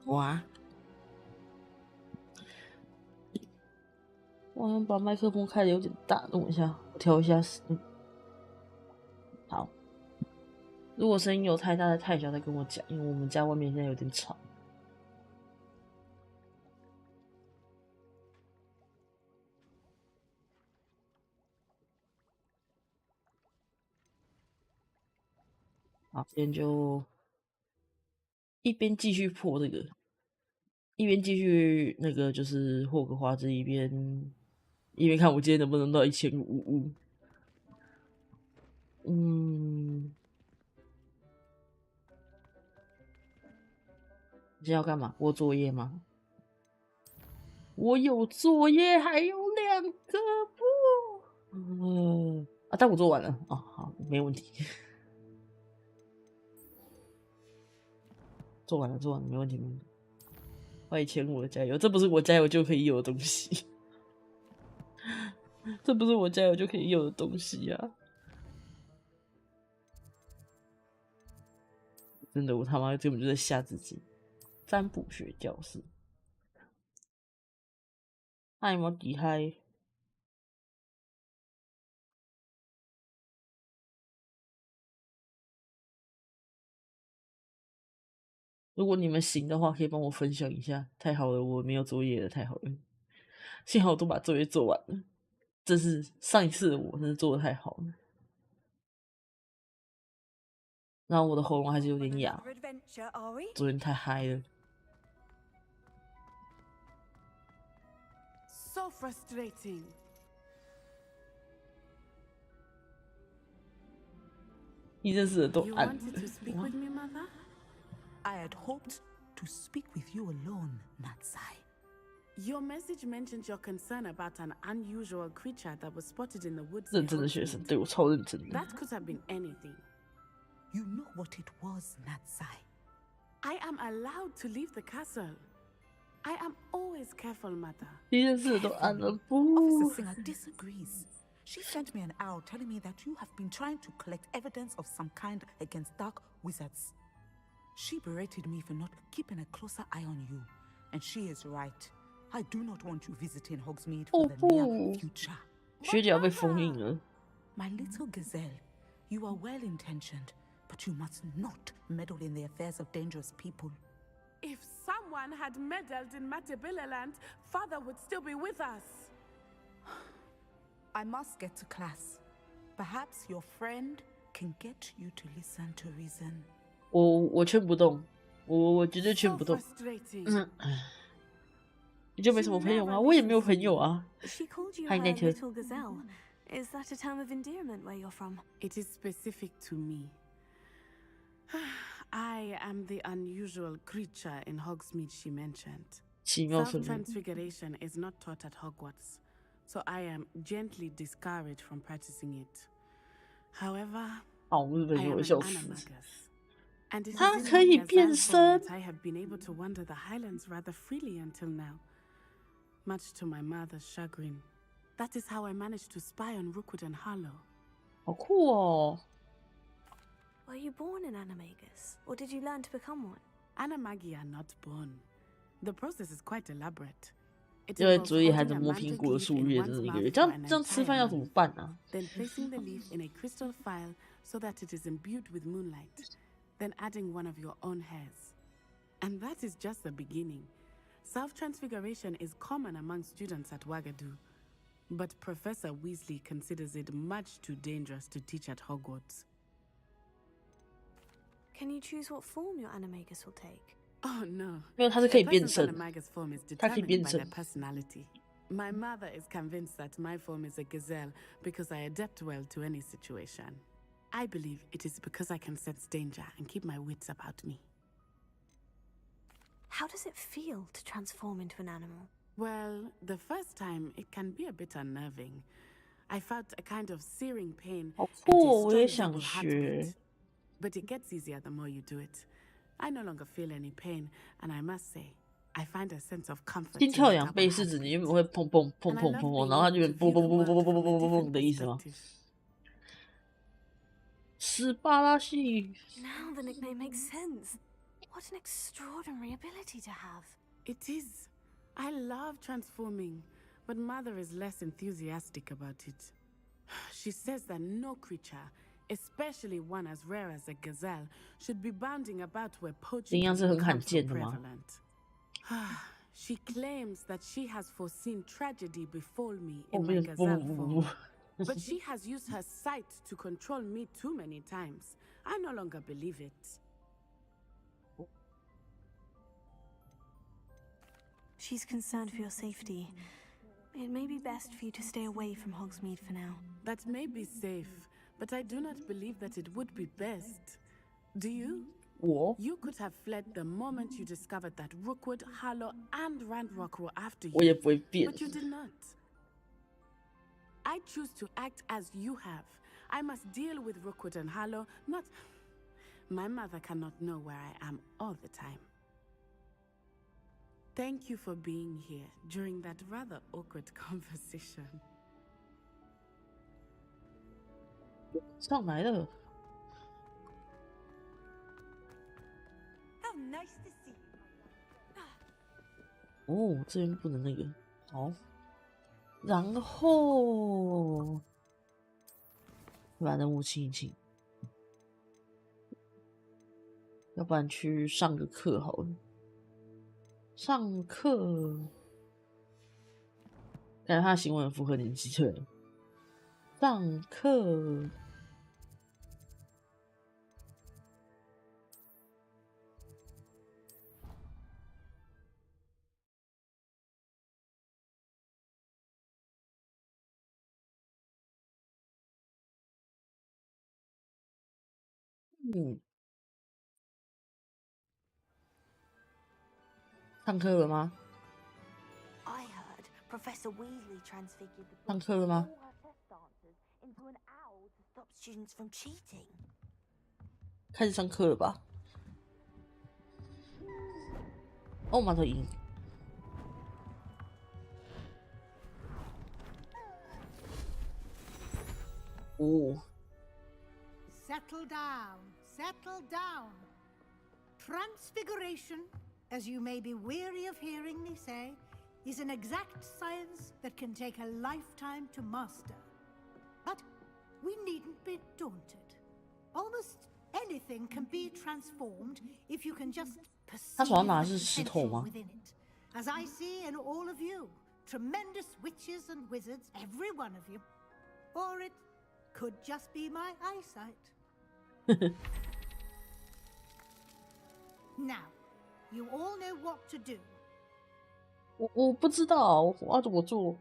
哇！我好像把麦克风开的有点大，等我一下，我调一下声。好，如果声音有太大的太小，再跟我讲，因为我们家外面现在有点吵。好，今天就一边继续破这个，一边继续那个就是霍格华兹，一边看我今天能不能到1500。你现在要干嘛？我有作业吗？我有作业，还有2个步。但我做完了啊，好，没问题。做完了，没问题，没问题。欢迎前我加油，这不是我加油就可以有的东西，这不是我加油就可以有的东西啊！真的，我他妈根本就在吓自己。占卜学教室，那有没有厉害？如果你们行的话，可以帮我分享一下，太好了！我没有作业了，太好了！幸好我都把作业做完了，这是上一次的我真是做的太好了。然后我的喉咙还是有点哑，昨天太嗨了。So frustrating. 你认识的都暗了。I had hoped to speak with you alone, Natsai. Your message mentioned your concern about an unusual creature that was spotted in the woods. 认真的学生，对我超认真的。 That could have been anything. You know what it was, Natsai. I am allowed to leave the castle. I am always careful, mother. 你认识的都暗了不 Officer Singer disagrees. She sent me an owl telling me that you have been trying to collect evidence of some kind against dark wizards. She berated me for not keeping a closer eye on you, and she is right. I do not want you visiting Hogsmeade for the near future. 学姐要被封印了。 My little gazelle, you are well-intentioned, but you must not meddle in the affairs of dangerous people. If someone had meddled in Matabeleland, father would still be with us. I must get to class. Perhaps your friend can get you to listen to reason. 我劝不动，我绝对劝 So 不动。 frustrating. 你就没什么朋友吗？我也没有朋友啊。 She called you Hi, her Nature. little gazelle. Is that a term of endearment where you're from? It is specific to me. I am the unusual creature in Hogsmeade she mentioned. 奇妙顺利。 Self-transfiguration is not taught at Hogwarts, so I am gently discouraged from practicing it. However, 好，日本 I 人 am 会 an 笑死。 animagus, and it is 它 in 可以 my 变 gazelle 身 form that I have been able to wander the highlands rather freely until now, much to my mother's chagrin. That is how I managed to spy on Rookwood and Harlow. 好酷哦！ Were you born an animagus, or did you learn to become one? Animagi are not born. The process is quite elaborate. It 因为 involves 昨夜还 holding 在 a 摸苹 mandrake 果的 leaf 树 in 叶， one's 真的一个 mouth 月， for 这样 an 这样吃 entire 饭要怎么 month, 办啊？ then placing the leaf in a crystal phial so that it is imbued with moonlight, then adding one of your own hairs. And that is just the beginning. Self-transfiguration is common among students at Wagadu, but Professor Weasley considers it much too dangerous to teach at Hogwarts. Can you choose what form your animagus will take? Oh no. 因为它是可以 A 变 person's 身， animagus form is 它可以 determined 变 by 身 their。personality. My mother is convinced that my form is a gazelle because I adapt well to any situation. I believe it is because I can sense danger and keep my wits about me. How does it feel to transform into an animal? Well, the first time it can be a bit unnerving. I felt a kind of searing pain 好 and 酷哦！ a 我也 strong 想 double 学 heartbeat.。But it gets easier the more you do it. I no longer feel any pain, and I must say, I find a sense of comfort 心 in 跳 the 仰 double 背是指你 heartbeat. 原本会砰砰砰 And I 砰 love 砰砰， being 然后它 able 就 to 嘣 view 嘣 the 嘣嘣 world 嘣嘣 from 嘣 a 嘣嘣 different 的意思吗？ perspective. 斯巴拉系 Now the nickname makes sense. What an extraordinary ability to have. It is. I love transforming, but Mother is less enthusiastic about it. She says that no creature, especially one as rare as a gazelle, should be bounding about where poaching 羚羊 has 是很 become 罕 so 见的吗？ prevalent. She claims that she has foreseen tragedy befall me 后 in my 面不 gazelle 不不 form. 不， But she has used her sight to control me too many times. I no longer believe it. She's concerned for your safety. It may be best for you to stay away from Hogsmeade for now. That may be safe, but I do not believe that it would be best. Do you? 我 You could have fled the moment you discovered that Rookwood, Harlow, and Randrock were after 我也 you, 不会变。 but you did not. I choose to act as you have. I must deal with Rookwood and Harlow, not... My mother cannot know where I am all the time. Thank you for being here during that rather awkward conversation. 上来了， How nice to see you. 哦，这边不能那个，好，然后把任务清一清，要不然去上个课好了。上课，感觉他的行为很符合年纪对。上课，上课了吗？ I heard Professor Weasley transfigured the 上课了吗？ all her test answers into an owl to stop students from cheating. 开始上课了吧？哦，马头鹰。哦， Settle down, settle down. Transfiguration, as you may be weary of hearing me say, is an exact science that can take a lifetime to master. But we needn't be daunted. Almost anything can be transformed if you can just 他 perceive 手上拿的 the 是石头 potential 吗？ within it. As I see in all of you, tremendous witches and wizards, every one of you. Or it could just be my eyesight. Now, you all know what to do. 我不知道，我要怎么做？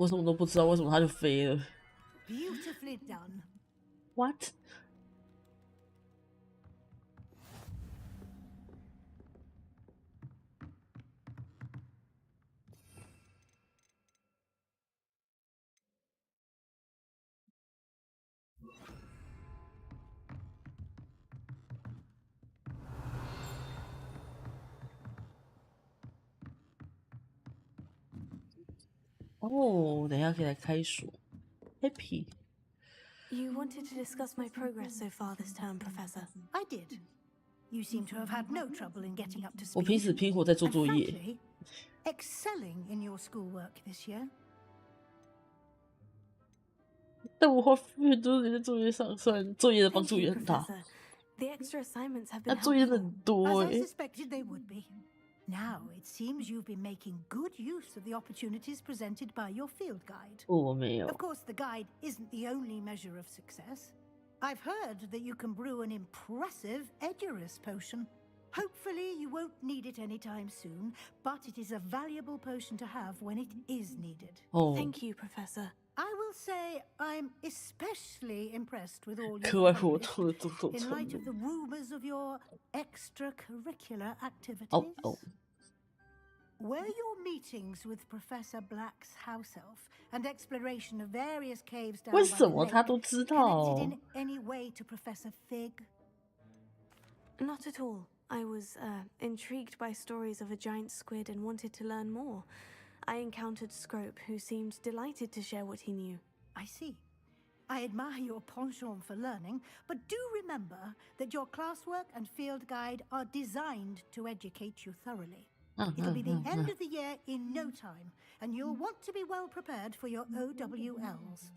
我什么都不知道，为什么它就飞了 Beautifully done. ？What？ 哦，等一下可以来开锁。Happy。 You wanted to discuss my progress so far this term, Professor. I did. You seem to have had no trouble in getting up to 我拼 speed. 死拼活在做 And 作业， frankly, excelling in your schoolwork this year. 但我花很多时间在作业上，虽然作业的帮 Thank 助也 you, 很大， Professor. The extra assignments have 但 been 作业 helpful. 很多 As 哎 I。suspected they would be. Now, it seems you've been making good use of the opportunities presented by your field guide. 我没有 Of，course, the guide isn't the only measure of success. I've heard that you can brew an impressive Edurus potion. Hopefully, you won't need it anytime soon, but it is a valuable potion to have when it is needed. 哦， Thank you, Professor. I will say I'm especially impressed with all 课 you've 外活 accomplished 动的种种 in 程 light 度 of。the rumors of your extracurricular activities. 哦哦， Were your meetings with Professor Black's house elf and exploration of various caves down 为 by 什 the 么 lake 他都知道 connected in any way to Professor Fig? Not at all. I was intrigued by stories of a giant squid and wanted to learn more. I encountered Scrope, who seemed delighted to share what he knew. I see. I admire your penchant for learning, but do remember that your classwork and field guide are designed to educate you thoroughly. It'll be the end of the year in no time, and you'll want to be well prepared for your OWLs.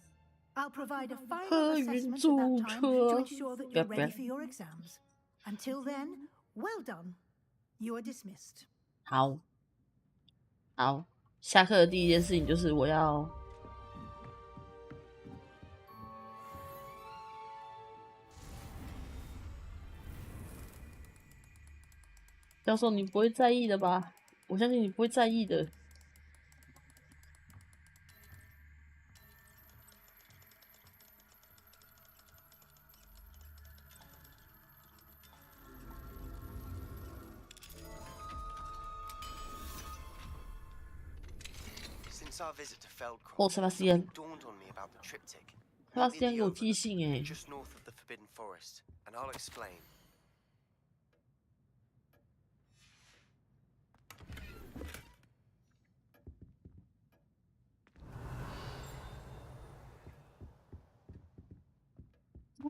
I'll provide a final assessment at that time to ensure that you're ready for your exams. Until then, well done. You are dismissed. 好，好，下课的第一件事情就是我要教授，你不会在意的吧？我相信你不会在意的。Since our visit to Feldcroft, 哦，塞巴斯蒂安， dawned on me about the triptych. 塞巴 Meet 斯 me 蒂 at 安 the 给我寄 overlook, 信哎， just north of the Forbidden Forest, and I'll explain.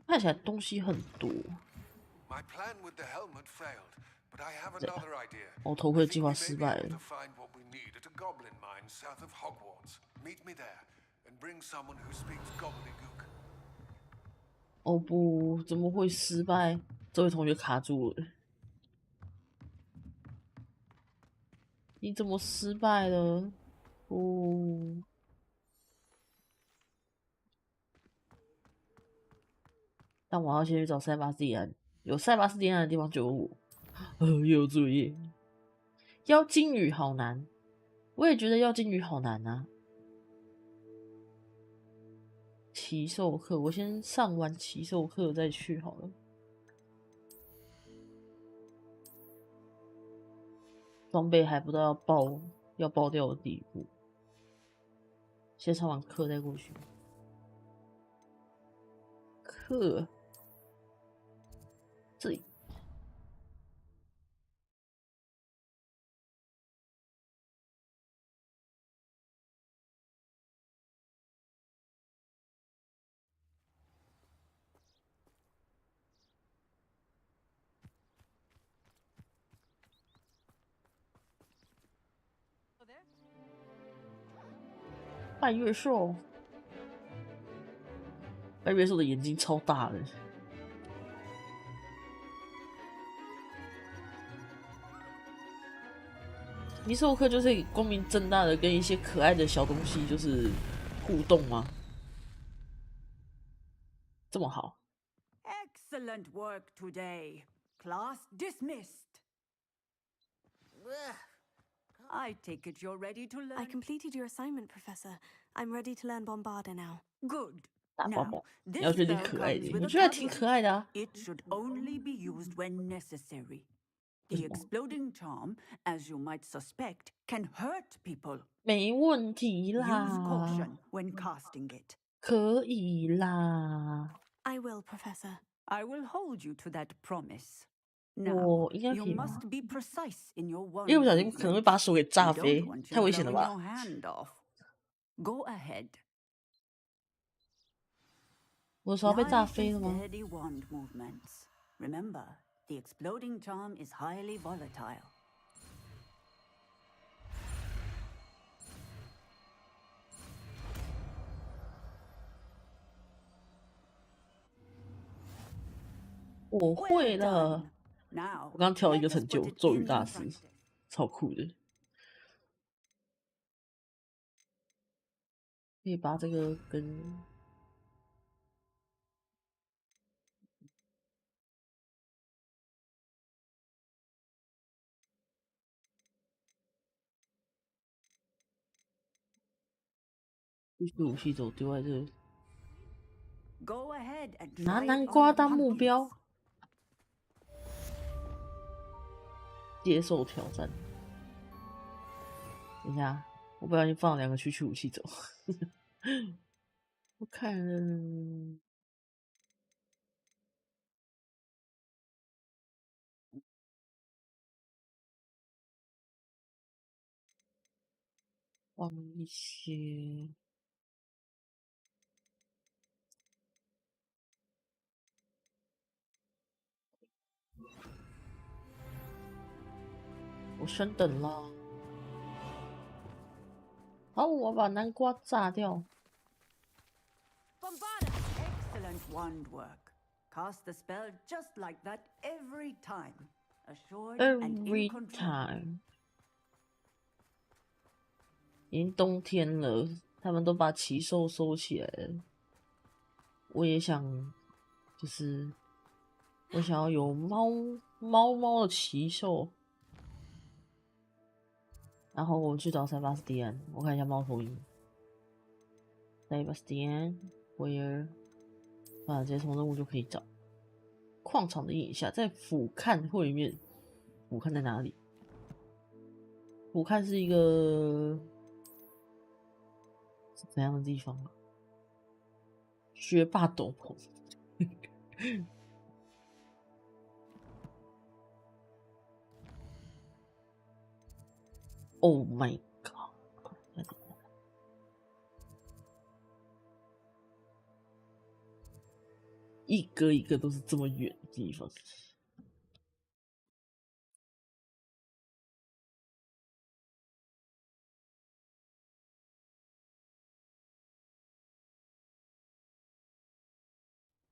看起来东西很多。 My plan with the helmet failed, but I have another idea. 哦，头盔计划失败 I think we may be able 了 to。find what we need at a goblin mine south of Hogwarts. Meet me there, and bring someone who speaks gobbledygook. 哦不，怎么会失败？这位同学卡住了。你怎么失败了？哦，但我要先去找塞巴斯蒂安，有塞巴斯蒂安的地方就有我。又有作业。妖精语好难，我也觉得妖精语好难啊。奇兽课，我先上完奇兽课再去好了。装备还不到要爆掉的地步，先上完课再过去。课这里。半月兽，半月兽的眼睛超大的。尼兽课就是光明正大的跟一些可爱的小东西就是互动吗？这么好？ Excellent work today. Class dismissed. I take it you're ready to learn. I completed your assignment, Professor. I'm ready to learn Bombarda now. Good. 大宝 Now, 宝，你 this 要觉得 spell 可爱 comes 的， with 我 a 觉得挺 caveat. 可爱的啊。 It should only be used when necessary. The 为什么？ exploding charm, as you might suspect, can hurt people. 没问题 Use 啦， caution when casting it. 可以啦。 I will, Professor. I will hold you to that promise. Now, 我应该 you 可以吧？ must be precise in your 因为 wand 不小心可能会 movements. 把手给 We 炸 don't 飞， want 太 you 危险了 blowing 吧？ your hand off. Go ahead. 我的手要被炸 Nice 飞 and 了吗？ steady wand movements. Remember, the exploding charm is highly volatile. 我会 Well 了。 done. Now, 我刚跳了一 let 个 us 成就， put it 咒语 into 大师， practice. 超酷的。可以把这个跟继续武器走丢在这， Go ahead and 拿 try it 南 on 瓜 the 当目 pumpkins. 标，接受挑战。等一下，我不小心放了2个区武器走。我看放一些。我升等了。好，我把南瓜炸掉。 Excellent wand work. Cast the spell just like that every time. Assured and in Every control. time。已经冬天了，他们都把奇兽收起来了。我也想，就是我想要有猫的奇兽。然后我去找塞巴斯蒂安，我看一下猫头鹰。塞巴斯蒂安 ，where？ 直接从任务就可以找。矿场的阴影下，在俯瞰会面。俯瞰在哪里？俯瞰是一个是怎样的地方啊？学霸斗篷。Oh my god！ 一个一个都是这么远的地方。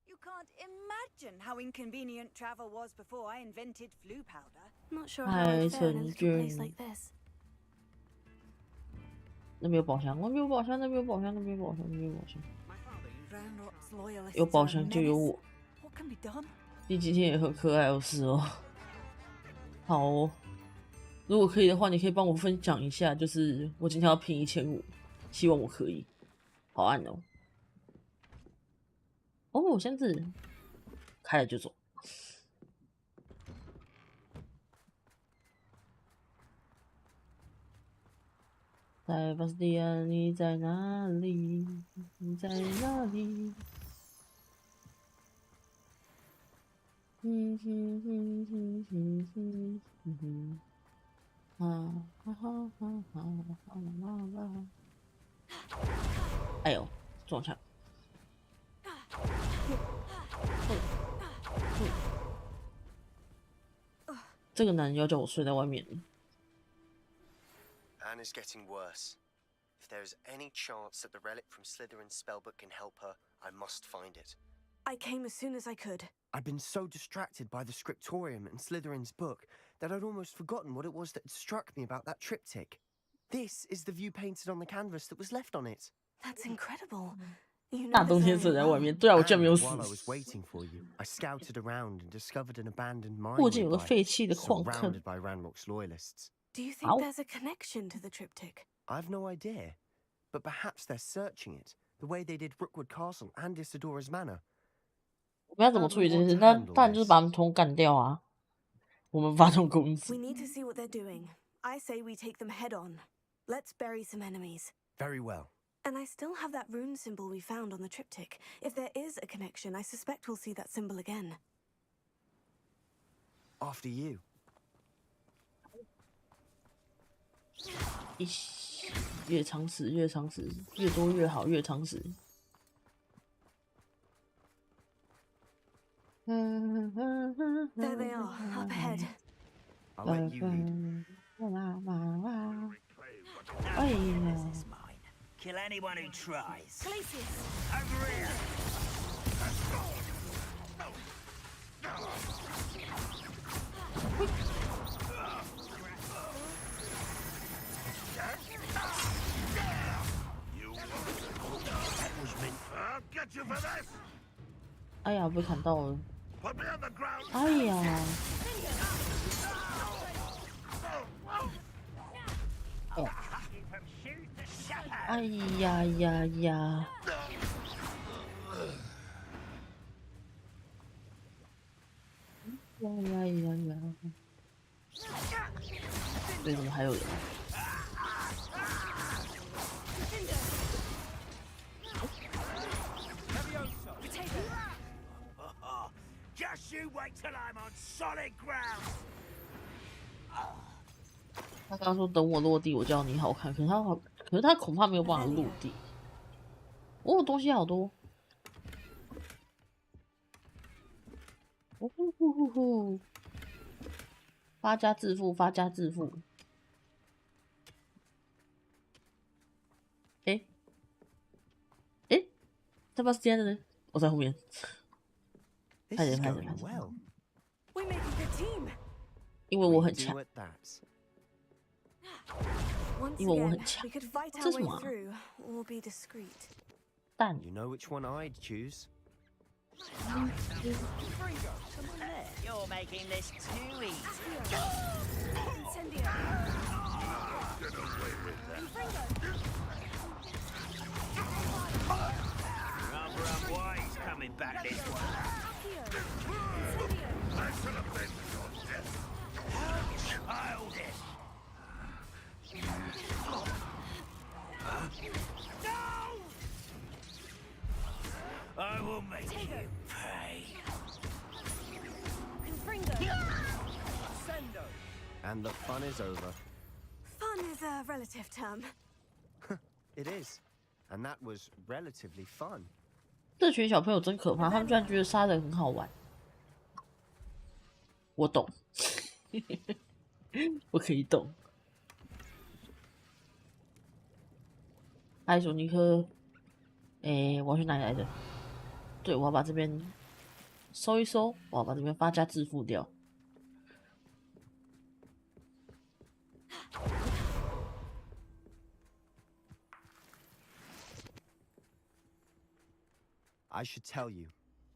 You can't imagine how inconvenient travel was before I invented flu powder. Not sure how I'd fare in a little place like this. 那边有宝箱，那边有宝箱，那边有宝箱，那边有宝箱，那边有宝箱。 Ranrock's loyalists 有宝 are a 箱就有 menace. 我。 What can be done? 你今天也很可爱哦，是哦。好哦，如果可以的话，你可以帮我分享一下，就是我今天要拼1500，希望我可以。好按哦。哦，箱子开了就走。塞巴斯蒂安，你在哪里？你在哪里？哎呦，撞墙！这个男人要叫我睡在外面。 Anne is getting worse. If there is any chance that the relic from Slytherin's spellbook can help her, I must find it. I came as soon as I could. I'd been so distracted by the scriptorium and Slytherin's book that I'd almost forgotten what it was that had struck me about that triptych. This is the view painted on the canvas that was left on it. That's incredible. You 大 know 冬 this 天 area 射在外 well. 面，对啊，我居然没有 And 死。 while I was waiting for you, I scouted around and discovered an abandoned mine 附近有个 nearby, 废弃的矿坑。 surrounded by Ranrock's loyalists. Do you think there's a connection to the triptych? I've no idea. But perhaps they're searching it, the way they did Rookwood Castle and Isidora's Manor. 我们要怎么处理这件事？那当然就是把他们通通干掉啊！我们发动攻击。We need to see what they're doing. I say we take them head on. Let's bury some enemies. Very well. And I still have that rune symbol we found on the triptych. If there is a connection, I suspect we'll see that symbol again. After you. 越常识，越常识，越多越好，越常识。There they are, up ahead. I'll let you lead. Kill anyone who tries. Glacius. Over here. That was me. I'll get you for this. 哎呀，被砍到了！ Put me on the ground. 哎呀！哦！哎呀呀呀！呀呀呀呀！为什么还有人？ Just you wait till I'm on solid ground. 他刚刚说等我落地，我叫你好看。可是他恐怕没有办法落地。哦，东西好多。哦呼呼呼呼！发家致富，发家致富。诶，这把是这样的呢？我在后面。 This is going well. We make a good team. 因为我很强。 Once 因为我 again, 很强。 we could fight 这 our 是什 way 么啊？ through or be discreet. 蛋。 You know which one I'd choose. You're making this too easy. Incendio. Get away with that. Rather unwise coming back this way. I should have been your death. Childish. No! I will make you pay. Sendo. And the fun is over. Fun is a relative term. It is. And that was relatively fun. 这群小朋友真可怕，他们居然觉得杀人很好玩。我懂，我可以懂。艾索尼克，我要去哪里来着？对，我要把这边收一收，我要把这边发家致富掉。 I should tell you.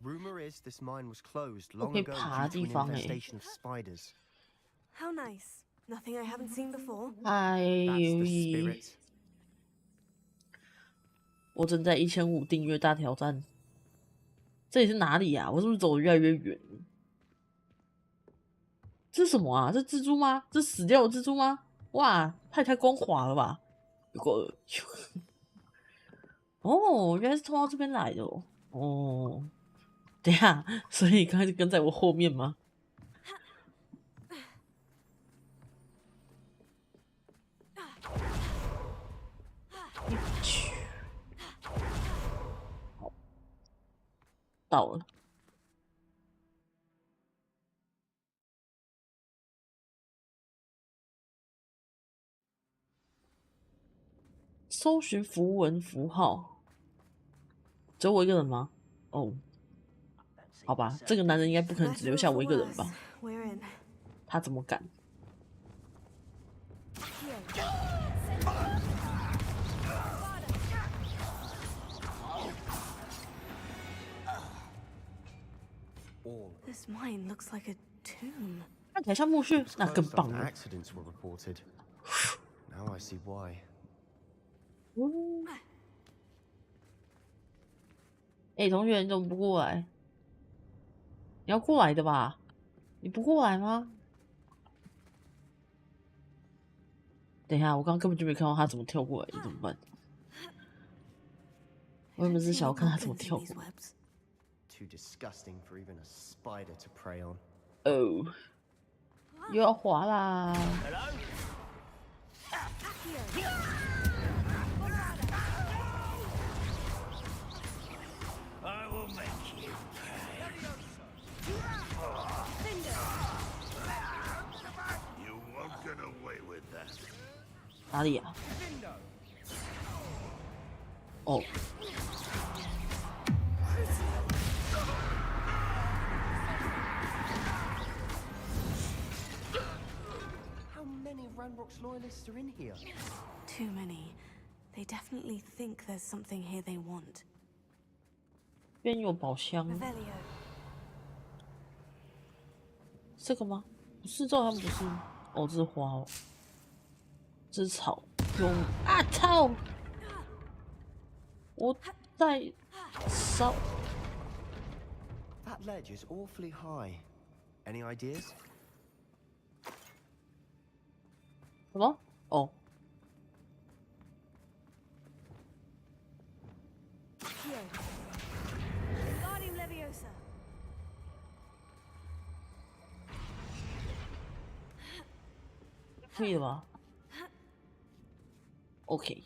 Rumor is this mine was closed long Okay, ago爬 due 地 to 方 an 欸。 infestation of spiders. How nice. Nothing I haven't seen before. That's the spirit. 我正在1500订阅大挑战。这里是哪里啊？我是不是走得越来越远？这是什么啊？这蜘蛛吗？这死掉的蜘蛛吗？哇，它也太光滑了吧！有个哦，原来是通到这边来的哦。哦，等一下，所以刚才是跟在我后面吗？好，到了。搜寻符文符号，只有我一个人吗？哦，好吧，这个男人应该不可能只留下我一个人吧？ We're in. 他怎么敢？ All. This mine looks like a tomb. 看起来像墓穴，那更棒了。Accidents were reported. Now I see why. 哎，同学，你怎么不过来？你要过来的吧？你不过来吗？等一下，我刚刚根本就没看到他怎么跳过来，怎么办？我原本是想要看他怎么跳过来。Too disgusting for even a spider to prey on. 哦，又要滑啦！ I will make you pay. You won't get away with that. 哪里啊？哦。 How many of Ranrock's loyalists are in here? Too many. They definitely think there's something here they want. 这边有宝箱。 Revelio. 这个吗？不是，这好像不是。哦，这是花哦。这是草。用啊操！我在烧。 That ledge is awfully high. Any ideas? 什么？哦。 可以了吧 ？OK，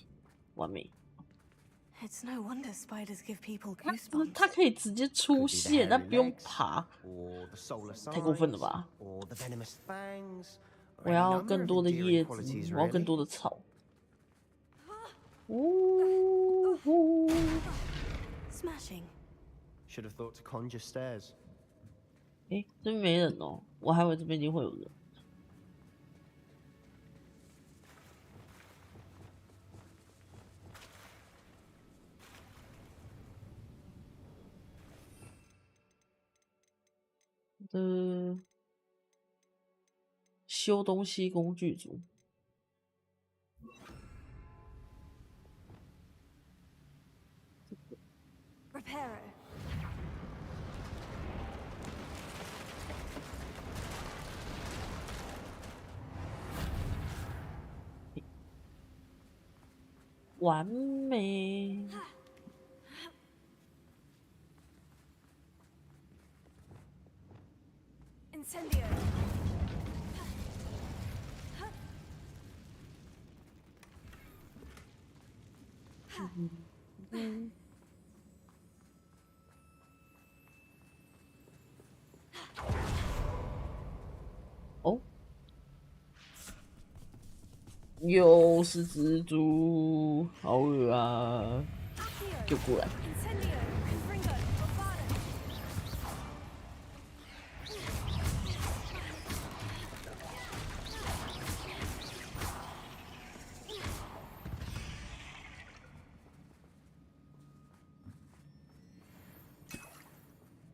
完美。 It's no wonder spiders give people goosebumps. 它可以直接出现，但不用爬，太过分了吧？我要更多的叶子，我要更多的草。呜呼 Smashing. Should have thought to conjure stairs. 诶，这边没人哦，我还以为这边一定会有人。 修东西工具组。 Reparo. 完美。 Incendio. Oh. 又是蜘蛛，好恶啊！就过来。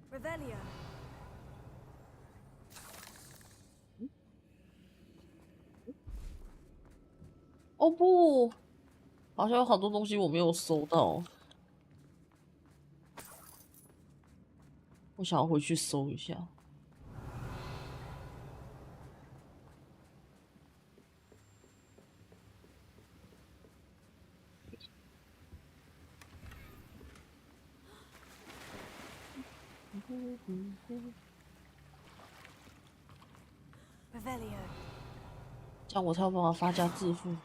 Revelio. 哦不，好像有好多东西我没有收到，我想要回去搜一下。Revelio. 这样我才有办法发家致富。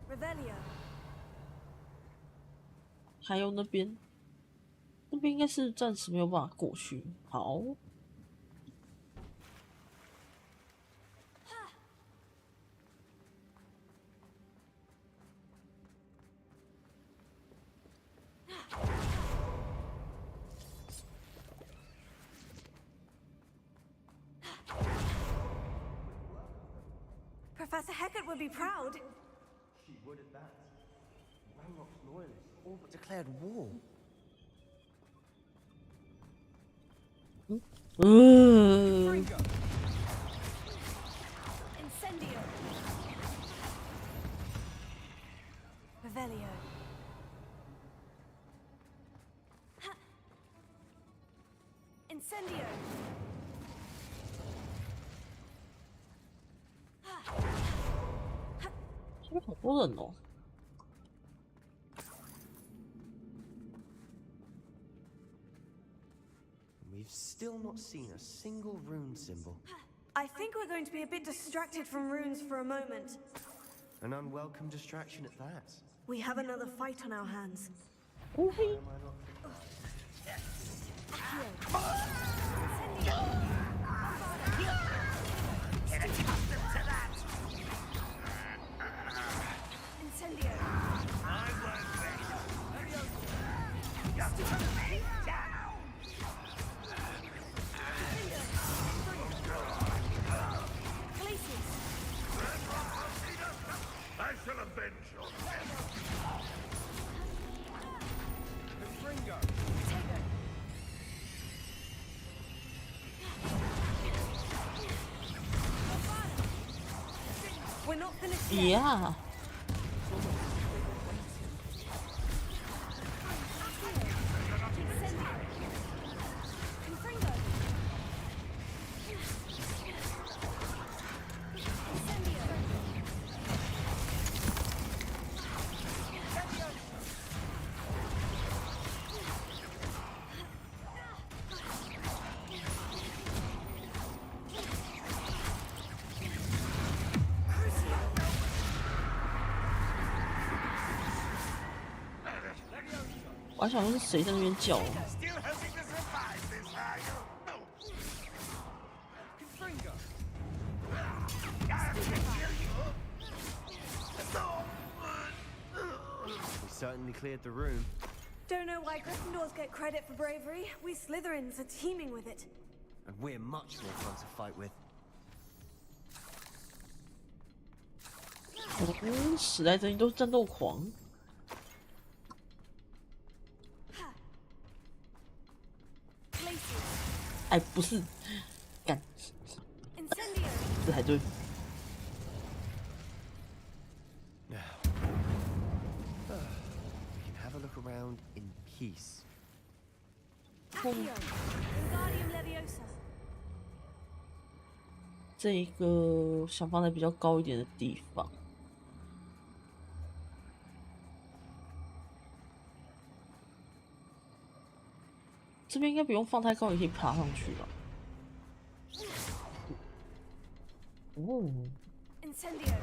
Revelio. 还有那边应该是暂时没有办法过去。好。 Professor Hecat would be proud. would at that. Ranrock's loyalists all but declared war. Incendio. Revelio. Incendio. 这边好多人哦。We've still not seen a single rune symbol. I think we're going to be a bit distracted from runes for a moment. An unwelcome distraction at that. We have another fight on our hands. Incendio. I shall avenge your We're not finished yet. Yeah. Leviosa. 我还想说是谁在那边叫啊？ Still hoping to survive this, are you? Confringo. We certainly cleared the room. Don't know why Gryffindors get credit for bravery. We Slytherins are teeming with it. And we're much more fun to fight with. 史莱哲林都是战斗狂。哎，不是，干，这还对。Now, we can have a look around in peace. Wingardium Leviosa. 这一个想放在比较高一点的地方。这边应该不用放太高，也可以爬上去吧。哦。Incendio.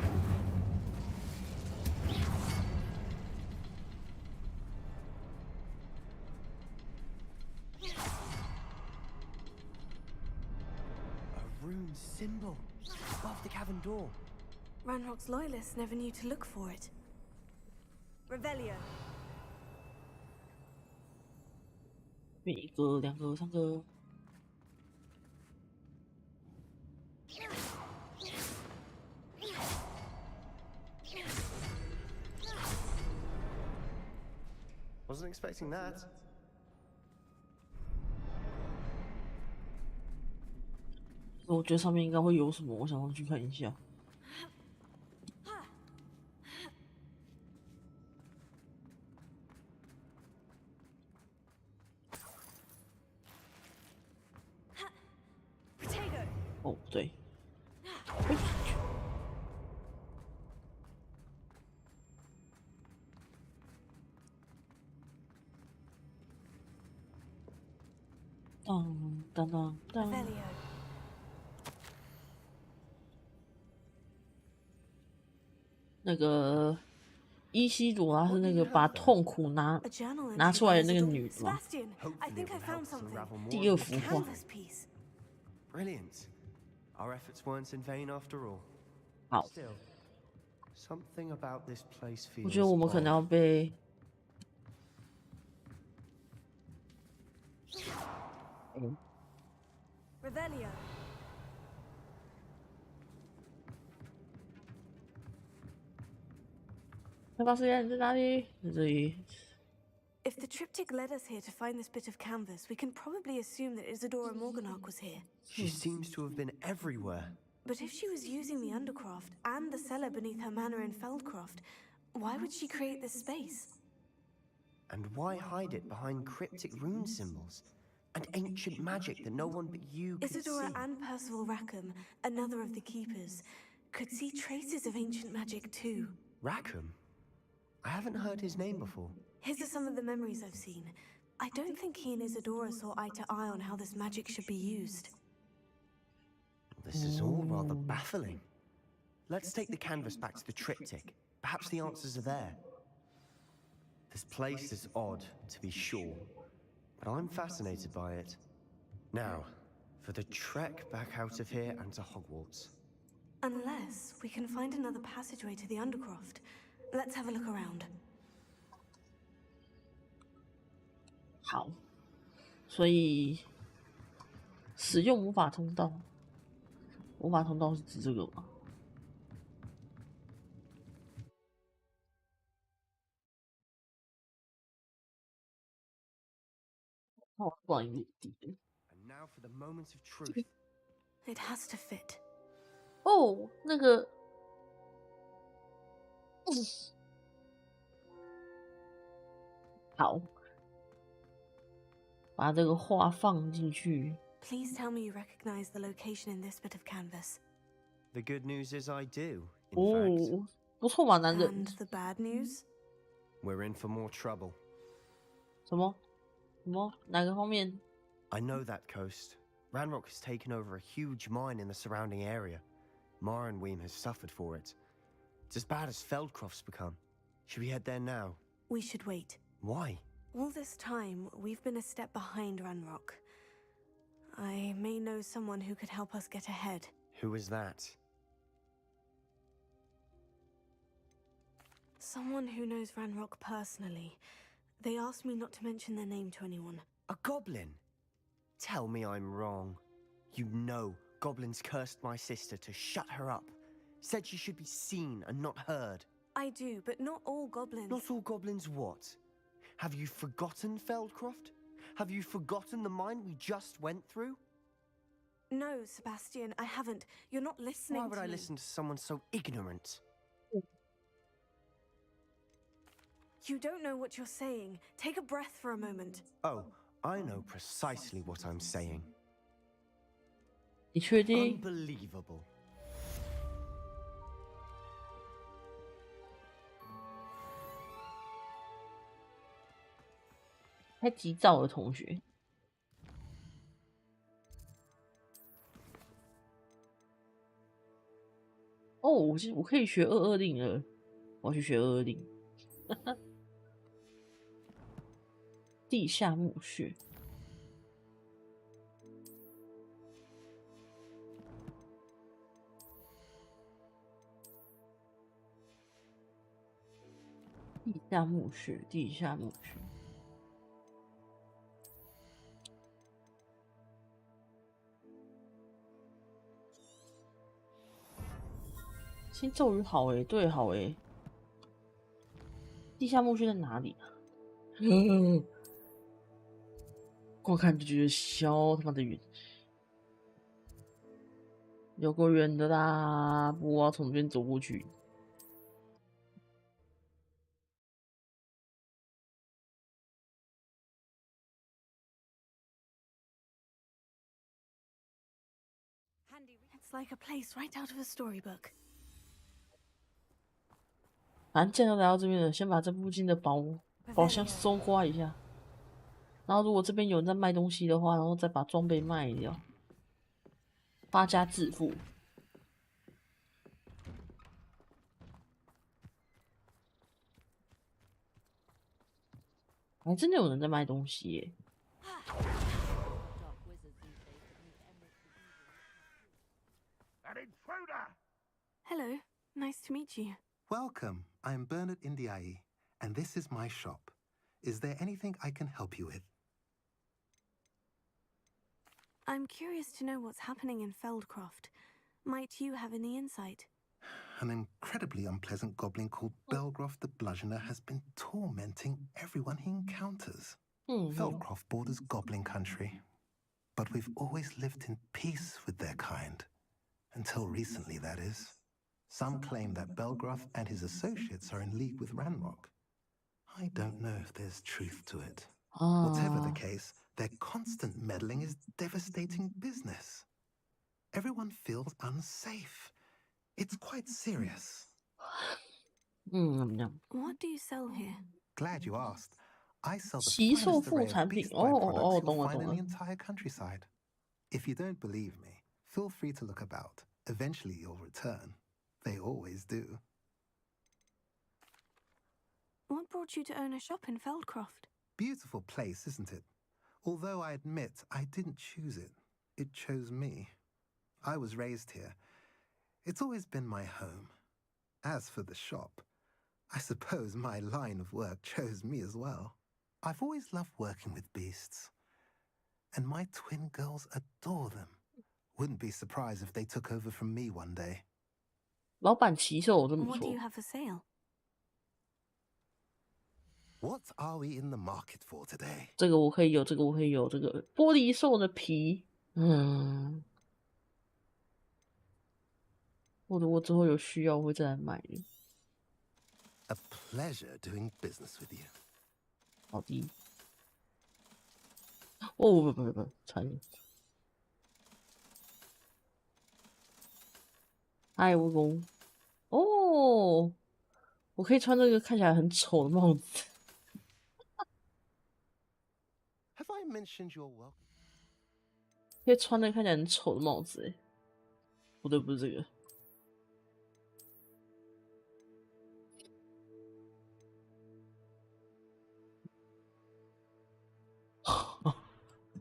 A rune symbol above the cavern door. Ranrock's loyalists never knew to look for it. Revelio. 一个、两个、三个。Wasn't expecting that. 我觉得上面应该会有什么，我想上去看一下。哦，对。当当当当。那个伊西朵拉是那个把痛苦拿出来的那个女的吗？第二幅画。Brilliant. Our efforts weren't in vain after all. 好。 Still, something about this place feels. 我觉得我们可能要被。Revelio. 开发实验在哪里？在这里。 If the triptych led us here to find this bit of canvas, we can probably assume that Isadora Morganach was here. She seems to have been everywhere. But if she was using the Undercroft and the cellar beneath her manor in Feldcroft, why would she create this space? And why hide it behind cryptic rune symbols? And ancient magic that no one but you could Isadora see? and Percival Rackham, another of the keepers, could see traces of ancient magic too. Rackham? I haven't heard his name before. His are some of the memories I've seen. I don't think he and Isadora saw eye to eye on how this magic should be used. This is all rather baffling. Let's take the canvas back to the triptych. Perhaps the answers are there. This place is odd, to be sure, but I'm fascinated by it. Now, for the trek back out of here and to Hogwarts. Unless we can find another passageway to the Undercroft. Let's have a look around. 好，所以使用魔法通道。魔法通道是指这个吗？那我往一点。 And now for the moment of truth. It has to fit. 哦，那个，好，把这个画放进去。 Please tell me you recognize the location in this bit of canvas. The good news is I do, in fact. 哦，不错嘛，男人。 And the bad news? We're in for more trouble. 什么？什么？哪个方面？ I know that coast. Ranrock has taken over a huge mine in the surrounding area. Mornweem has suffered for it. It's as bad as Feldcroft's become. Should we head there now? We should wait. Why? All this time, we've been a step behind Ranrock. I may know someone who could help us get ahead. Who is that? Someone who knows Ranrock personally. They asked me not to mention their name to anyone. A goblin? Tell me I'm wrong. You know goblins cursed my sister to shut her up. Said she should be seen and not heard. I do, but not all goblins. Not all goblins what? Have you forgotten Feldcroft? Have you forgotten the mine we just went through? No, Sebastian, I haven't. You're not listening Why would to I me. listen to someone so ignorant? You don't know what you're saying. Take a breath for a moment. Oh, I know precisely what I'm saying. 你确定？ Unbelievable. 太急躁了，同学。哦，我可以学220了，我要去学220。地下墓穴。地下墓穴，地下墓穴。新咒语好诶，对，好诶。地下墓穴在哪里啊？光看就觉得小他妈的远，有够远的啦！不过我要从这边走过去。 It's like a place right out of a storybook. 反正既然都来到这边了，先把这附近的宝箱搜刮一下。然后如果这边有人在卖东西的话，然后再把装备卖掉，发家致富。还真的有人在卖东西耶！ An intruder! Hello, nice to meet you. Welcome. I'm Bernard Indiaye, and this is my shop. Is there anything I can help you with? I'm curious to know what's happening in Feldcroft. Might you have any insight? an incredibly unpleasant goblin called Belgroth the Bludgeoner has been tormenting everyone he encounters. Feldcroft borders goblin country, but we've always lived in peace with their kind. Until recently, that is. Some claim that Belgroth and his associates are in league with Ranrock. I don't know if there's truth to it. Whatever the case, their constant meddling is devastating business. Everyone feels unsafe. It's quite serious. What do you sell here? Glad you asked. I sell the 奇兽 finest 副 array 产 of 品 beast by products 懂 you'll 了 find 懂 in 了 the entire countryside. If you don't believe me, feel free to look about. Eventually you'll return. They always do. What brought you to own a shop in Feldcroft? Beautiful place, isn't it? Although I admit I didn't choose it. It chose me. I was raised here. It's always been my home. As for the shop, I suppose my line of work chose me as well. I've always loved working with beasts. And my twin girls adore them. Wouldn't be surprised if they took over from me one day. 老板奇兽真不 What do 错 you。have for sale? What are we in the market for today? 这个我可以有，这个我可以有，这个玻璃兽的皮，或者我之后有需要我会再来买的。A pleasure doing business with you. 好的。哦不，差点。嗨，蜈蚣。哦，我可以穿这个看起来很丑的帽子。Have I mentioned your welcome? 可以穿那个看起来很丑的帽子哎。不对，不是这个。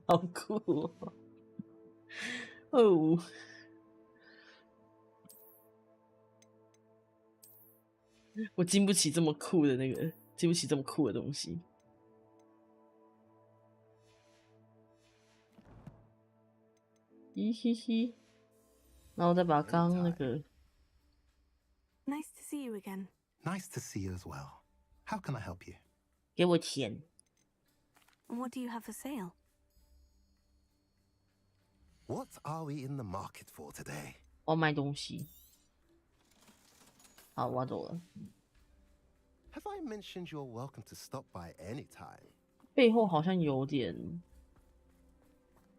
好酷哦！哦，我经不起这么酷的那个，经不起这么酷的东西。咦嘿嘿，然后再把刚刚那个 Nice to see you again. Nice to see you as well. How can I help you? 给我钱。What do you have for sale? What are we in the market for today? 我要卖东西。好，我要走了。Have I mentioned you're welcome to stop by any time? 背后好像有点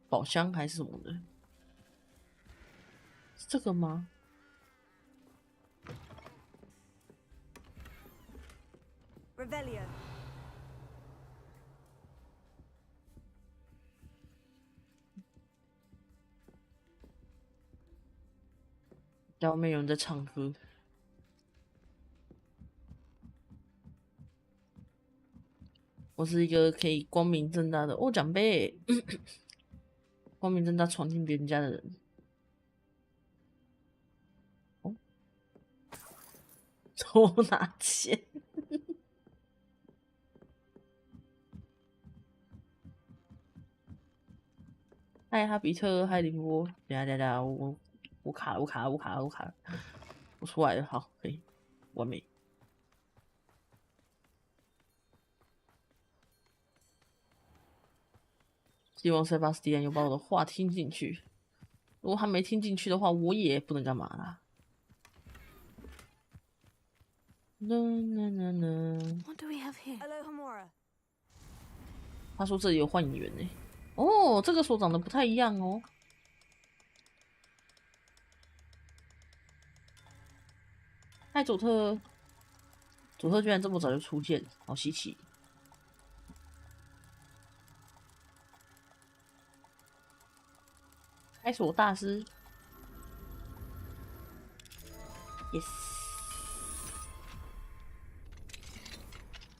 宝箱还是什么的，是这个吗？ Revelio. 在外面有人在唱歌。我是一个可以光明正大的哦，长辈，光明正大闯进别人家的人。哦，偷拿钱。嗨，哈比特，嗨，林波，等下，我卡了，我出来了，好，可以，完美。希望塞巴斯蒂安有把我的话听进去。如果他没听进去的话，我也不能干嘛啦。What do we have here? Alohomora. 他说这里有幻影员呢。哦，这个手长得不太一样哦。嗨，佐特，佐特居然这么早就出现，好稀奇。开锁大师 ，yes，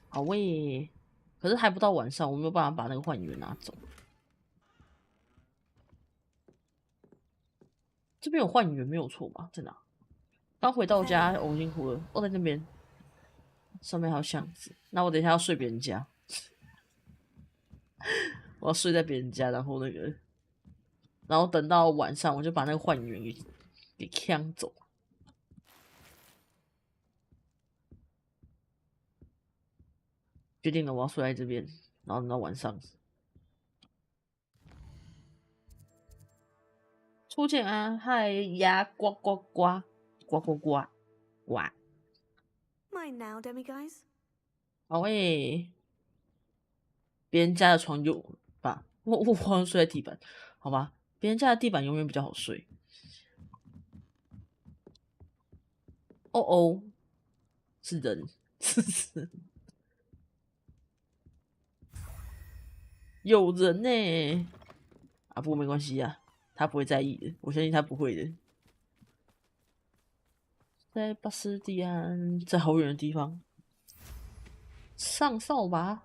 好喂，可是还不到晚上，我没有办法把那个幻影员拿走。这边有幻影员没有错吧？在哪？刚回到家，我辛苦了。哦，在那边，上面还有巷子。那我等一下要睡别人家，我要睡在别人家，然后然后等到晚上，我就把那个幻影员给抢走。决定了我要睡在这边，然后等到晚上。初见啊，嗨呀，呱呱呱，呱呱呱，呱。Mine now, demi-guys. 好诶，别人家的床有吧？我好像睡在地板，好吧？别人家的地板永远比较好睡。哦哦，是人，是人，有人呢。啊，不过没关系啊，他不会在意的，我相信他不会的。在巴斯蒂安，在好远的地方，上扫把。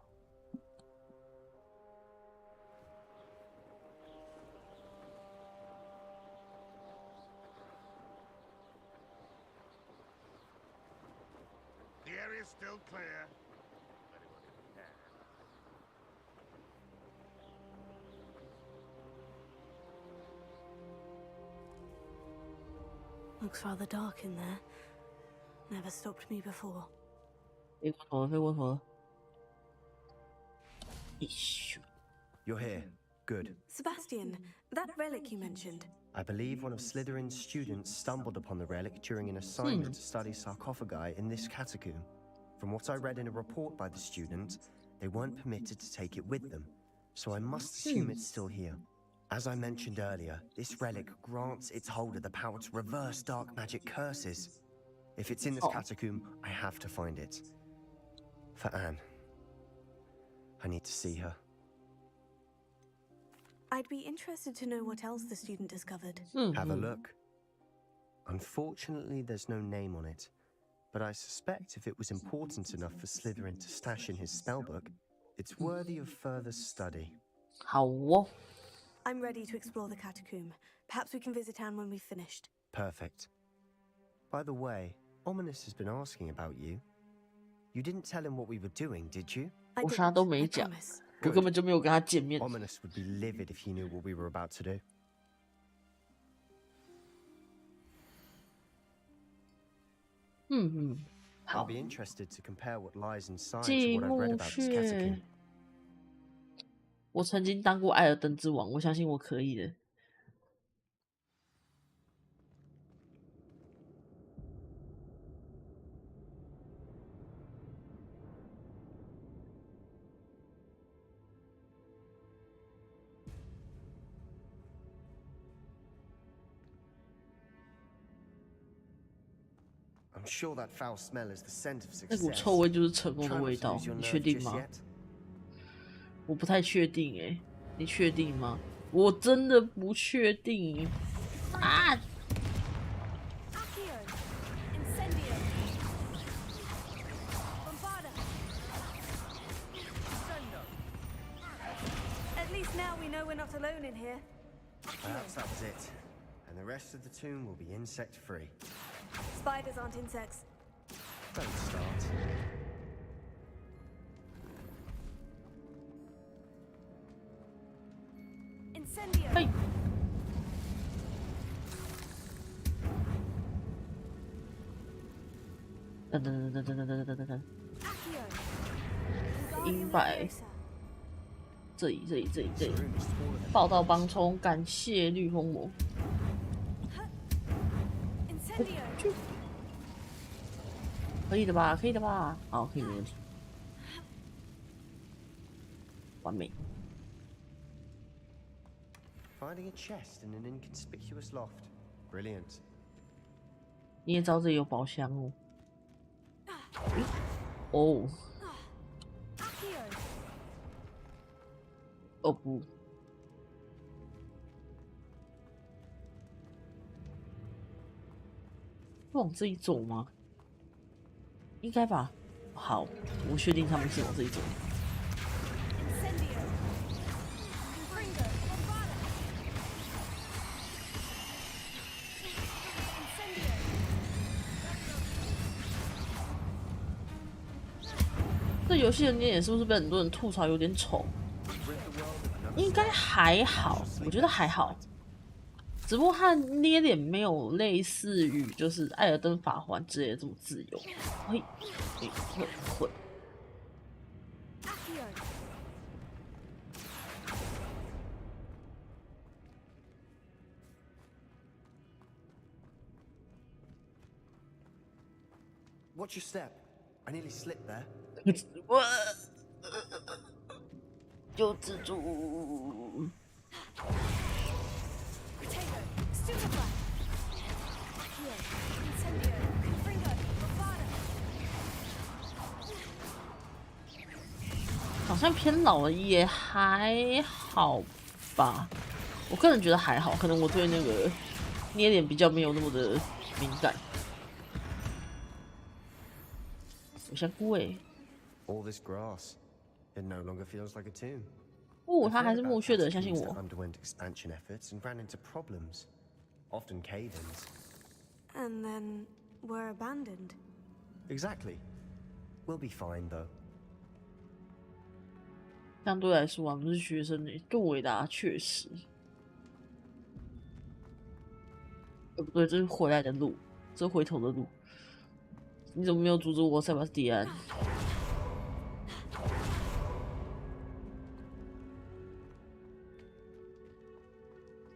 The area's still clear. Looks rather dark in there. Never stopped me before. 飞过头了，飞过头了。You're here. Good. Sebastian, that relic you mentioned. I believe one of Slytherin's students stumbled upon the relic during an assignment to study sarcophagi in this catacomb. From what I read in a report by the student, they weren't permitted to take it with them, so I must assume it's still here. As I mentioned earlier, this relic grants its holder the power to reverse dark magic curses. If it's in this catacomb, I have to find it. For Anne. I need to see her. I'd be interested to know what else the student discovered. Have a look. Unfortunately, there's no name on it, but I suspect if it was important enough for Slytherin to stash in his spellbook, it's worthy of further study. 好哦。I'm ready to explore the catacomb. Perhaps we can visit Anne when we've finished. Perfect. By the way, Ominous has been asking about you. You didn't tell him what we were doing, did you? 我啥都没讲，我根本就没有跟他见面。Ominous would be livid if he knew what we were about to do. I'll be interested to compare what lies inside to what I've read about this catacomb. 我曾经当过艾尔登之王，我相信我可以的。I'm sure that foul smell is the scent of success. 那股臭味就是成功的味道，你确定吗？我不太确定哎，你确定吗？我真的不确定啊！ At least now we know we're not alone in here. Perhaps that was it, and the rest of the tomb will be insect-free. Spiders aren't insects. Don't start. Incendio. 嘿，等等等等等等等等等，银白，这里，报道帮冲，感谢绿风魔。可以的吧？可以的吧？好，可以，没问题，完美。 Finding a chest in an inconspicuous loft. Brilliant. 你也知道这里有宝箱哦。哦。哦不。往这里走吗？应该吧。好，我确定他们是往这里走。 这游戏的捏脸是不是被很多人吐槽有点丑？应该还好，我觉得还好。只不过他捏脸没有类似于就是艾尔登法环之类的这么自由。嘿，会。Watch your step. I nearly slipped there. 我有蜘蛛。好像偏老了，也还好吧。我个人觉得还好，可能我对那个捏脸比较没有那么的敏感。有香菇欸。All this grass, it no longer feels like a tomb. 哦，它还是墓穴的，相信我。 Underwent expansion efforts and ran into problems, often cave-ins. And then were abandoned. Exactly. We'll be fine though. 相对来说，我们是学生诶，更伟大，确实。不对，这是回来的路，这是回头的路。你怎么没有阻止我，塞巴斯蒂安？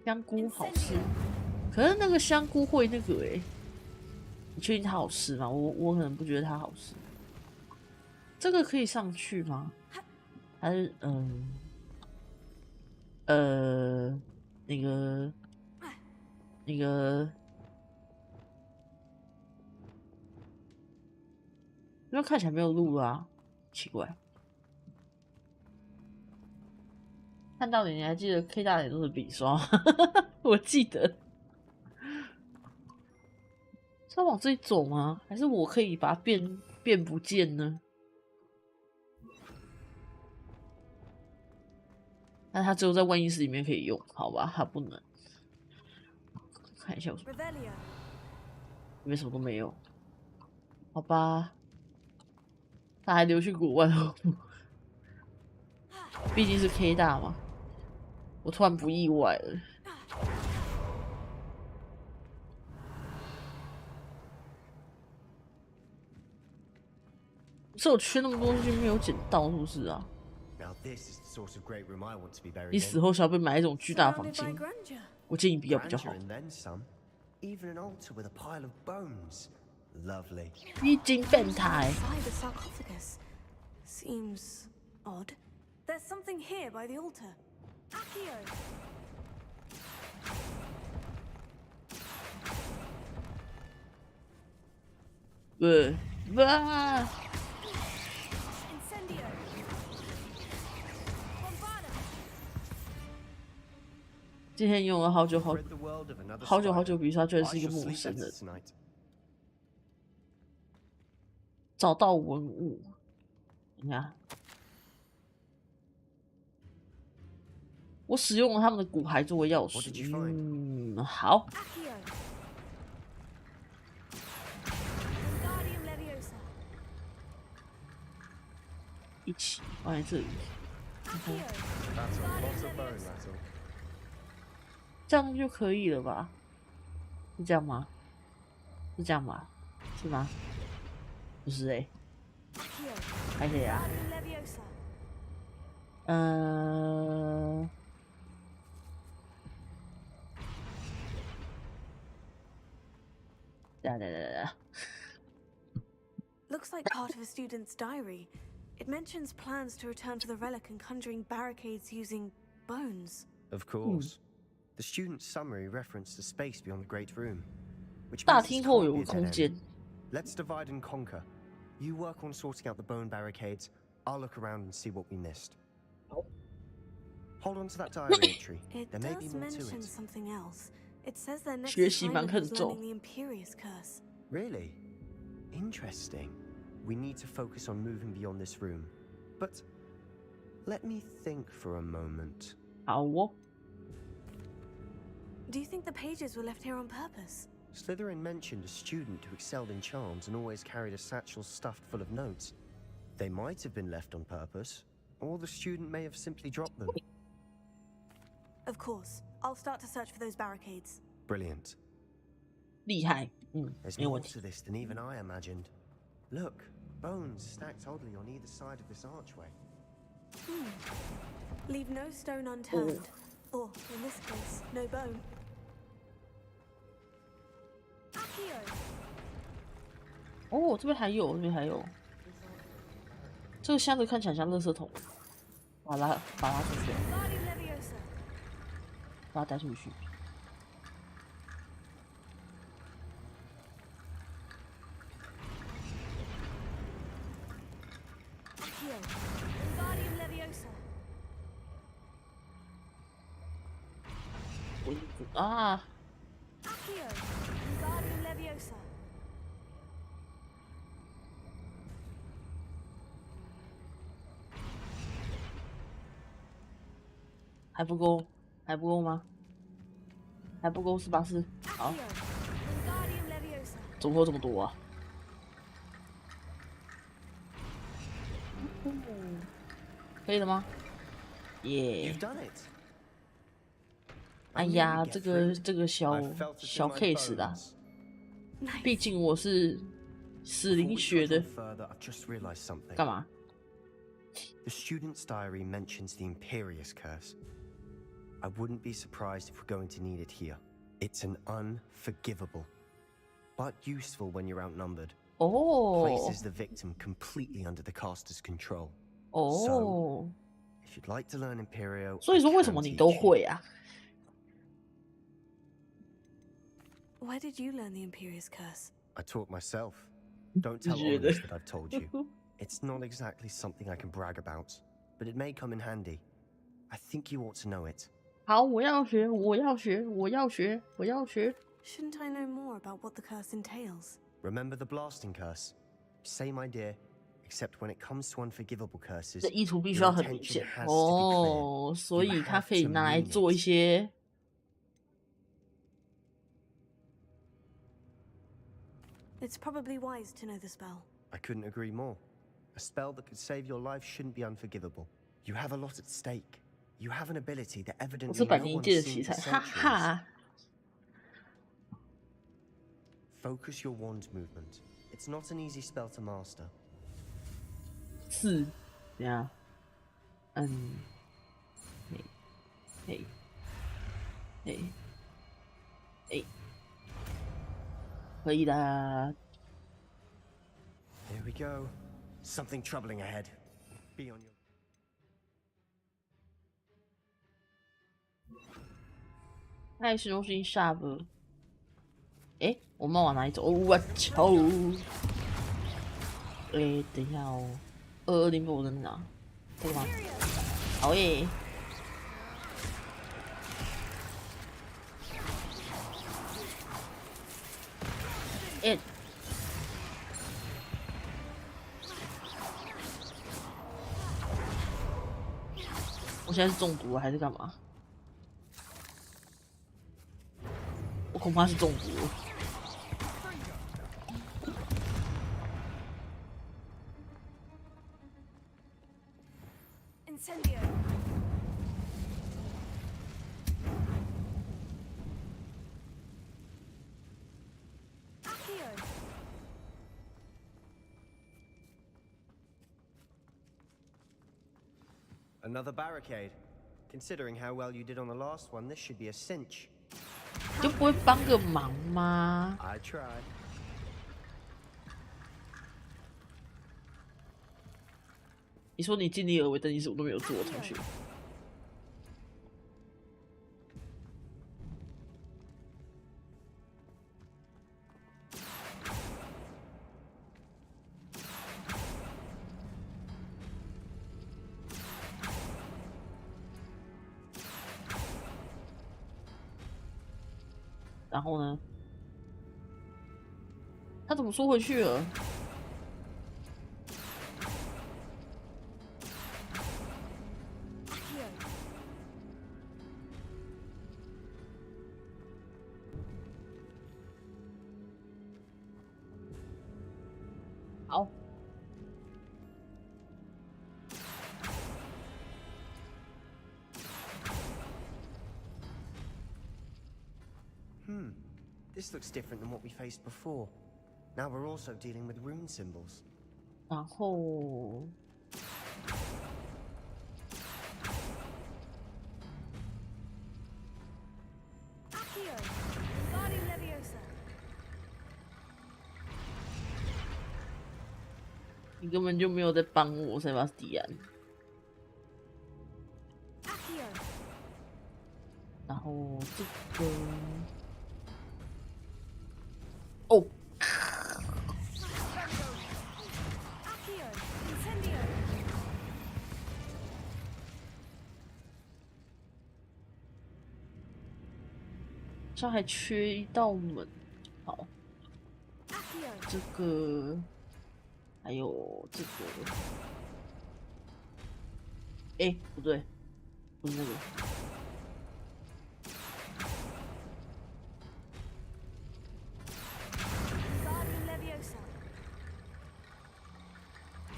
香菇好吃，可是那个香菇会那个诶，你确定它好吃吗？我可能不觉得它好吃。这个可以上去吗？还是那个，因为看起来没有路啊，奇怪。看到你还记得 K 大点都是笔刷，我记得。是要往这里走吗？还是我可以把它变不见呢？但它只有在万应室里面可以用，好吧？它不能。看一下有什么，里面什么都没有，好吧？他还留去国外了，毕竟是 K 大嘛。我突然不意外了。是我缺那么多东西没有捡到，是不是啊？你死后想要被埋一种巨大的房间，我建议不要比较好。一经变态。Seems odd. There's something here by the altar. Accio. Incendio. Bombarda. 今天用了好久，比赛居然是一个陌生人。找到文物，你看，我使用了他们的骨骸作为钥匙。好。一起放在这里。这样就可以了吧？是这样吗？是这样吧？是吗？不是欸，还可以啊。Looks like part of a student's diary. It mentions plans to return to the relic and conjuring barricades using bones. Of course. The student's summary referenced the space beyond the Great Room, which 大 means 厅 this 后 can't 有 be 个 a 空 dead 间。 end. Let's divide and conquer. You work on sorting out the bone barricades. I'll look around and see what we missed. Hold on to that diary entry. It There may be does more to mention it. something else. It says their next 学习蛮 assignment 看 was 重。 learning the Imperious Curse. Really? Interesting. We need to focus on moving beyond this room. But let me think for a moment. 好哦。 Do you think the pages were left here on purpose? Slytherin mentioned a student who excelled in charms and always carried a satchel stuffed full of notes. They might have been left on purpose, or the student may have simply dropped them. Of course. I'll start to search for those barricades. Brilliant. 厉害， There's 没有 more 问题。 to this than even I imagined. Look, bones stacked oddly on either side of this archway. Leave no stone unturned, or in this case, no bone. Accio. 哦，这边还有，这边还有。这个箱子看起来像垃圾桶，把它出去，把它带出去。啊！还不够，还不够吗？还不够484。好，怎么会有这么多啊？可以了吗？耶！哎呀，这个小 case 啦，毕竟我是死灵学的。干嘛 ？The student's diary mentions the Imperious Curse. I wouldn't be surprised if we're going to need it here. It's an unforgivable, but useful when you're outnumbered. Places the victim completely under the caster's control. So, if you'd like to learn Imperio, 所以说为什么你都会啊？ Where did you learn the Imperious Curse? I taught myself. Don't tell others that I've told you. It's not exactly something I can brag about, but it may come in handy. I think you ought to know it. 好，我要学，我要学，我要学，我要学。 Shouldn't I know more about what the curse entails? Remember the blasting curse? Same idea, except when it comes to unforgivable curses, 这意图必须要很明显哦，所以它可以拿来做一些。 It's probably wise to know the spell. I couldn't agree more. A spell that could save your life shouldn't be unforgivable. You have a lot at stake. You have an ability that evidently no one's seen in centuries. Focus your wand movement. It's not an easy spell to master. 是，这样，可以的。 Here we go. Something troubling ahead. Be on your. 爱是中心下部。哎，我们往哪里走？我操！哎，等一下哦，220我在哪？这个吗？好耶！哎。 我现在是中毒了还是干嘛？我恐怕是中毒了。Another barricade. Considering how well you did on the last one, this should be a cinch. 就不会帮个忙吗 I tried. 你说你尽力而为，但你什么都没有做，同学。然后呢？他怎么缩回去了？好。 This looks different than what we faced before. Now we're also dealing with rune symbols. 然后，根本就没有在帮我，塞巴斯蒂安。然后这个，哦。这还缺一道门，好，这个还有这个，哎，不对，不是那个，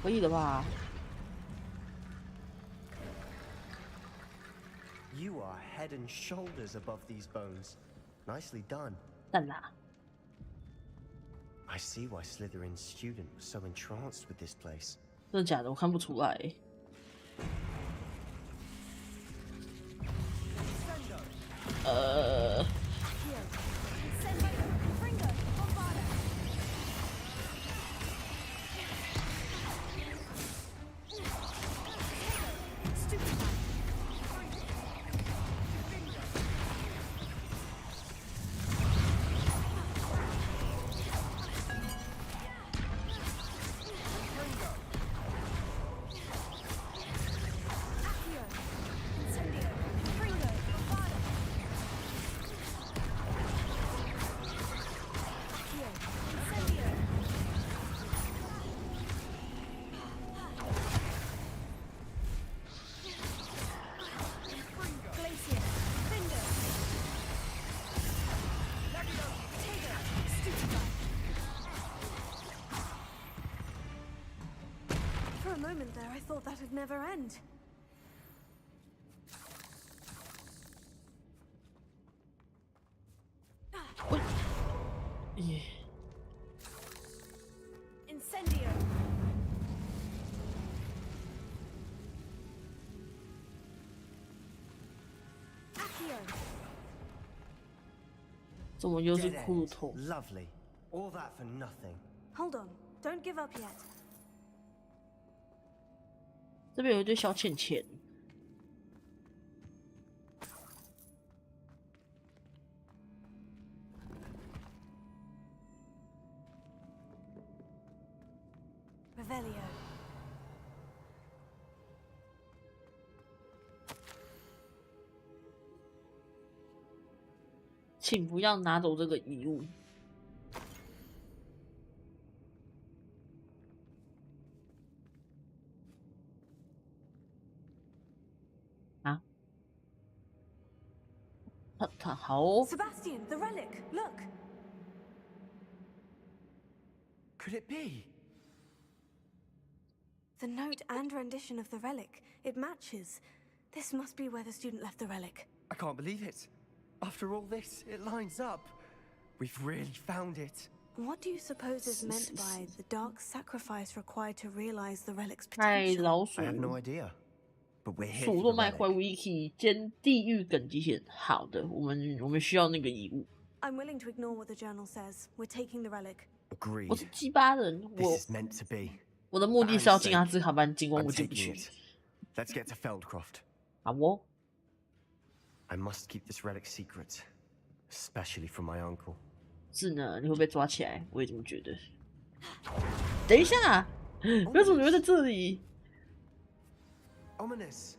可以的吧？ You are head and shoulders above these bones. Nicely done. 蛋啦。 I see why Slytherin's student was so entranced with this place. 真的假的？我看不出来。moment there, I thought that'd never end. Yeah. Incendio. 怎么又是骷髅？ Lovely. All that for nothing. Hold on. Don't give up yet. 这边有一堆小钱钱。Revelio. 请不要拿走这个遗物。啊？他好哦。 Sebastian, the relic. Look. Could it be? The note and rendition of the relic. It matches. This must be where the student left the relic. I can't believe it. After all this, it lines up. We've really found it. What do you suppose is meant by the dark sacrifice required to realize the relic's 太 potential? 老鼠。 I have no idea. But we're here 鼠 for 动 the 脉坏 relic. wiki 兼地狱梗极限。好的，我们需要那个遗物。 I'm willing to ignore what the journal says. We're taking the relic. Agreed. 我是鸡巴人， This is meant to be. 我的目的是要进阿兹卡班，尽管 I'm 我进不 taking 去。 it. Let's get to Feldcroft. 好哦。 I must keep this relic secret, especially from my uncle. 是呢，你会被抓起来，我也这么觉得。等一下，为什么你会在这里？ Ominous.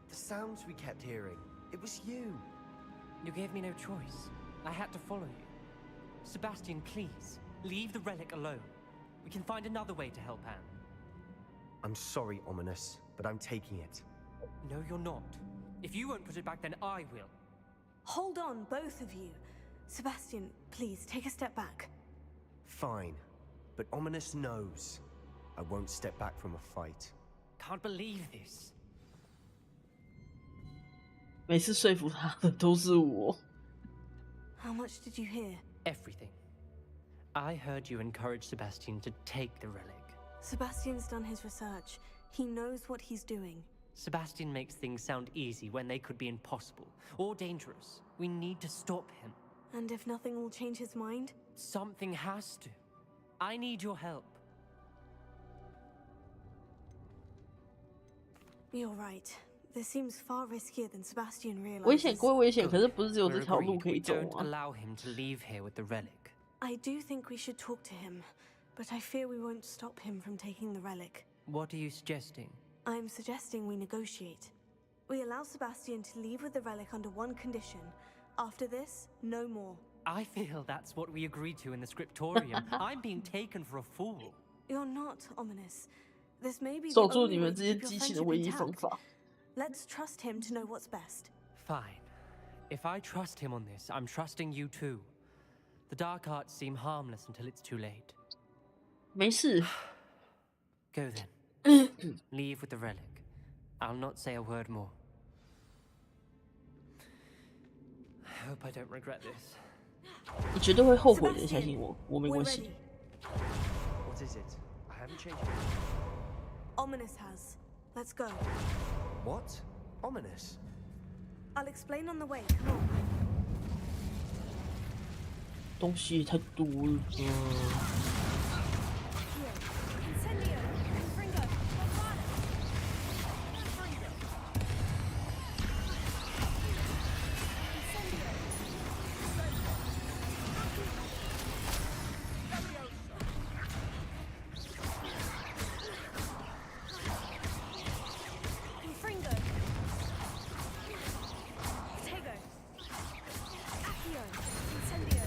The sounds we kept hearing. It was you. You gave me no choice. I had to follow you. Sebastian, please, leave the relic alone. We can find another way to help Anne. I'm sorry, Ominous, but I'm taking it. No, you're not. If you won't put it back, then I will. Hold on, both of you. Sebastian, please take a step back. Fine, but Ominous knows I won't step back from a fight. Can't believe this. 每次说服他的都是我。 How much did you hear? Everything. I heard you encourage Sebastian to take the relic. Sebastian's done his research. He knows what he's doing. Sebastian makes things sound easy when they could be impossible or dangerous. We need to stop him. And if nothing will change his mind? Something has to. I need your help. You're right. This seems far riskier than Sebastian realizes. 危险归危险，可是不是只有这条路可以走 Don't 吗？ allow him to leave here with the relic. I do think we should talk to him, but I fear we won't stop him from taking the relic. What are you suggesting? I'm suggesting we negotiate. We allow Sebastian to leave with the relic under one condition. After this, no more. I feel that's what we agreed to in the scriptorium. I'm being taken for a fool. You're not, Ominous. This may be the 守住 only 你 way 们 to 之间 keep your 激情的 friendship 唯一方 intact. 法。 Let's trust him to know what's best. Fine. If I trust him on this, I'm trusting you too. The dark arts seem harmless until it's too late. 没事。 Go then. Leave with the relic. I'll not say a word more. I hope I don't regret this. 你绝对会后悔的，相信我，我没关系。 What is it? I haven't changed. Ominous has. Let's go. What? Ominous? I'll explain on the way. Come on. 东西太多了。 Incendio. Fringo. Bombada. Fringo. Tego. Accio. Incendio.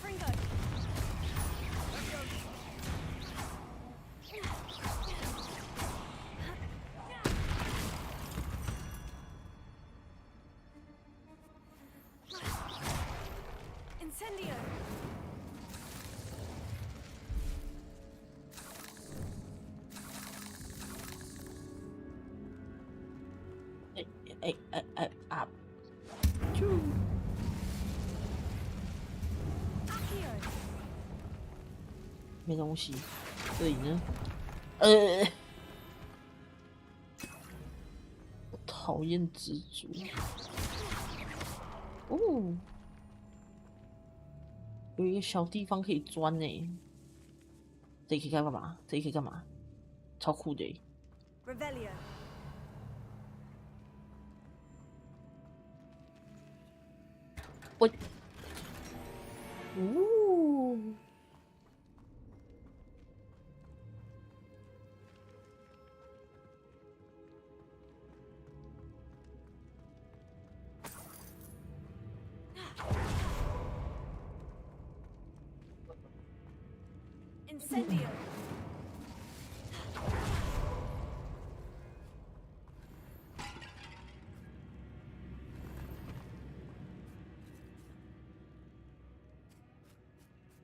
Fringo. Incendio. 啊！就 Accio. 没东西。这里呢？我讨厌蜘蛛。哦，有一个小地方可以钻呢。这里可以干嘛？这里可以干嘛？超酷的耶！ Revelio. 我，哦，Incendio.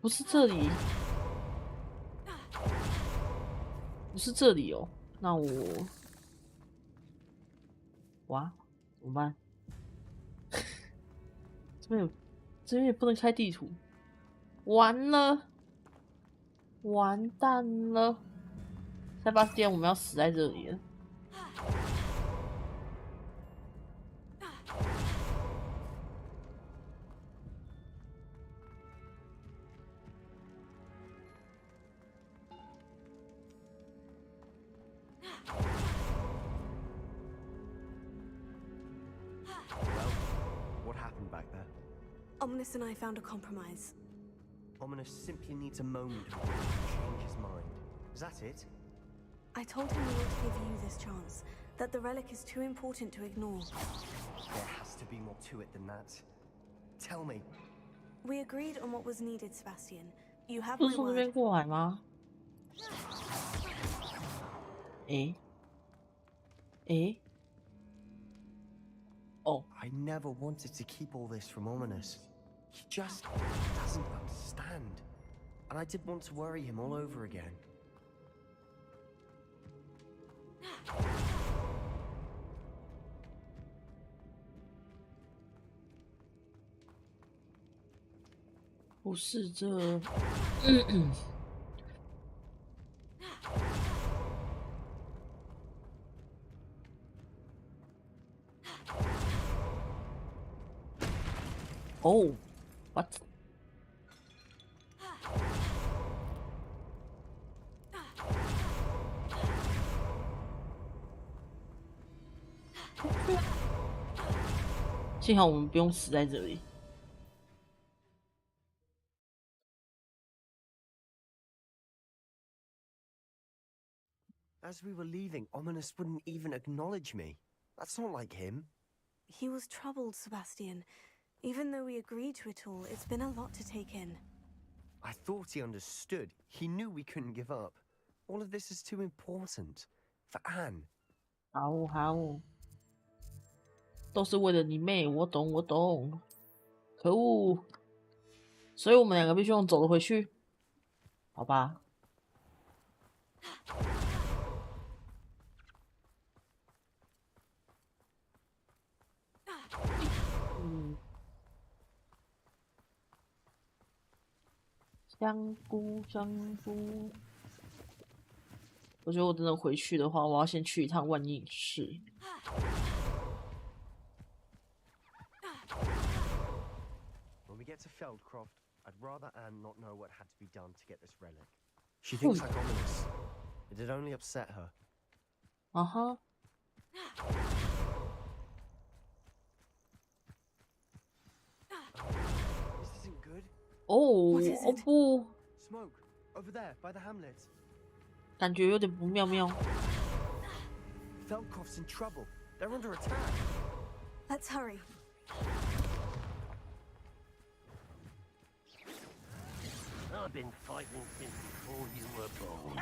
不是这里，不是这里哦。那我，哇，怎么办？这边有，这边也不能开地图，完了，完蛋了！塞巴斯蒂安，我们要死在这里了。 What happened back there? Ominous and I found a compromise. Ominous simply needs a moment to change his mind. Is that it? I told him we ought to give you this chance, that the relic is too important to ignore. There has to be more to it than that. Tell me. We agreed on what was needed, Sebastian. You have 不 my 是从这边 word. 过来吗？诶，诶，哦， I never wanted to keep all this from Ominous. He just doesn't understand. And I didn't want to worry him all over again. 不是这，哦 ，what？幸好我们不用死在这里。As we were leaving, Ominous wouldn't even acknowledge me. That's not like him. He was troubled, Sebastian. Even though we agreed to it all, it's been a lot to take in. I thought he understood. He knew we couldn't give up. All of this is too important. For Anne. 好，都是为了你妹，我懂。可恶！所以我们两个必须用走的回去，好吧？香菇，我觉得我真的回去的话，我要先去一趟万应室。When we get to Feldcroft, I'd rather Anne not know what had to be done to get this relic. She thinks I'm ominous. It'd only upset her. Uh-huh. This isn't good. Oh,不 Smoke over there by the hamlet. 感觉有点不妙。Feldcroft's in trouble. They're under attack. Let's hurry. I've been fighting since before you were born.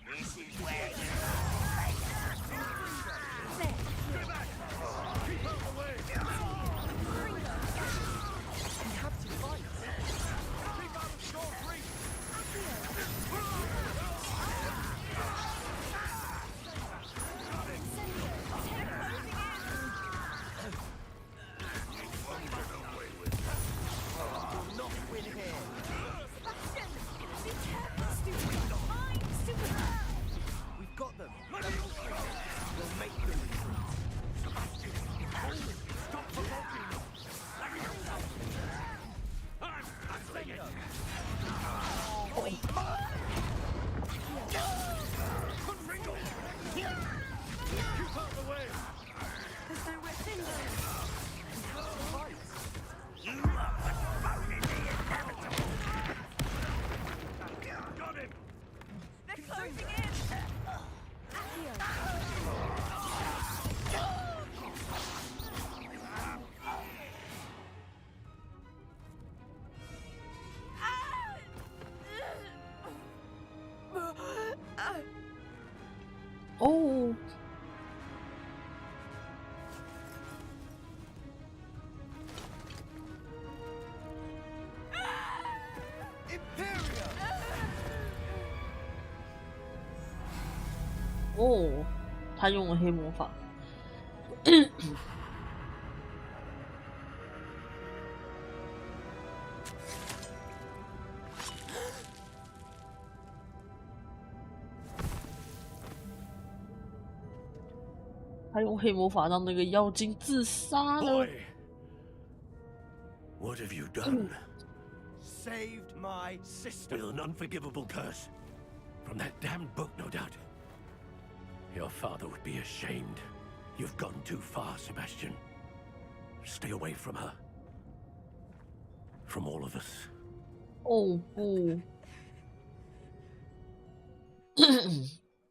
This is where you keep out the way. We have to fight. Keep out of short reach. We've got them. We'll make them. Stop provoking them. I'm saying it. Ringo. Keep out the way. There's nowhere to go. You are postponing the inevitable. Got him. They're closing in. Oh. Oh, 他用了黑魔法。他用黑魔法让那个妖精自杀了。What have you done? Saved my sister. With an unforgivable curse. From that damned book, no doubt. Your father would be ashamed. You've gone too far, Sebastian. Stay away from her. From all of us. Oh.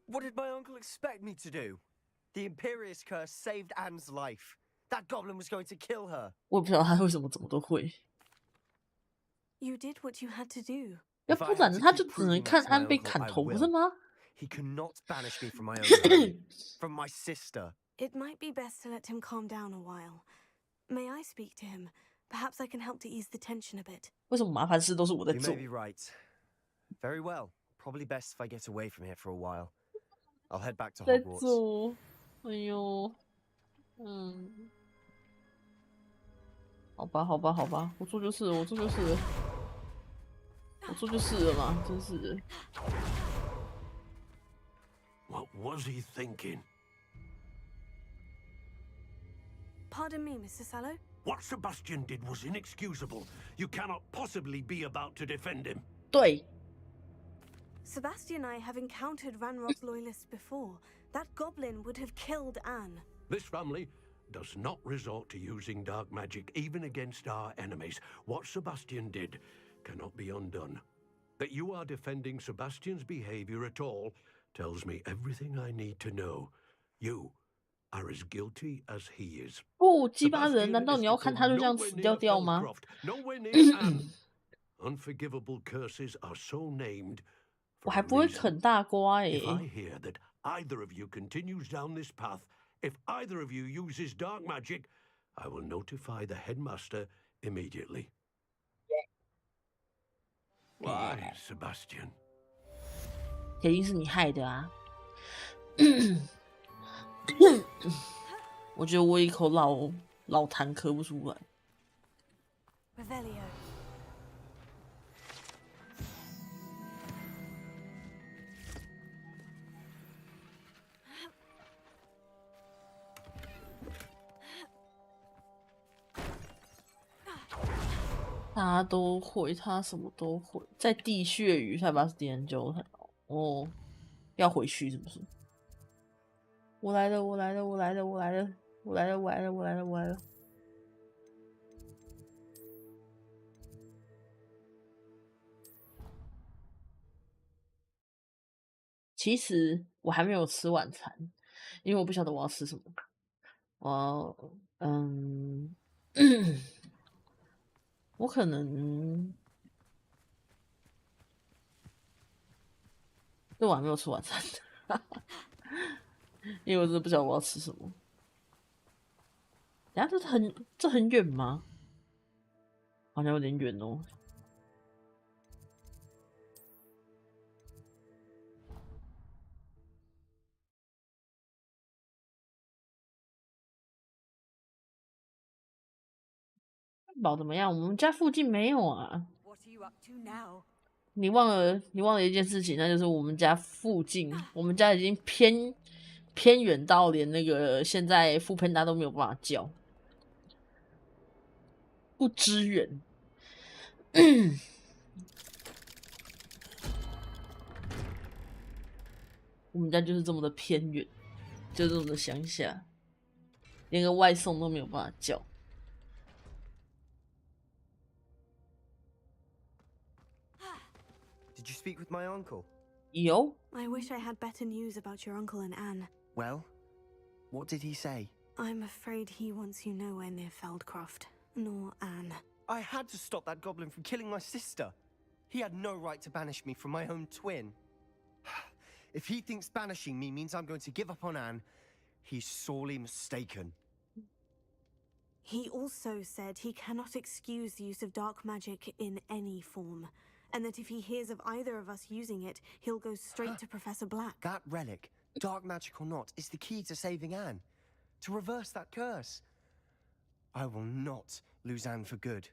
What did my uncle expect me to do? The Imperious curse saved Anne's life. That goblin was going to kill her. 我也不知道他为什么怎么都会。You did what you had to do. 要不然他就只能看安被砍头，不是吗？ He cannot banish me from my own home, from my sister. It might be best to let him calm down a while. May I speak to him? Perhaps I can help to ease the tension a bit. 为什么麻烦事都是我在 You 做 may be right. Very well. Probably best if I get away from here for a while. I'll head back to 在 Hogwarts. 做？哎呦，好吧，我做就是了嘛，真是的。What was he thinking? Pardon me, Mr. Sallow. What Sebastian did was inexcusable. You cannot possibly be about to defend him. 对。 Sebastian and I have encountered Ranrock's loyalists before. That goblin would have killed Anne. This family does not resort to using dark magic even against our enemies. What Sebastian did cannot be undone. That you are defending Sebastian's behavior at all tells me everything I need to know. You are as guilty as he is. 不，鸡巴人，难道你要看他就这样死掉吗？ Nowhere near Anne. Unforgivable curses are so named. 我还不会啃大瓜耶。 If I hear that either of you continues down this path, if either of you uses dark magic, I will notify the headmaster immediately. Why, Sebastian? 肯定是你害的啊！我觉得我一口老痰咳不出来。Revelio. 他都会，他什么都会。在地穴语才把研究哦，要回去是不是？我来了，我来了，我来了，我来了，我来了，我来了，我来了，我来了。其实我还没有吃晚餐，因为我不晓得我要吃什么。我可能，对，我还没有吃晚餐，因为我真的不晓得我要吃什么。等下这很远吗？好像有点远哦。汉堡怎么样？我们家附近没有啊。你忘了一件事情，那就是我们家附近，我们家已经偏远到连那个现在富胖达都没有办法叫，不支援。我们家就是这么的偏远，就是这么的乡下，连个外送都没有办法叫。Did you speak with my uncle? Yo. I wish I had better news about your uncle and Anne. Well, what did he say? I'm afraid he wants you nowhere near Feldcroft, nor Anne. I had to stop that goblin from killing my sister. He had no right to banish me from my own twin. If he thinks banishing me means I'm going to give up on Anne, he's sorely mistaken. He also said he cannot excuse the use of dark magic in any form. And that if he hears of either of us using it, he'll go straight to Professor Black. That relic, dark magic or not, is the key to saving Anne. To reverse that curse. I will not lose Anne for good.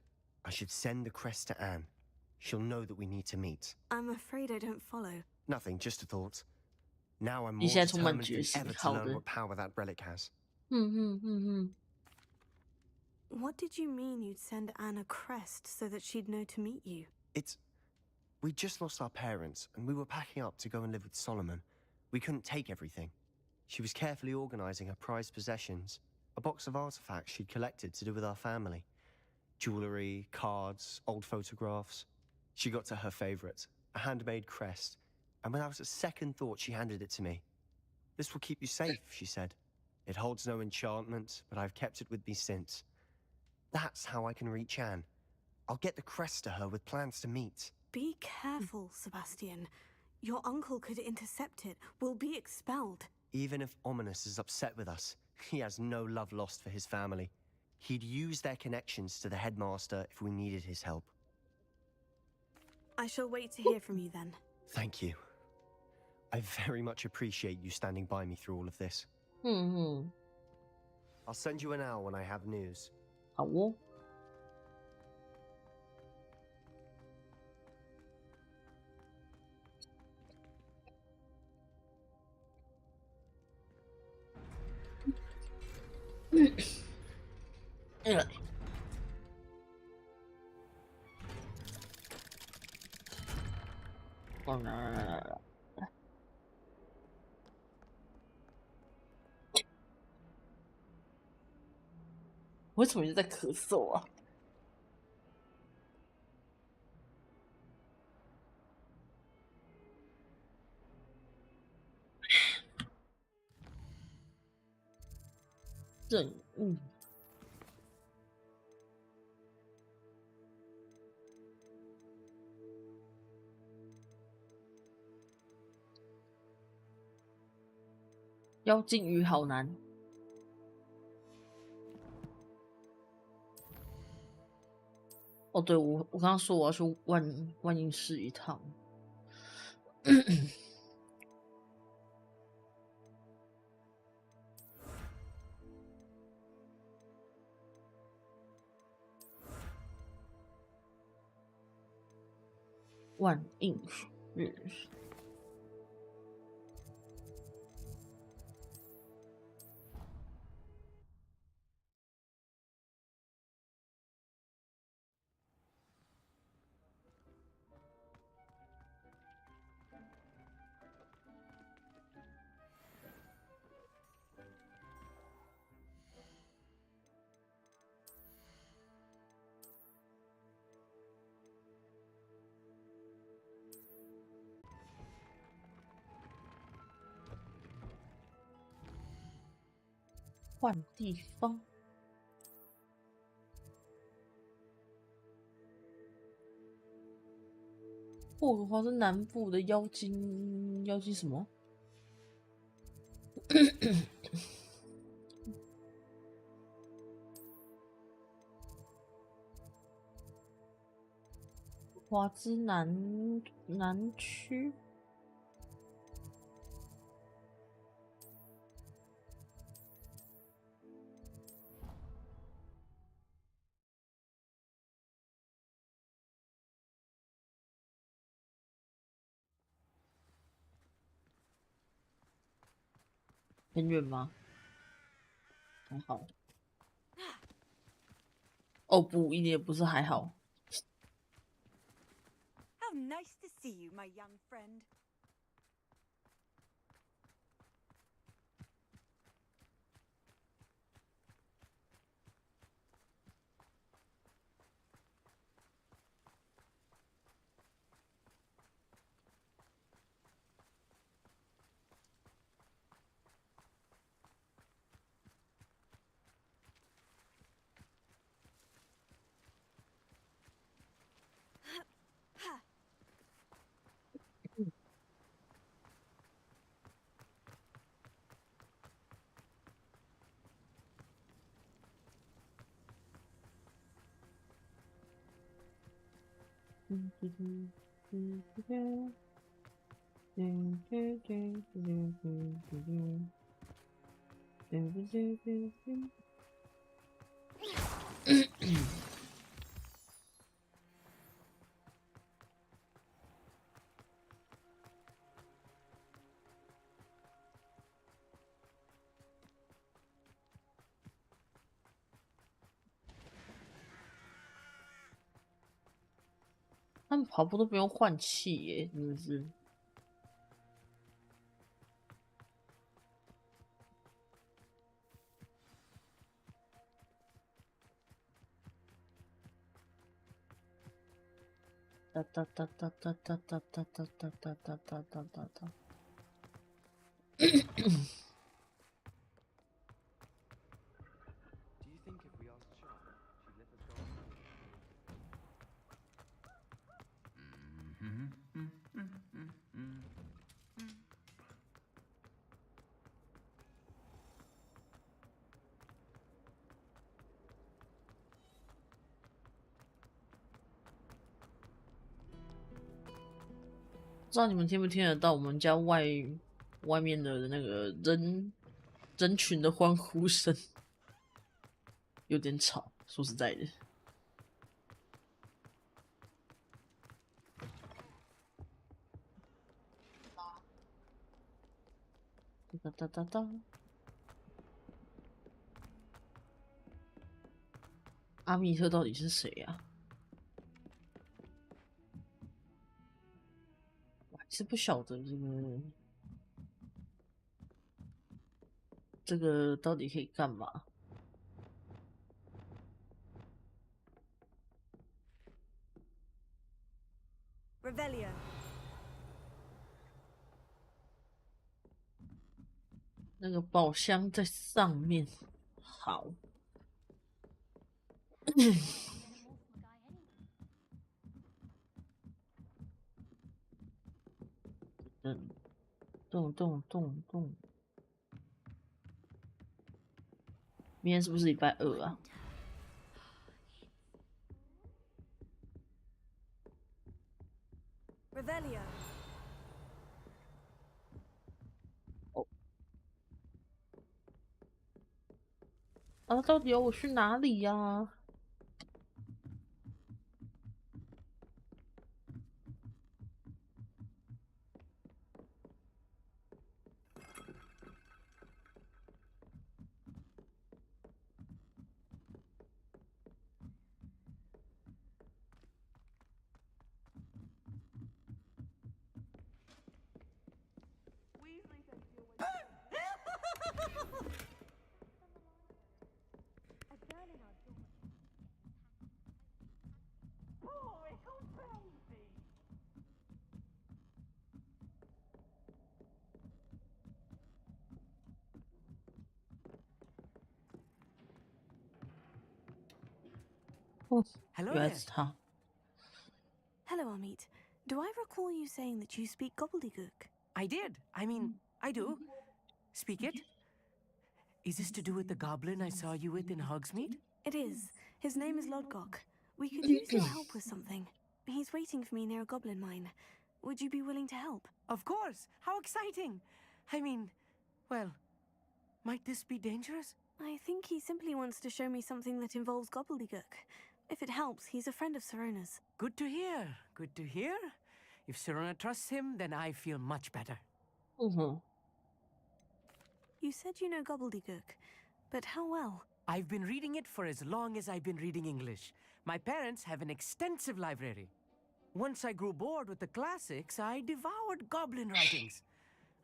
I should send the crest to Anne. She'll know that we need to meet. I'm afraid I don't follow. Nothing, just a thought. Now I'm more determined than ever to learn what power that relic has. What did you mean you'd send Anne a crest so that she'd know to meet you? We just lost our parents, and we were packing up to go and live with Solomon. We couldn't take everything. She was carefully organizing her prized possessions, a box of artifacts she'd collected to do with our family. Jewelry, cards, old photographs. She got to her favorite, a handmade crest, and without a second thought she handed it to me. This will keep you safe, she said. It holds no enchantment, but I've kept it with me since. That's how I can reach Anne. I'll get the crest to her with plans to meet. Be careful, Sebastian. Your uncle could intercept it. We'll be expelled. Even if Ominous is upset with us, he has no love lost for his family. He'd use their connections to the headmaster if we needed his help. I shall wait to hear from you then. Thank you. I very much appreciate you standing by me through all of this. I'll send you an owl when I have news. Owl? 为什么一直在咳嗽啊？任务。妖精鱼好难。哦，对，我刚刚说我要去万应市一趟。万应市。换地方。霍格华兹南部的妖精什么？华兹南区。很远吗？还好。哦不，一点也不是还好。How nice to see you, my young friend. 他们跑步都不用换气耶，真的是。哒哒哒哒哒哒哒哒哒哒哒哒哒哒哒哒。不知道你们听不听得到我们家外面的那个人群的欢呼声，有点吵，说实在的。哒哒哒哒。阿密特到底是谁啊？我还是不晓得这个到底可以干嘛？ Revelio. 那个宝箱在上面，好。动。明天是不是礼拜2啊？ Revelio. 啊，到底要我去哪里呀？Hello 原来 there. 是他。 Hello, Amit. Do I recall you saying that you speak gobbledygook? I did. I mean, I do. Speak it. Is this to do with the goblin I saw you with in Hogsmeade? It is. His name is Lodgok. We could use your help with something. He's waiting for me near a goblin mine. Would you be willing to help? Of course. How exciting. I mean, well, might this be dangerous? I think he simply wants to show me something that involves gobbledygook. If it helps, he's a friend of Serona's. Good to hear. Good to hear. If Serona trusts him, then I feel much better. You said you know gobbledygook, but how well? I've been reading it for as long as I've been reading English. My parents have an extensive library. Once I grew bored with the classics, I devoured goblin writings.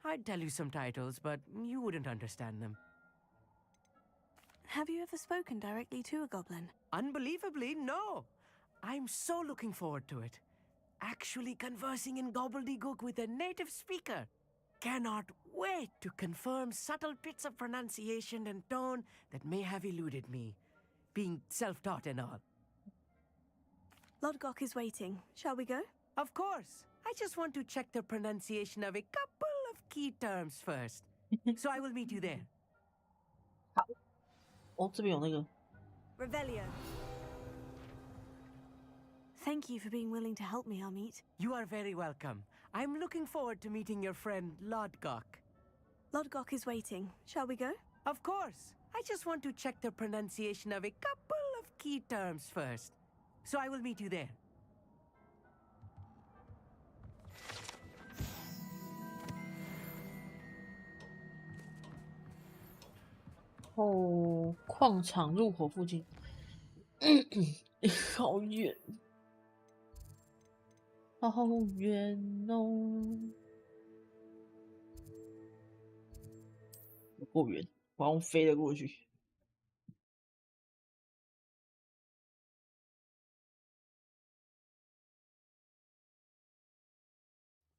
I'd tell you some titles, but you wouldn't understand them. Have you ever spoken directly to a goblin? Unbelievably, no. I'm so looking forward to it. Actually conversing in gobbledygook with a native speaker. Cannot wait to confirm subtle bits of pronunciation and tone that may have eluded me, being self-taught and all. Lodgok is waiting. Shall we go? Of course. I just want to check the pronunciation of a couple of key terms first. So I will meet you there. 哦，这边有那个。 Revelio. Thank you for being willing to help me, Amit. You are very welcome. I'm looking forward to meeting your friend Lodgok. Lodgok is waiting. Shall we go? Of course. I just want to check the pronunciation of a couple of key terms first. So I will meet you there. 哦，矿场入口附近，好远，好远哦，有够远，我要飞了过去。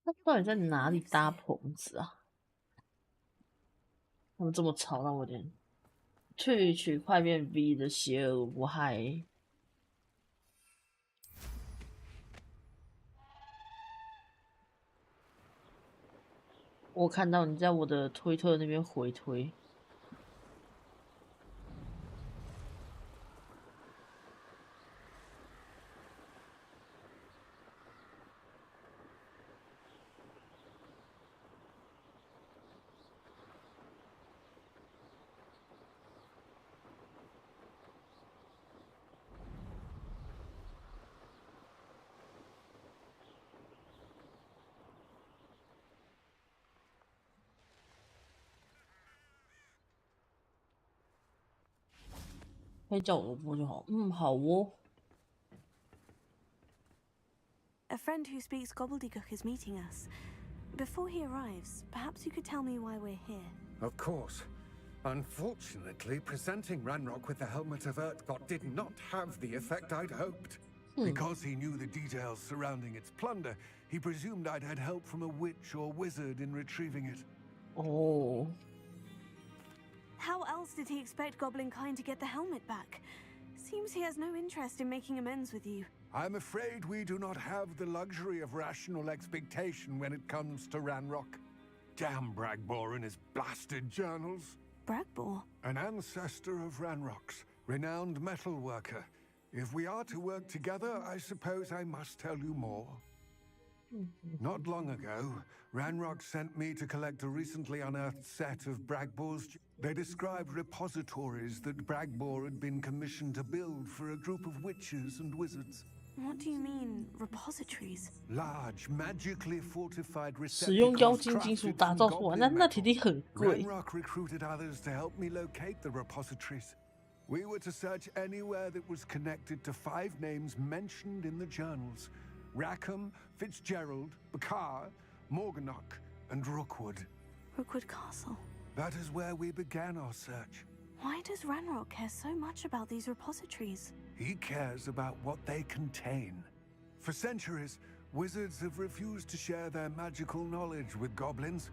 他到底在哪里搭棚子啊？他们这么吵，让我有点。 萃取快变 V 的邪而无害。我看到你在我的推特那边回推。可以叫我萝卜就好。好哦。A friend who speaks gobbledygook is meeting us. Before he arrives, perhaps you could tell me why we're here. Of course. Unfortunately, presenting Ranrock with the helmet of Urtkot did not have the effect I'd hoped. Because he knew the details surrounding its plunder, he presumed I'd had help from a witch or wizard in retrieving it. Oh. How else did he expect Goblinkind to get the helmet back? Seems he has no interest in making amends with you. I'm afraid we do not have the luxury of rational expectation when it comes to Ranrock. Damn Bragbor and his blasted journals. Bragbor? An ancestor of Ranrock's, renowned metal worker. If we are to work together, I suppose I must tell you more. Not long ago, Ranrock sent me to collect a recently unearthed set of Bragbor's. They described repositories that Bragbor had been commissioned to build for a group of witches and wizards. What do you mean, repositories? Large, magically fortified 使用妖 receptacles 精金属 crafted 打 from 造出来，那 goblin 铁 metal. 定很贵。 Ranrock recruited others to help me locate the repositories. We were to search anywhere that was connected to 5 names mentioned in the journals: Rackham, Fitzgerald, Bakar, Morganach, and Rookwood. Rookwood Castle. That is where we began our search. Why does Ranrock care so much about these repositories? He cares about what they contain. For centuries, wizards have refused to share their magical knowledge with goblins.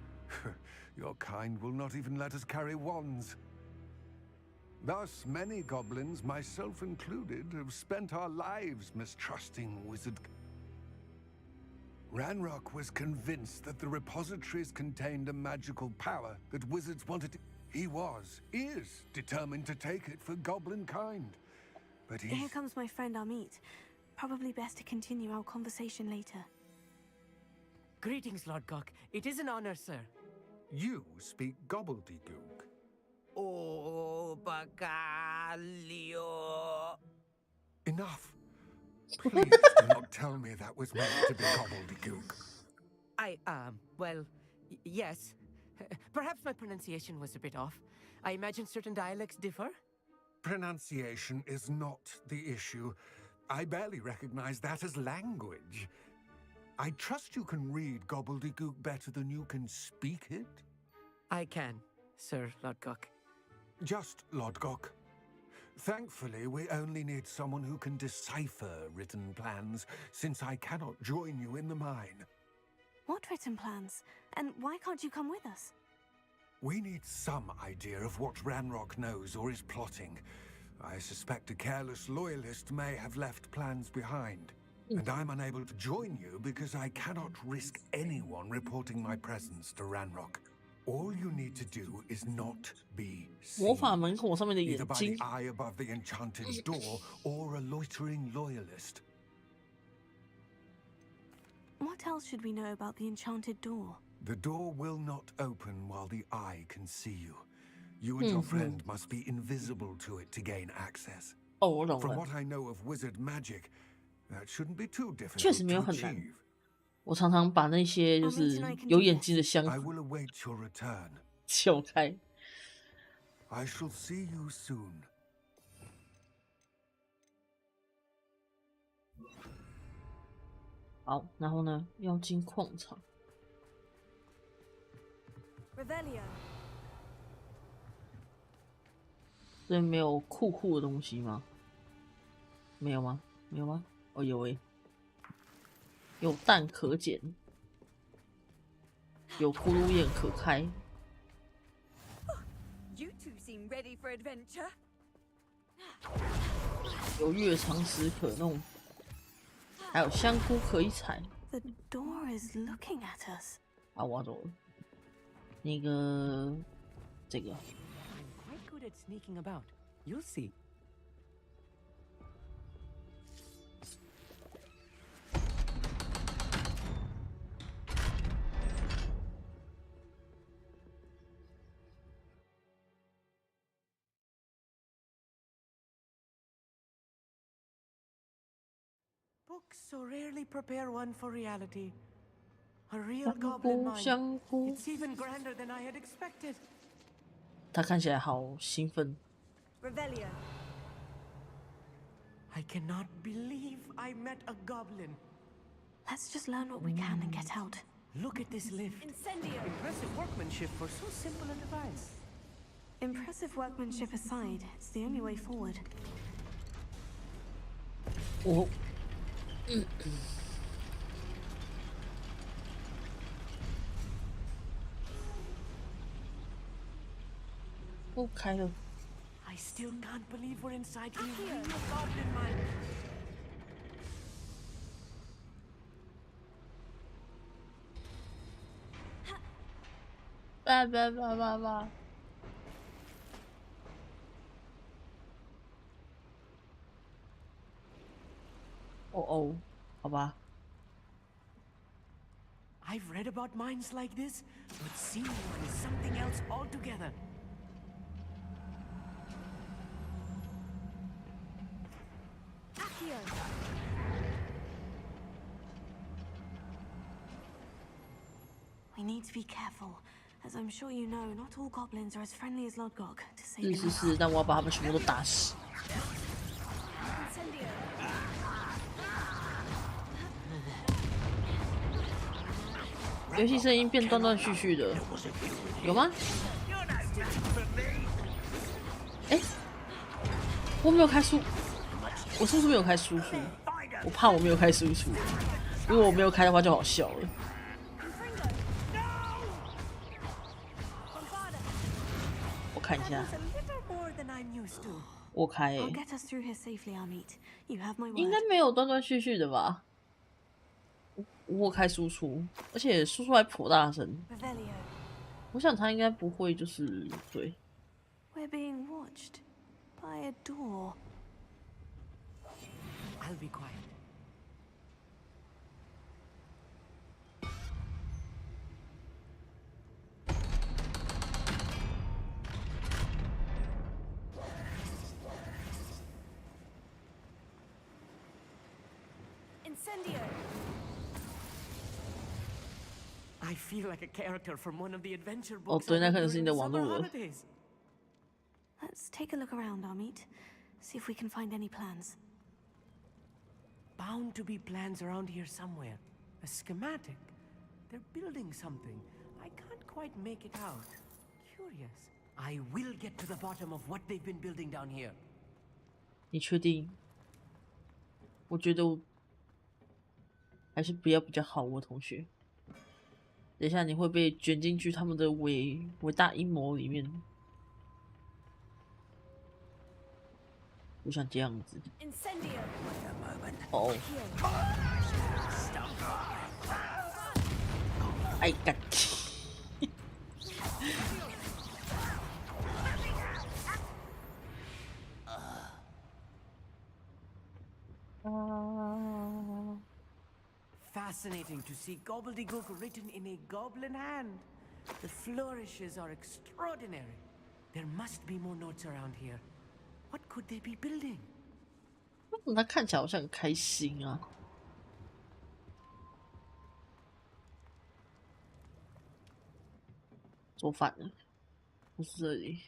Your kind will not even let us carry wands. Thus, many goblins, myself included, have spent our lives mistrusting wizard. Ranrock was convinced that the repositories contained a magical power that wizards wanted. He is determined to take it for goblin kind. But Here comes my friend Amit. Probably best to continue our conversation later. Greetings, Lord Gok. It is an honor, sir. You speak gobbledygook. Oh, Bacalio. Enough. Please do not tell me that was meant to be gobbledygook. Well, yes. Perhaps my pronunciation was a bit off. I imagine certain dialects differ? Pronunciation is not the issue. I barely recognize that as language. I trust you can read gobbledygook better than you can speak it? I can, Sir Lodgok. Just Lodgok. Thankfully, we only need someone who can decipher written plans, since I cannot join you in the mine. What written plans? And why can't you come with us? We need some idea of what Ranrock knows or is plotting. I suspect a careless loyalist may have left plans behind. And I'm unable to join you because I cannot risk anyone reporting my presence to Ranrock. All you need to do is not be seen. 魔法门口上面的眼 Either by 睛 the eye above the enchanted door or a loitering loyalist. What else should we know about the enchanted door? The door will not open while the eye can see you. You and your friend must be invisible to it to gain access. 哦，我懂 From 了。 what I know of wizard magic, that shouldn't be too 确实 difficult 没有 to 很难。 achieve. 我常常把那些就是有眼睛的箱 I 子 will await your return. 撬开。 I shall see you soon. 好，然后呢，要进矿场。 Revelio. 这没有酷的东西吗？没有吗？没有吗？哦，有诶，有蛋可捡，有骷髅眼可开。 You two seem ready for adventure. 有月长石可弄，还有香菇可以采。 The door is looking at us. 啊，我要走了。那个，这个。 I'm quite good at sneaking about. You'll see. Books so rarely prepare one for reality. A real goblin mind. 香菇， It's even grander than I had expected. 他看起来好兴奋。 Revelio. I cannot believe I met a goblin. Let's just learn what we can and get out. Look at this lift. Incendio. Impressive workmanship for so simple a device. Impressive workmanship aside, it's the only way forward. 哦，哦，开了。I still can't believe we're inside a real goblin mine. 吧。哦，好吧。I've read about mines like this, but seeing one is something else altogether. We need to be careful, as I'm sure you know, not all goblins are as friendly as Lodgok, to say the least. 是，但我要把他们全部都打死。游戏声音变断断续续的，有吗？我没有开输，我是不是没有开输出？我怕我没有开输出，如果我没有开的话就好笑了。我看一下，我开应该没有断断续续的吧？我开输出，而且输出还颇大声。我想他应该不会，就是对。We're being watched by a door. I'll be quiet. Incendio. I feel like a character from one of the adventure 哦， books. 对，那可能是你的网络了。Let's take a look around, Amit. See if we can find any plans. Bound to be plans around here somewhere. A schematic. They're building something. I can't quite make it out. Curious. I will get to the bottom of what they've been building down here. 你确定？我觉得还是不要比较好，我同学。等一下你会被卷进去他们的伟大阴谋里面。不想这样子。哦。哎干！Fascinating to see gobbledygook written in a goblin hand. The flourishes are extraordinary. There must be more notes around here. What could they be building? 为什么他看起来好像很开心啊？做反了，不是这里。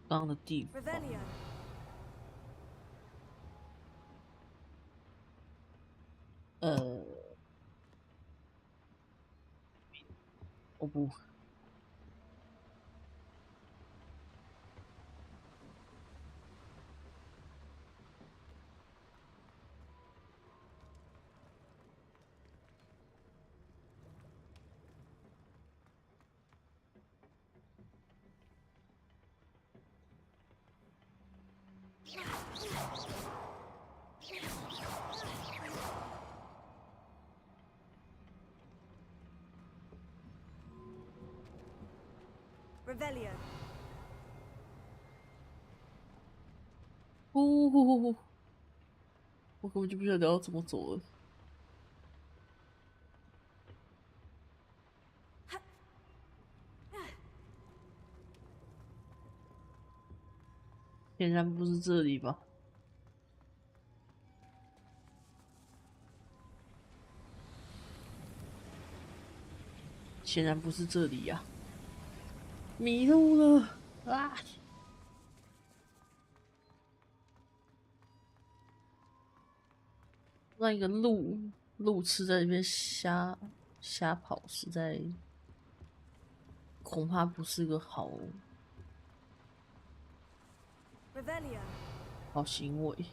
刚刚的地方。我不。Revelio. 我根本就不晓得要怎么走了。显然不是这里吧？显然不是这里呀！迷路了啊！让一个路痴在这边瞎跑，实在恐怕不是个好行为。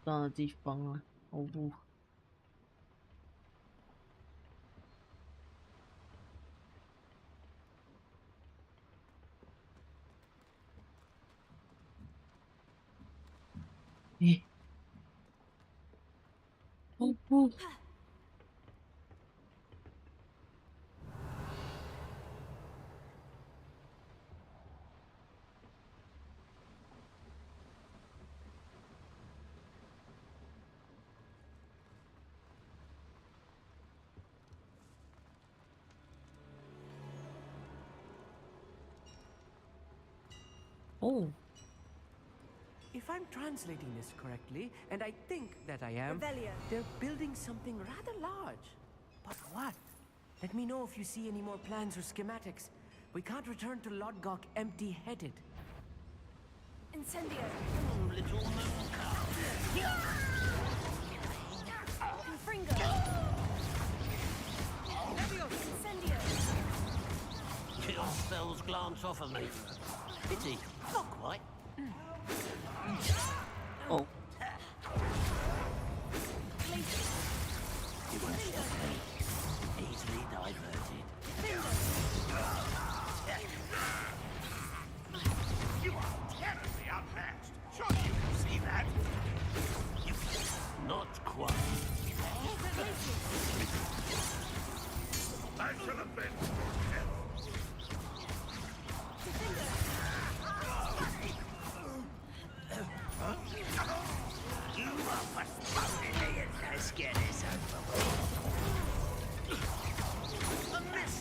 这样的地方啊，哦不。咦？哦不！哦。If I'm translating this correctly, and I think that I am, they're building something rather large. But what? Let me know if you see any more plans or schematics. We can't return to Lodgok empty-headed. Incendio. Little moon cow. Confringo. Incendio. Your spells glance off of me. Pity, not quite. Oh. You won't stop me. Easily diverted. You are terribly outmatched. Surely you can see that. You not quite. I should have been. You are postponing me and let's get this over with. A miss.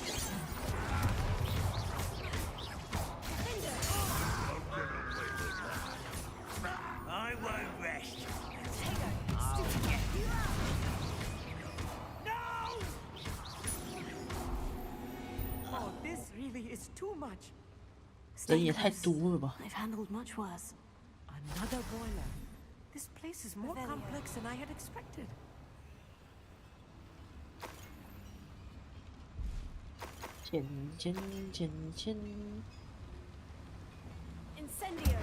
I won't rest. I'll get you. No! Oh, this really is too much. 人也太多了吧 I've handled much worse. Another boiler. This place is more complex than I had expected. Incendio.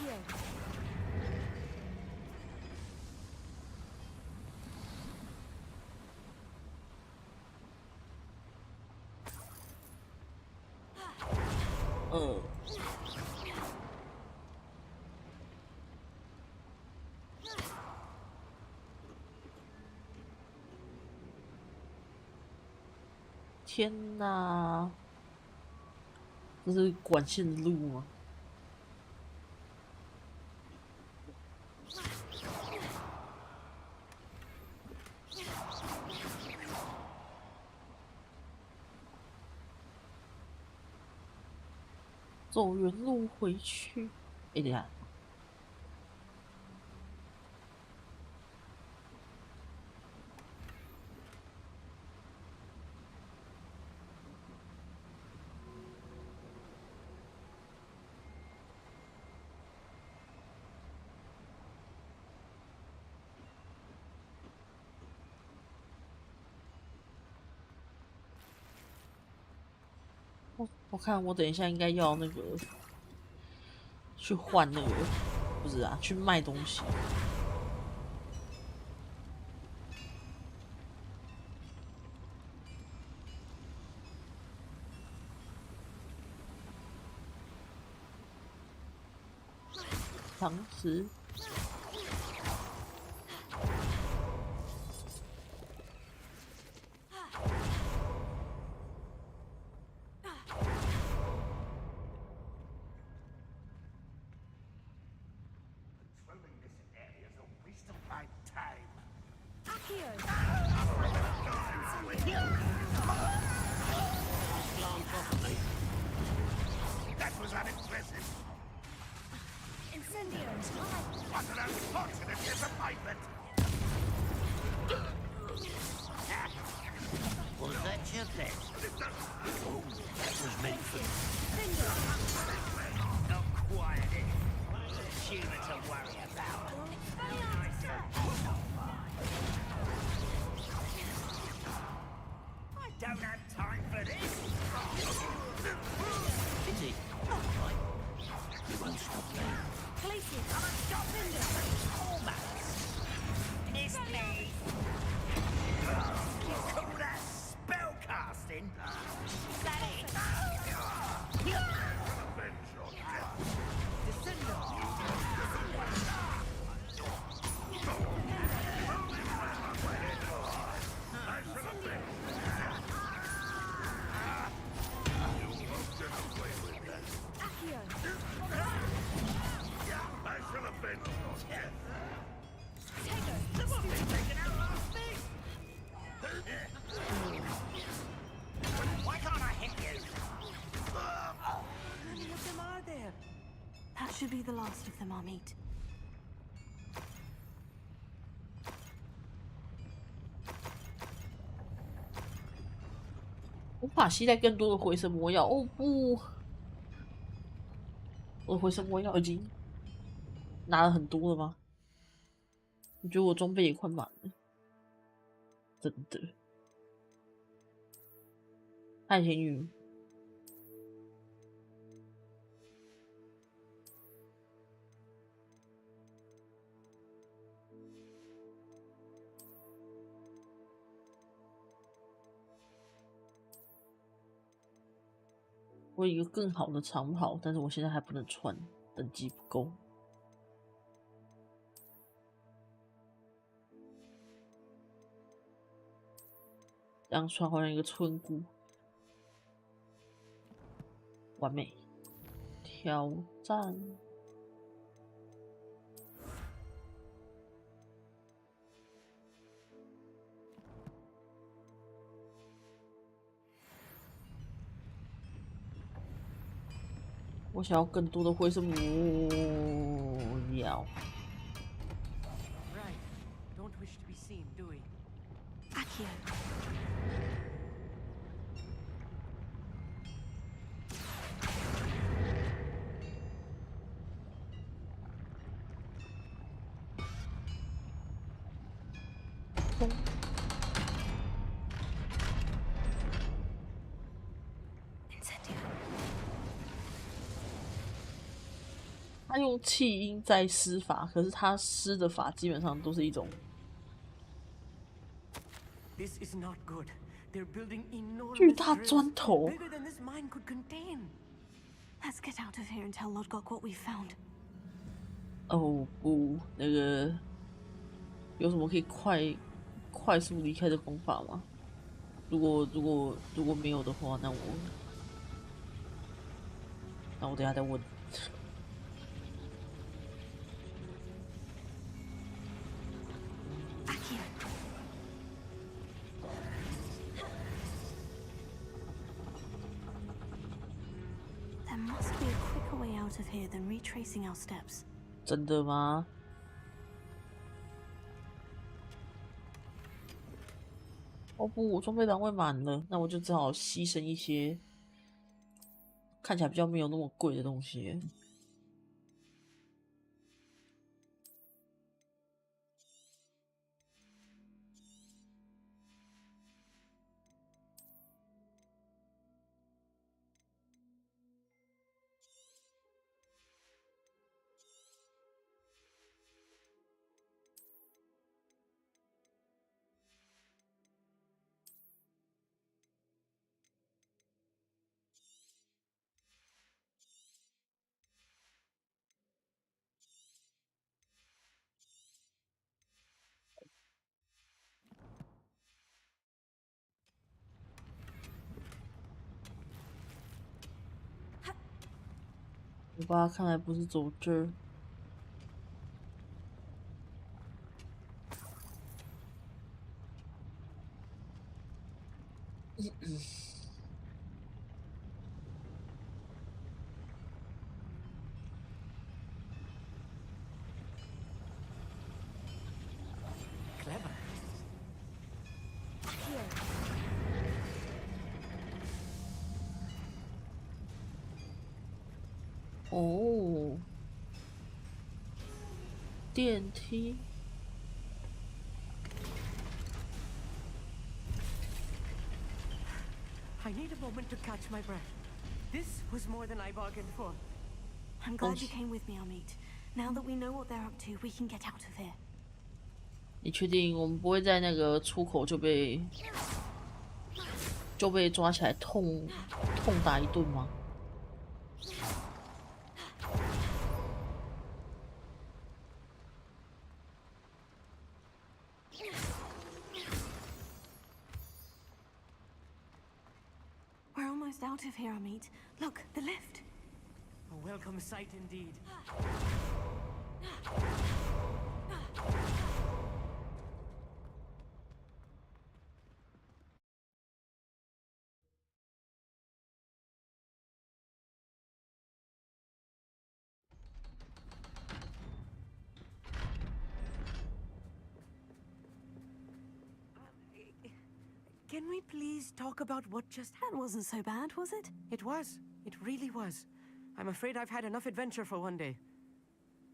Here. 天哪！这是管线的路吗？走原路回去。哎，等一下。我看我等一下应该要那个去换那个，不是啊，去卖东西。常识。Should be the last of them, Amit. 无法携带更多的回声魔药。哦不，我的回声魔药已经拿了很多了吗？我觉得我装备也快满了，真的。爱情语。我有一个更好的长袍，但是我现在还不能穿，等级不够。这样穿好像一个村姑，完美。挑战。我想要更多的回声魔药。Right. Don't wish to be seen, do we? Accio. 他用气音在施法，可是他施的法基本上都是一种 This is not good. They're building enormous 巨大砖头。 bigger than this mine could contain. Let's get out of here and tell Lodgok what we found. 哦不，那个有什么可以快速离开的方法吗？如果没有的话，那我等一下再问。There must be a quicker way out of here than retracing our steps. 真的吗？哦不，我装备栏位满了，那我就只好牺牲一些看起来比较没有那么贵的东西。我爸看来不是走这儿。Clever. Oh. 电梯。I need a moment to catch my breath. This was more than I bargained for. I'm glad you came with me, Amit. Now that we know what they're up to, we can get out of here. 你确定我们不会在那个出口就被抓起来痛打一顿吗？ We're almost out of here, Amit. Look, the lift. A welcome sight indeed. Can we please talk about what just happened? That wasn't so bad, was it? It was. It really was. I'm afraid I've had enough adventure for one day.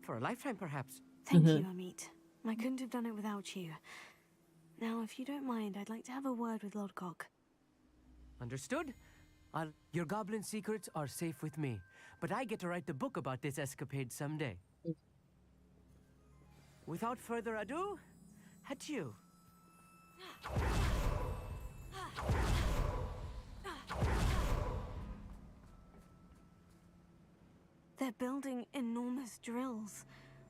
For a lifetime, perhaps. Thank you, Amit. I couldn't have done it without you. Now, if you don't mind, I'd like to have a word with Lodgok. Understood? Your goblin secrets are safe with me, but I get to write the book about this escapade someday. Without further ado, adieu. They're building enormous drills.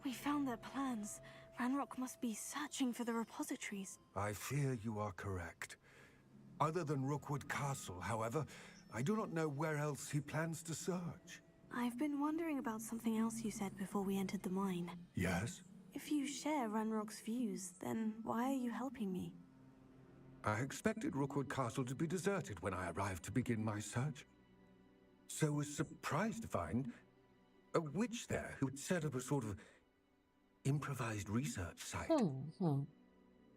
We found their plans. Ranrock must be searching for the repositories. I fear you are correct. Other than Rookwood Castle, however, I do not know where else he plans to search. I've been wondering about something else you said before we entered the mine. Yes? If you share Ranrock's views, then why are you helping me? I expected Rookwood Castle to be deserted when I arrived to begin my search. So was surprised to find a witch there who had set up a sort of improvised research site.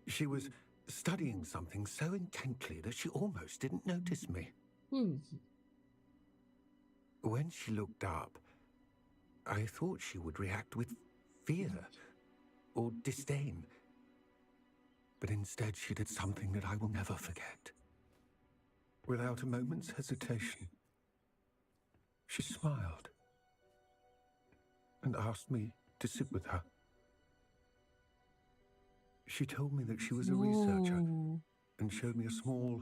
She was studying something so intently that she almost didn't notice me. When she looked up, I thought she would react with fear or disdain. But instead she did something that I will never forget. Without a moment's hesitation, she smiled and asked me to sit with her. She told me that she was a researcher and showed me a small,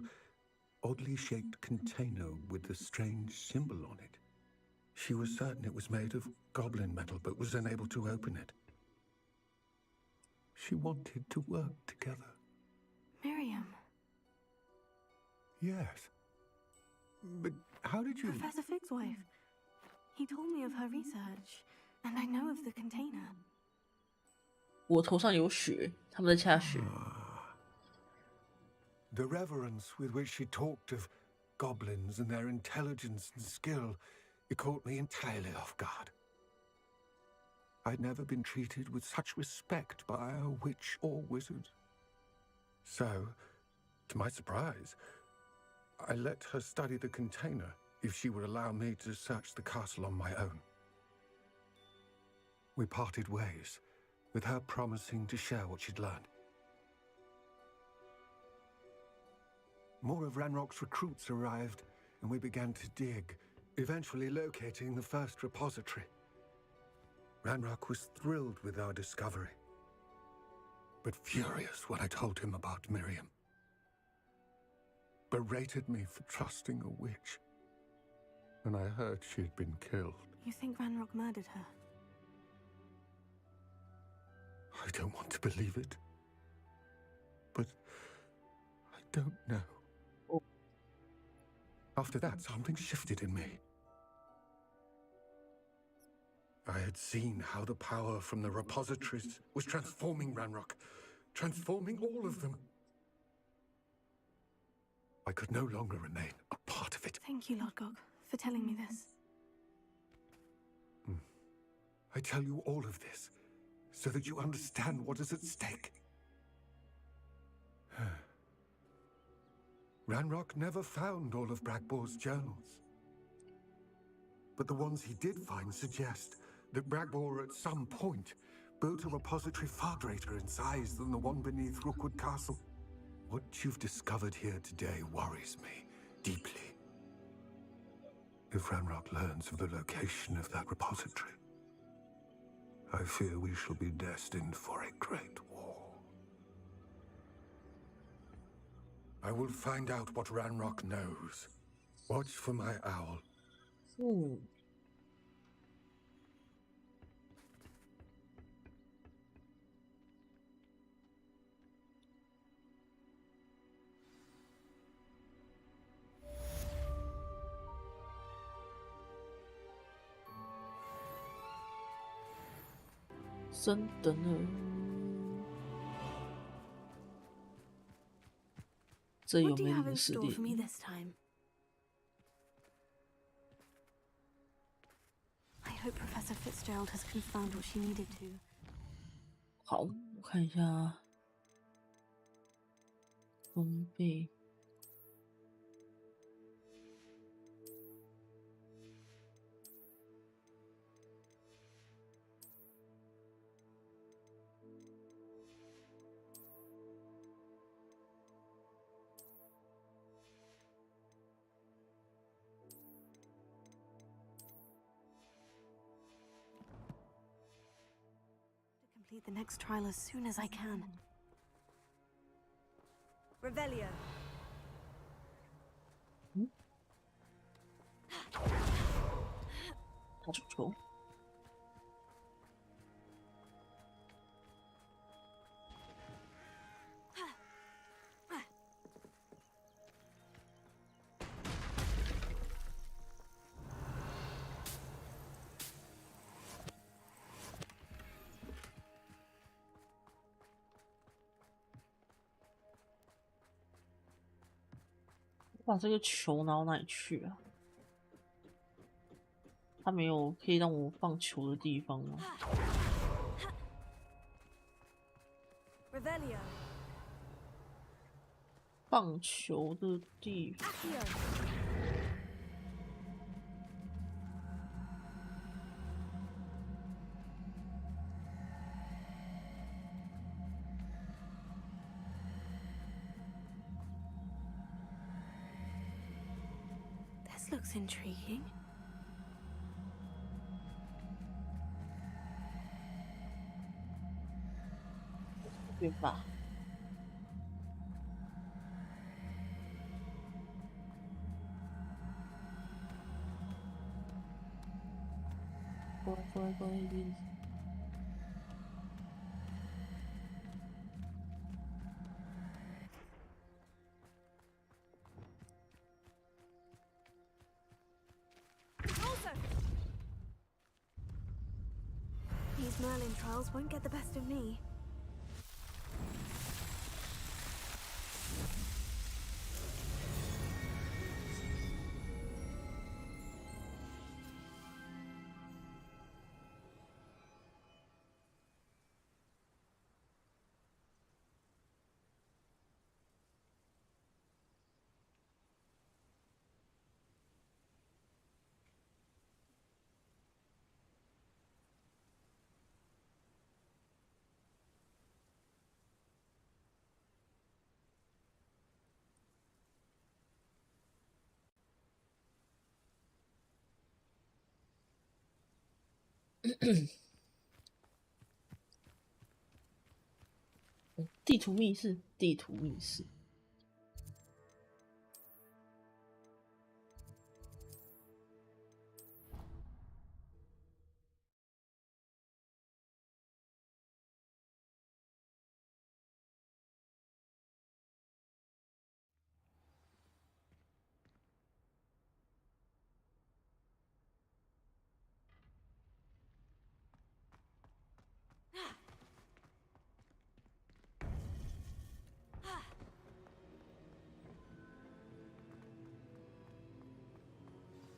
oddly shaped container with a strange symbol on it. She was certain it was made of goblin metal, but was unable to open it. She wanted to work together. Miriam. Yes. But how did you... Professor Fig's wife. He told me of her research, and I know of the container. 我头上有血，他们在下雪。The reverence with which she talked of goblins and their intelligence and skill, it caught me entirely off guard. I'd never been treated with such respect by a witch or wizard. So, to my surprise, I let her study the container if she would allow me to search the castle on my own. We parted ways, with her promising to share what she'd learned. More of Ranrock's recruits arrived, and we began to dig, eventually locating the first repository. Ranrock was thrilled with our discovery, but furious when I told him about Miriam. Berated me for trusting a witch, and I heard she had been killed. You think Ranrock murdered her? I don't want to believe it, but I don't know. After that, something shifted in me. I had seen how the power from the repositories was transforming Ranrock, transforming all of them. I could no longer remain a part of it. Thank you, Lord Gog, for telling me this. I tell you all of this so that you understand what is at stake. Ranrock never found all of Bragbor's journals. But the ones he did find suggest that Bragbor at some point built a repository far greater in size than the one beneath Rookwood Castle. What you've discovered here today worries me deeply. If Ranrock learns of the location of that repository, I fear we shall be destined for a great war. I will find out what Ranrock knows. Watch for my owl. Ooh. 真的呢？这有 What do 没 you 你 have 的 in 实 store for me 力？ this time? I hope Professor Fitzgerald has confirmed what she needed to. 好，我看一下装备。Complete the next trial as soon as I can. Revelio. 打出球。把这个球拿到哪里去啊？它没有可以让我放球的地方吗？ Revelio. 放球的地方。 This looks intriguing. 对吧？过来，过来，过来一边。These Merlin trials won't get the best of me.地图密室，地图密室。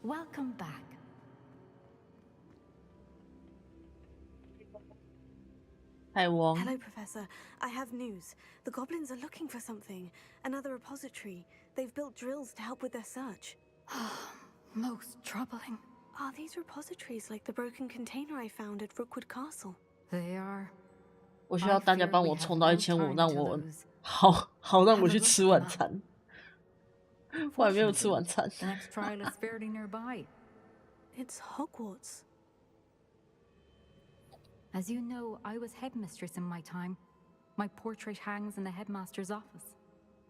Welcome back. Hi, Wong. Hello, Professor. I have news. The goblins are looking for something. Another repository. They've built drills to help with their search. Most troubling. Are these repositories like the broken container I found at Rookwood Castle? They are. 我需要大家帮我冲到1500，让我好让我去吃晚餐。我还没有吃晚餐。The next trial is fairly nearby. It's Hogwarts. As you know, I was headmistress in my time. My portrait hangs in the headmaster's office.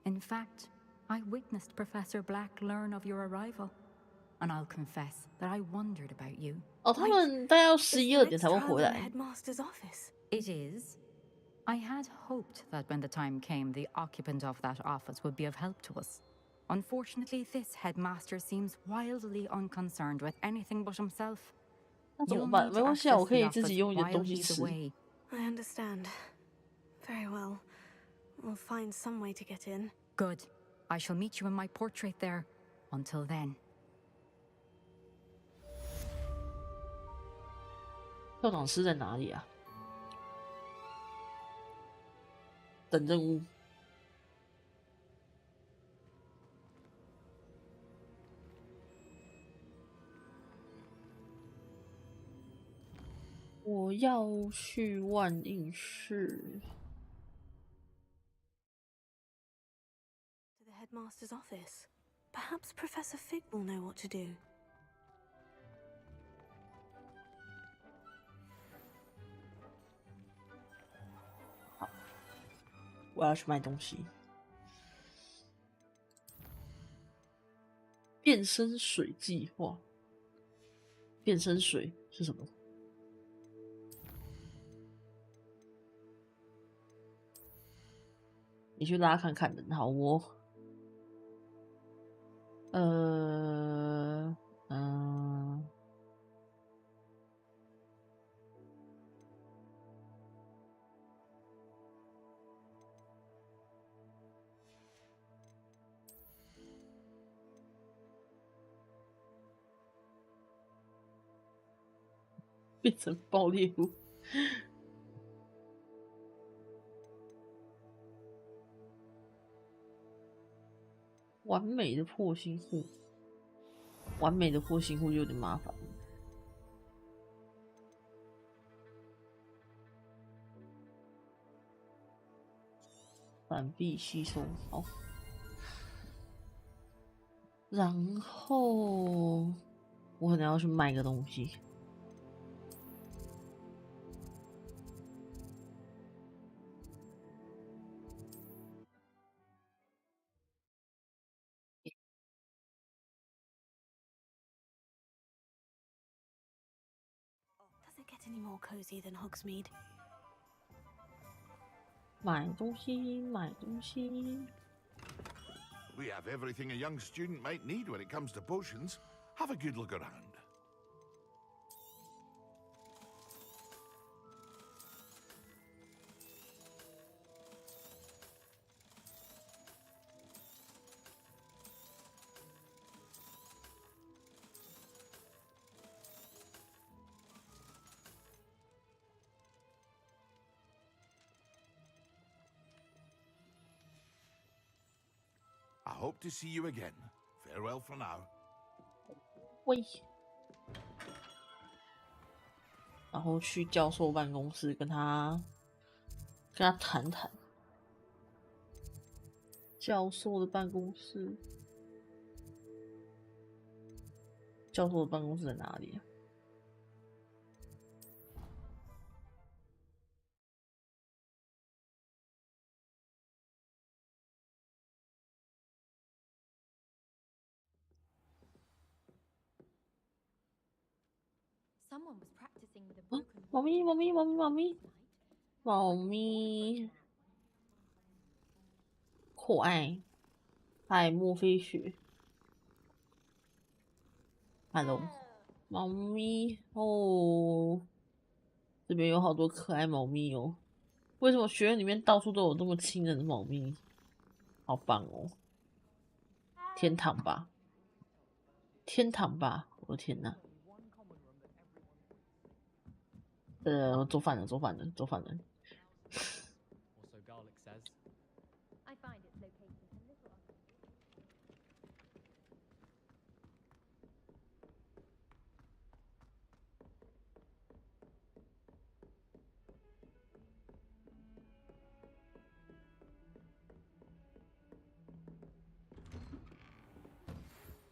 In fact, I witnessed Professor Black learn of your arrival. And I'll confess that I wondered about you. 哦，他们大概要11、2点才会回来。 Headmaster's office. It is. I had hoped that when the time came, the occupant of that office would be of help to us. Unfortunately, this headmaster seems wildly unconcerned with anything but himself. 那怎么办？没关系啊，我可以自己用一点东西吃。 I understand. Very well. We'll find some way to get in. Good. I shall meet you in my portrait there. Until then. 校长室在哪里啊？等任务。我要去万应室。 To the headmaster's office. Perhaps Professor Fig will know what to do. 好，我要去买东西。变身水计划。变身水是什么？ 你去拉看看人，好哦。变成爆裂物。完美的破心户，完美的破心户就有点麻烦。反壁吸收好，然后我可能要去买个东西。 Any more cozy than Hogsmeade? 买东西，买东西。 We have everything a young student might need when it comes to potions. Have a good look around. I hope to see you again. Farewell for now. 喂，然后去教授办公室跟他谈谈。教授的办公室，教授的办公室在哪里啊？ Someone was practicing with a broken 猫咪，猫咪，猫咪，猫咪，猫咪，可爱，嗨，墨菲雪 ，Hello， 猫咪哦，这边有好多可爱猫咪哦。为什么学院里面到处都有这么亲人的猫咪？好棒哦！天堂吧，天堂吧！我的天哪！我做反了。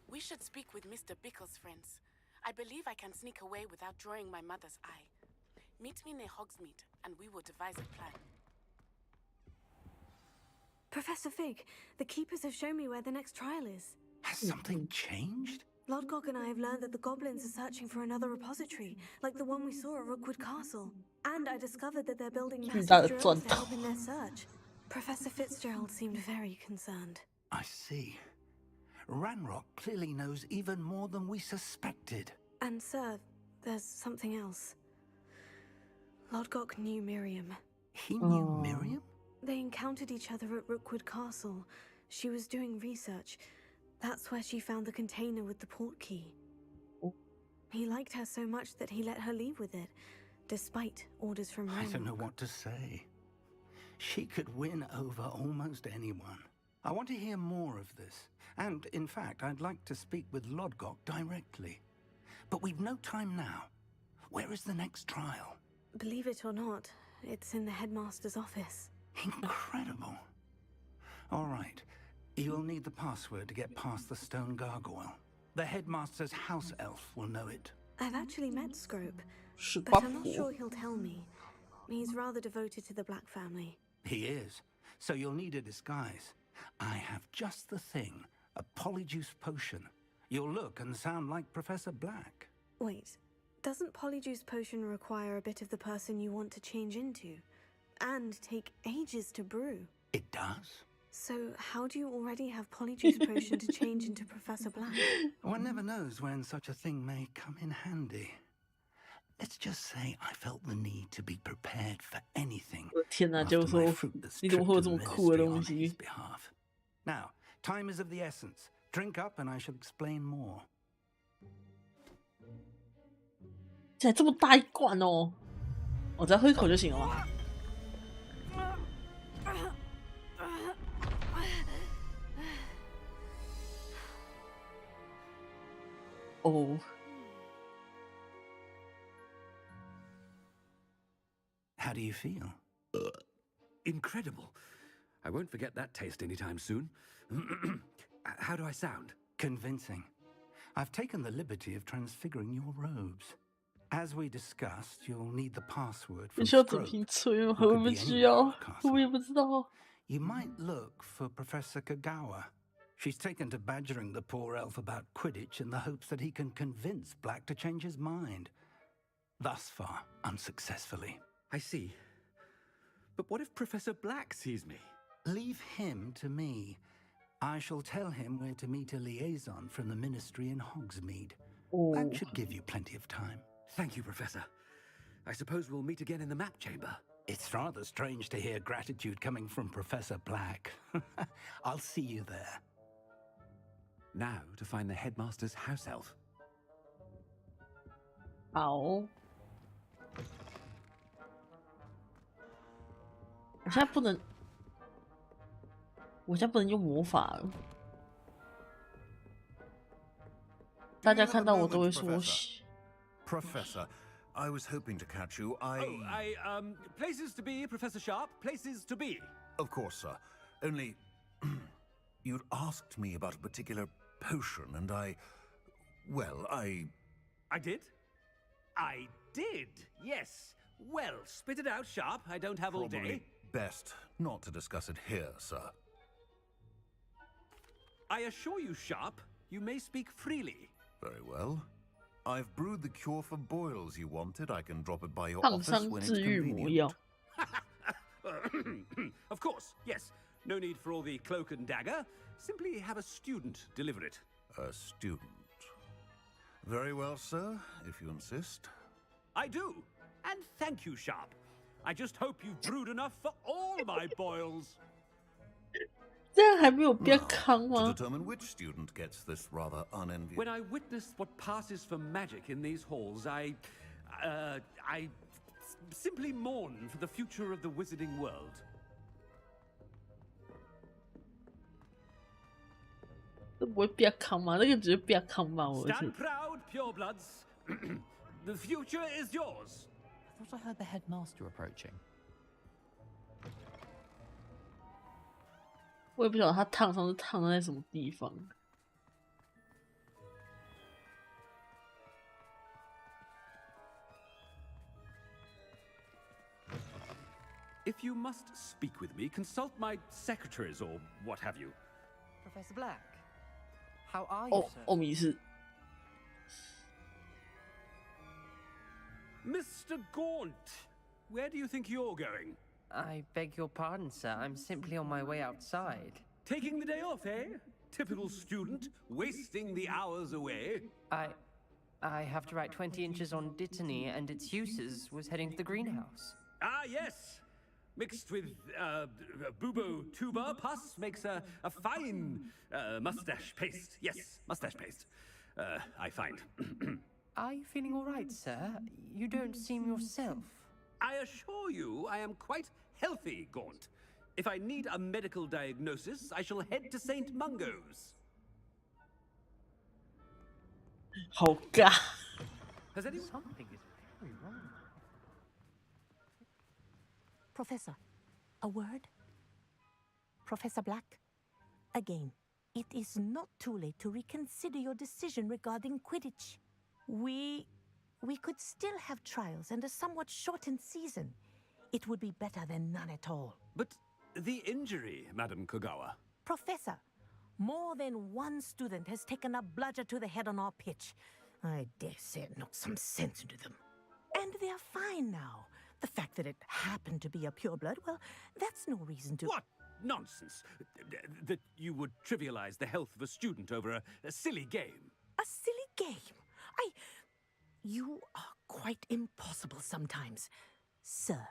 We should speak with Mr. Bickle's friends. I believe I can sneak away without drawing my mother's eye. Meet me near Hogsmeade, and we will devise a plan. Professor Fig, the Keepers have shown me where the next trial is. Has something changed? Lodgok and I have learned that the goblins are searching for another repository, like the one we saw at Rookwood Castle. And I discovered that they're building massive drills to help in their search. Professor Fitzgerald seemed very concerned. I see. Ranrock clearly knows even more than we suspected. And sir, there's something else. Lodgok knew Miriam. He knew Miriam? They encountered each other at Rookwood Castle. She was doing research. That's where she found the container with the port key. He liked her so much that he let her leave with it, despite orders from Ranrock. I don't know what to say. She could win over almost anyone. I want to hear more of this. And, in fact, I'd like to speak with Lodgok directly. But we've no time now. Where is the next trial? Believe it or not, it's in the headmaster's office. Incredible. All right. You'll need the password to get past the stone gargoyle. The headmaster's house elf will know it. I've actually met Scrope, but I'm not sure he'll tell me. He's rather devoted to the Black family. He is. So you'll need a disguise. I have just the thing. A polyjuice potion. You'll look and sound like Professor Black. Wait, doesn't polyjuice potion require a bit of the person you want to change into? And take ages to brew? It does. So how do you already have polyjuice potion to change into Professor Black? One never knows when such a thing may come in handy. Let's just say I felt the need to be prepared for anything. 天哪，就是说，你怎么会有这么酷的东西？ Now, time is of the essence. Drink up and I shall explain more. 竟然这么大一罐哦！我只要喝一口就行了吗？哦。 How do you feel? Incredible. I won't forget that taste anytime soon. How do I sound? Convincing. I've taken the liberty of transfiguring your robes. As we discussed, you'll need the password from Scrope. You might look for Professor Kagawa. She's taken to badgering the poor elf about Quidditch in the hopes that he can convince Black to change his mind. Thus far, unsuccessfully. I see. But what if Professor Black sees me? Leave him to me. I shall tell him where to meet a liaison from the Ministry in Hogsmeade. That should give you plenty of time. Thank you, Professor. I suppose we'll meet again in the map chamber. It's rather strange to hear gratitude coming from Professor Black. I'll see you there. Now to find the headmaster's house elf. 好。我现在不能用魔法了。大家看到我都会说。Professor, I was hoping to catch you. Places to be, Professor Sharp. Places to be. Of course, sir. Only you'd asked me about a particular potion, and I did? I did, yes. Well, spit it out, Sharp. I don't have all day. Best not to discuss it here, sir. I assure you, Sharp, you may speak freely. Very well. I've brewed the cure for boils you wanted. I can drop it by your office when it's convenient. Of course, yes. No need for all the cloak and dagger. Simply have a student deliver it. A student? Very well, sir, if you insist. I do. And thank you, Sharp. I just hope you've brewed enough for all my boils. 这样还没有变康 To 吗？ determine which student gets this rather unenviable. When I witness what passes for magic in these halls, I simply mourn for the future of the wizarding world. 这不会变康吗？那个只是变康吧？我是 Stand proud, purebloods. The future is yours. I thought I heard the headmaster approaching. 我也不晓得他烫伤是烫在什么地方。If you must speak with me, consult my secretaries or what have you. Professor Black, how are you, 哦，迷失。 Mr. Gaunt, where do you think you're going? I beg your pardon, sir. I'm simply on my way outside. Taking the day off, eh? Typical student, wasting the hours away. I have to write 20 inches on Dittany and its uses. Was heading to the greenhouse. Ah, yes. Mixed with bubo tuber pus makes a fine mustache paste. Yes, mustache paste. I find. Are you feeling all right, sir? You don't seem yourself. I assure you I am quite healthy, Gaunt. If I need a medical diagnosis, I shall head to St. Mungo's. 好尬。 Has anyone... Something is very wrong. Professor, a word? Professor Black, again, it is not too late to reconsider your decision regarding Quidditch. We could still have trials and a somewhat shortened season. It would be better than none at all. But the injury, Madam Kogawa. Professor, more than one student has taken a bludger to the head on our pitch. I dare say it knocked some sense into them. And they are fine now. The fact that it happened to be a pureblood, well, that's no reason to... What nonsense! That you would trivialize the health of a student over a silly game. A silly game? You are quite impossible sometimes. Sir,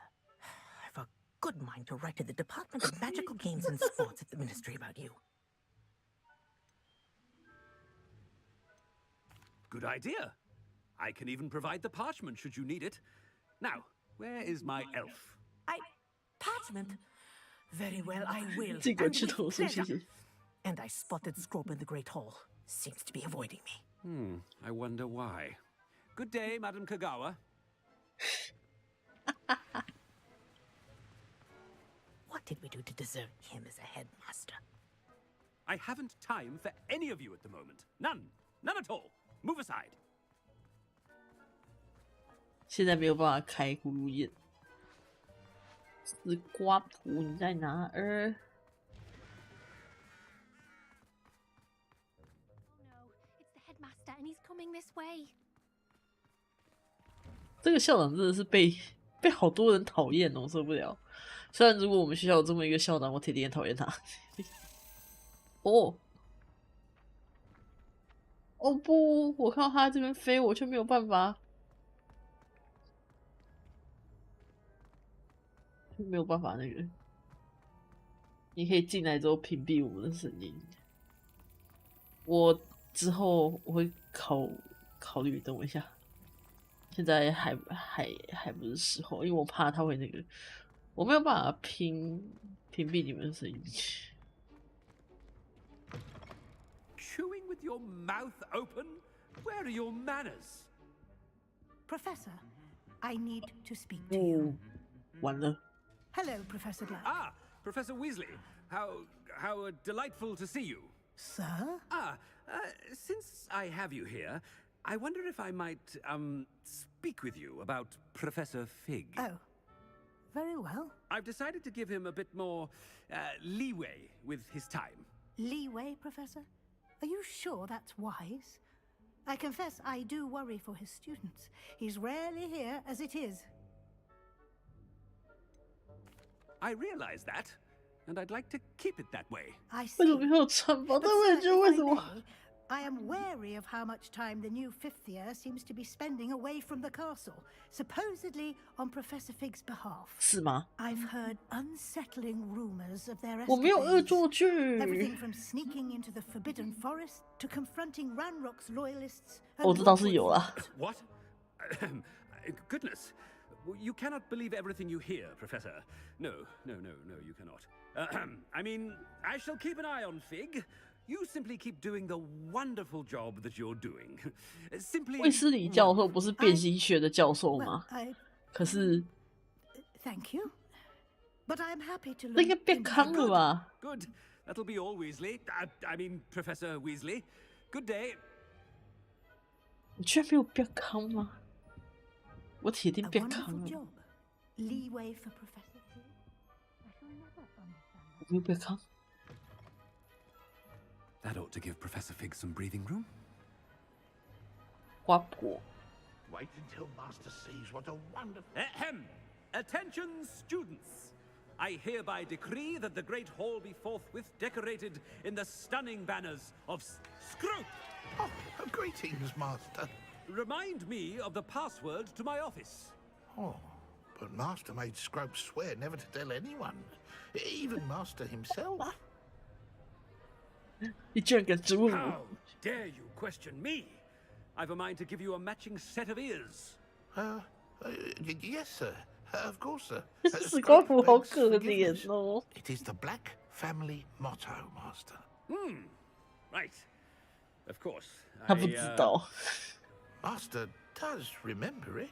I've a good mind to write to the Department of Magical Games and Sports at the Ministry about you. Good idea. I can even provide the parchment should you need it. Now, where is my elf? Parchment? Very well, I will. 这个吃头是谢谢。 And I spotted Scrope in the Great Hall. Seems to be avoiding me. I wonder why. Good day, Madam Kogawa. What did we do to deserve him as a headmaster? I haven't time for any of you at the moment. None. None at all. Move aside. 现在没有办法开葫芦眼。丝瓜图你在哪儿？ And he's coming this way. 这个校长真的是被好多人讨厌哦，受不了。虽然如果我们学校有这么一个校长，我铁定也讨厌他。哦，哦不，我看到他在这边飞，我却没有办法，没有办法那个。你可以进来之后屏蔽我们的声音。我之后我会考虑，等我一下。现在还不是时候，因为我怕他会那个，我没有办法屏蔽你们的声音。Chewing with your mouth open? Where are your manners? Professor, I need to speak to you. 完了。Hello, Professor Black. Ah, Professor Weasley. How delightful to see you. Sir? Since I have you here, I wonder if I might, speak with you about Professor Fig. Oh, very well. I've decided to give him a bit more, leeway with his time. Leeway, Professor? Are you sure that's wise? I confess I do worry for his students. He's rarely here as it is. I realize that, and I'd like to keep it that way. I 为什么没有穿帮？但我也觉得为什么 I am wary of how much time the new 5th year seems to be spending away from the castle, supposedly on Professor Fig's behalf. 是吗？ I've heard unsettling rumors of their 我没有恶 escapades. 作剧。 Everything from sneaking into the Forbidden Forest to confronting Ranrock's loyalists. 我知道是有啦。 What? Goodness. You cannot believe everything you hear, Professor. No, you cannot. I mean, I shall keep an eye on Fig. You simply keep doing the wonderful job that you're doing. Simply. 卫斯理教授不是变形学的教授吗？ 可是 Thank you. But I'm happy to 这应该变康了吧？ Good. That'll be all, Weasley. I mean, Professor Weasley. Good day. 你居然没有变康吗？我铁定 A 变康 wonderful 了。 job. Leeway for Professor Fig. I shall never understand. 我没有变康。 That ought to give Professor Fig some breathing room. 花婆。 Wait until Master sees what a wonderful... Ahem! Attention, students! I hereby decree that the Great Hall be forthwith decorated in the stunning banners of Scrope! Oh, greetings, Master. Remind me of the password to my office. Oh, but Master made Scrope swear never to tell anyone, even Master himself. 你居然敢质问 How 我？ dare you question me? I've a mind to give you a matching set of ears. Yes, sir. Of course, sir. 史高普好可怜哦。 It is the Black family motto, Master. Right. Of course. 他不知道。 Master does remember it.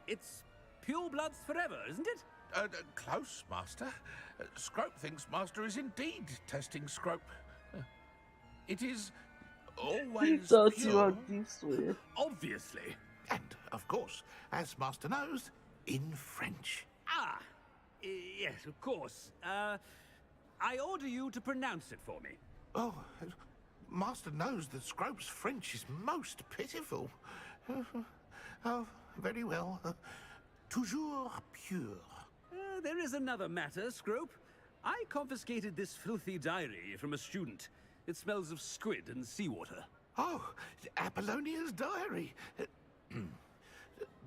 It's pure bloods forever, isn't it? Close, Master. Scrope thinks Master is indeed testing Scrope. It is always pure. Obviously. And, of course, as Master knows, in French. Yes, of course. I order you to pronounce it for me. Oh, Master knows that Scrope's French is most pitiful. Oh, very well. Toujours pure. There is another matter, Scrope. I confiscated this filthy diary from a student. It smells of squid and seawater. Oh, Apollonia's diary.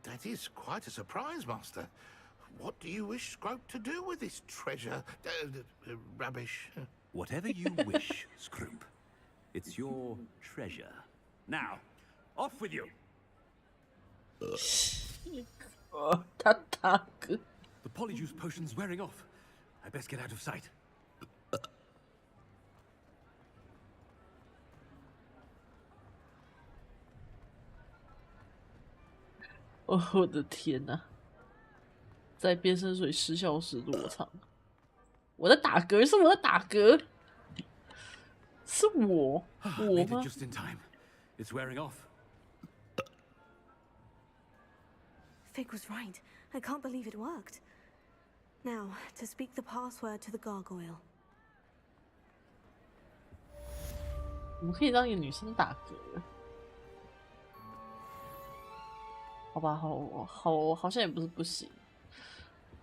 That is quite a surprise, Master. What do you wish Scrope to do with this treasure? Rubbish. Whatever you wish, Scrope. It's your treasure. Now, off with you. 他大哥。 The polyjuice potion's wearing off. I best get out of sight. 我的天哪！在变身水失效时落场。我的打嗝是我的打嗝，是我 Made 吗 it just in time. It's wearing off. Fig was right. I can't believe it worked. Now, to speak the password to the gargoyle. 我们可以让一个女生打嗝。好吧，好像也不是不行。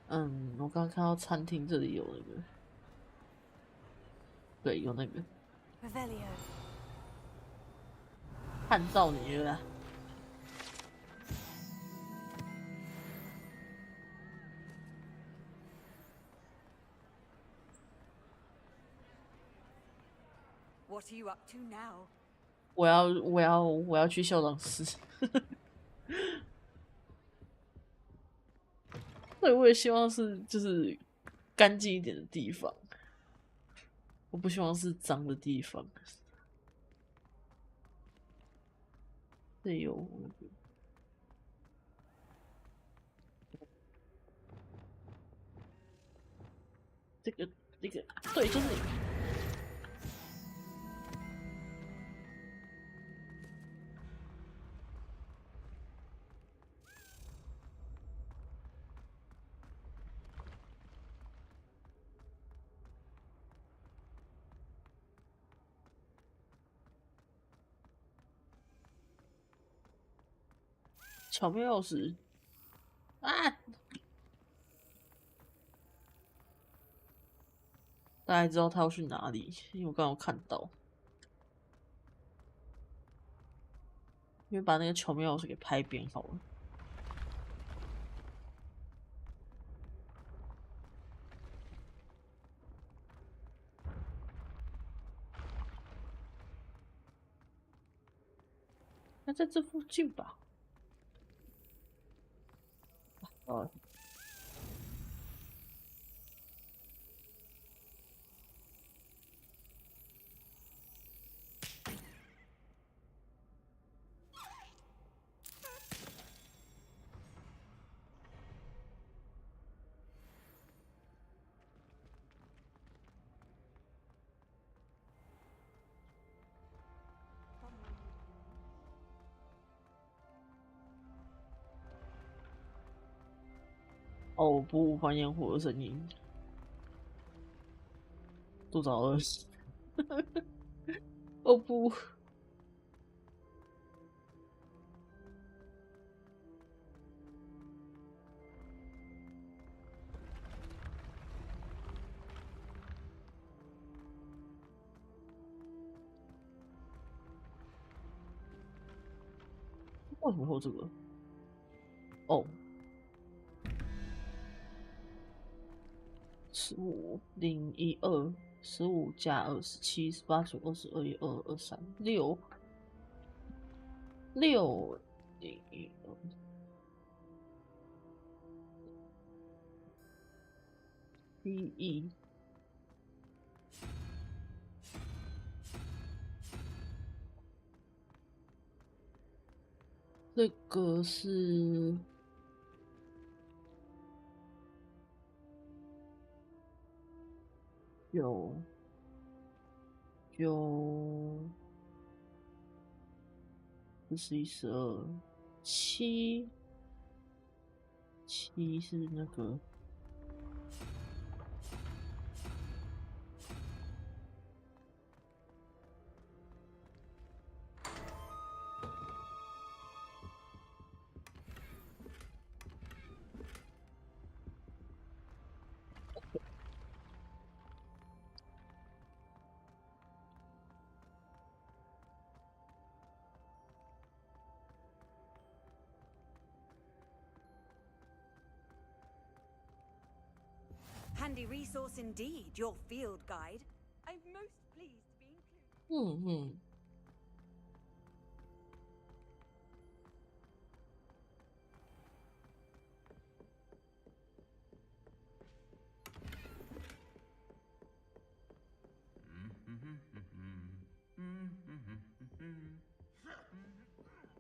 我刚刚看到餐厅这里有那个，对，有那个。看到你了。 What are you up to now? 我要去校长室。对，我也希望是就是干净一点的地方，我不希望是脏的地方。这有这个对，就是你。 巧妙钥匙啊！大概知道他要去哪里，因为我刚好看到，因为把那个巧妙钥匙给拍扁好了。那在这附近吧。哦。哦不，放烟火的声音，肚子好饿。哦不，为什么会有这个？哦。1502 15加2 17 18 19 22 22 23 6 6 1这个是9 11 12 7 7是那个Handy resource indeed, your field guide. I'm most pleased to be included.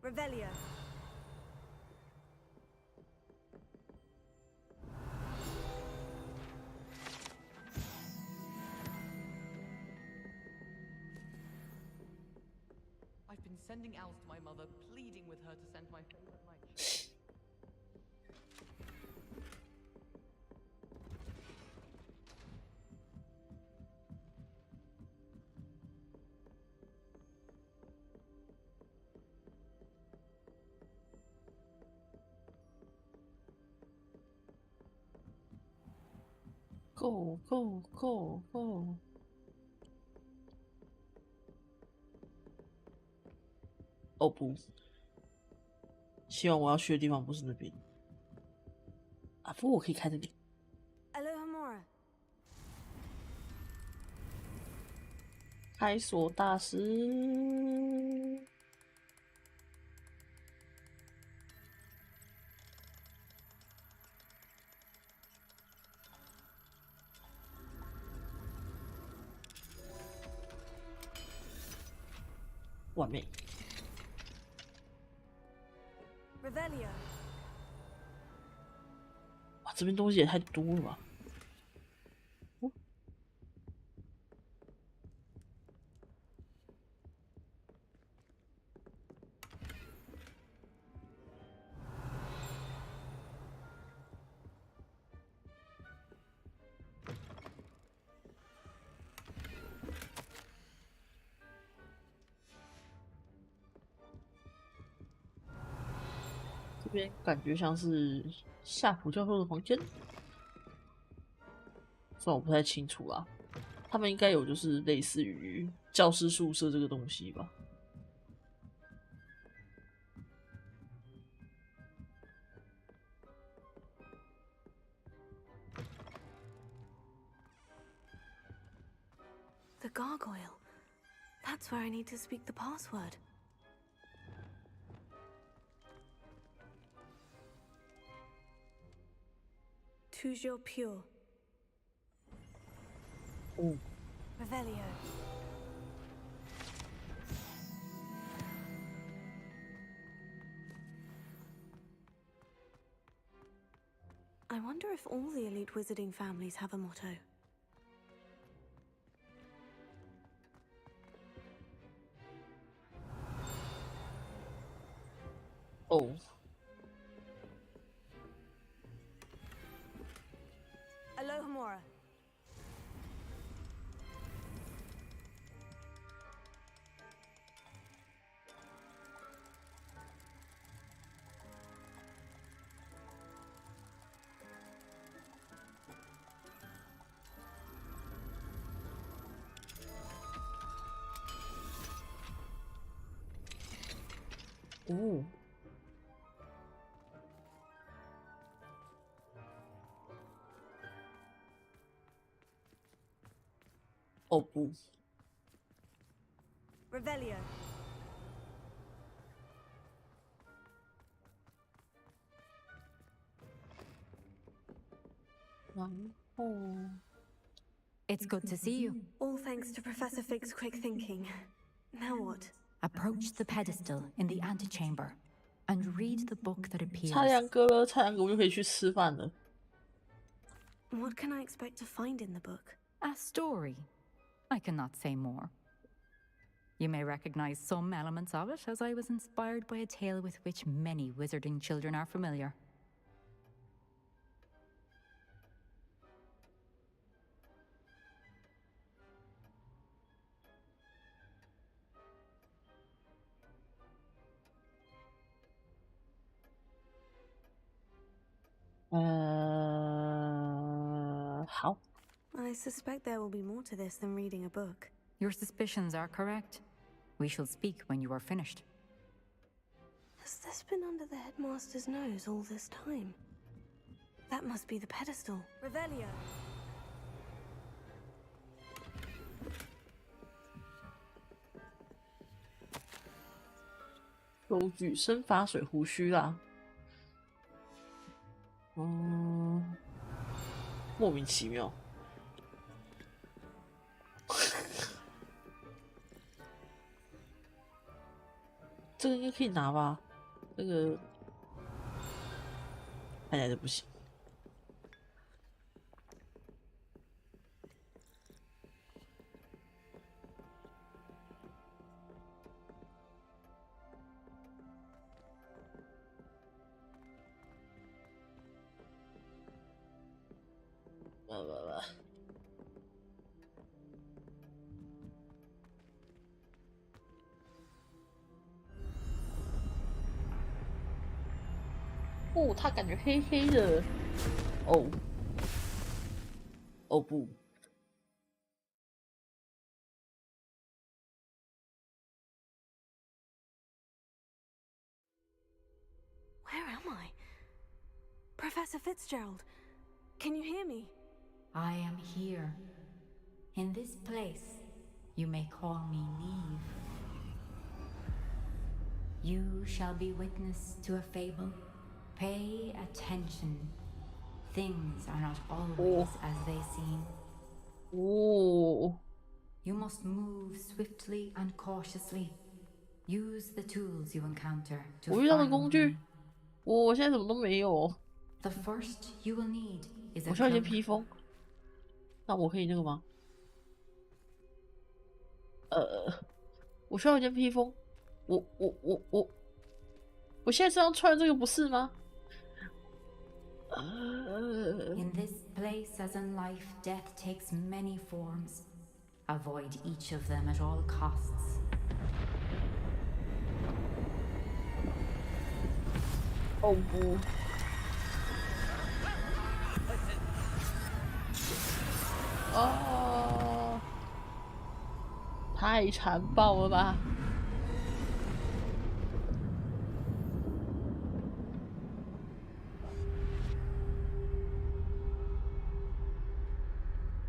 Revelio. I've been sending owls to my mother, pleading with her to send my favorite light. Go go go go！ 哦不，希望我要去的地方不是那边啊！不过我可以开这里。Alohomora。开锁大师。完美。Revelio。哇，这边东西也太多了吧！这边感觉像是夏普教授的房间，虽然我不太清楚啊。他们应该有就是类似于教师宿舍这个东西吧。The gargoyle. That's where I need to speak the password. Toujours pure. Oh. Revelio. I wonder if all the elite wizarding families have a motto. Oh. Alohomora. Ooh. Oh, boo. Revelio. It's good to see you. All thanks to Professor Fig's quick thinking. Now what? Approach the pedestal in the antechamber and read the book that appears. 差2个了，差2个我就可以去吃饭了。What can I expect to find in the book? A story. I cannot say more. You may recognize some elements of it, as I was inspired by a tale with which many wizarding children are familiar. How? I suspect there will be more to this than reading a book. Your suspicions are correct. We shall speak when you are finished. Has this been under the headmaster's nose all this time? That must be the pedestal. Revelio. 收据生发水胡须啦。莫名其妙。这个应该可以拿吧？这个看起来不行。哦，他感觉黑黑的。哦，哦不。Where am I? Professor Fitzgerald, can you hear me? I am here. In this place, you may call me Neve. You shall be witness to a fable. Pay attention. Things are not always as they seem. You must move swiftly and cautiously. Use the tools you encounter to 我遇到的工具，我现在什么都没有。 The first you will need is a 我需要一件披风。那我可以那个吗？我需要一件披风。我现在身上穿的这个不是吗？ In this place, as in life, death takes many forms. Avoid each of them at all costs. Oh, boo. Oh. 太残暴了吧！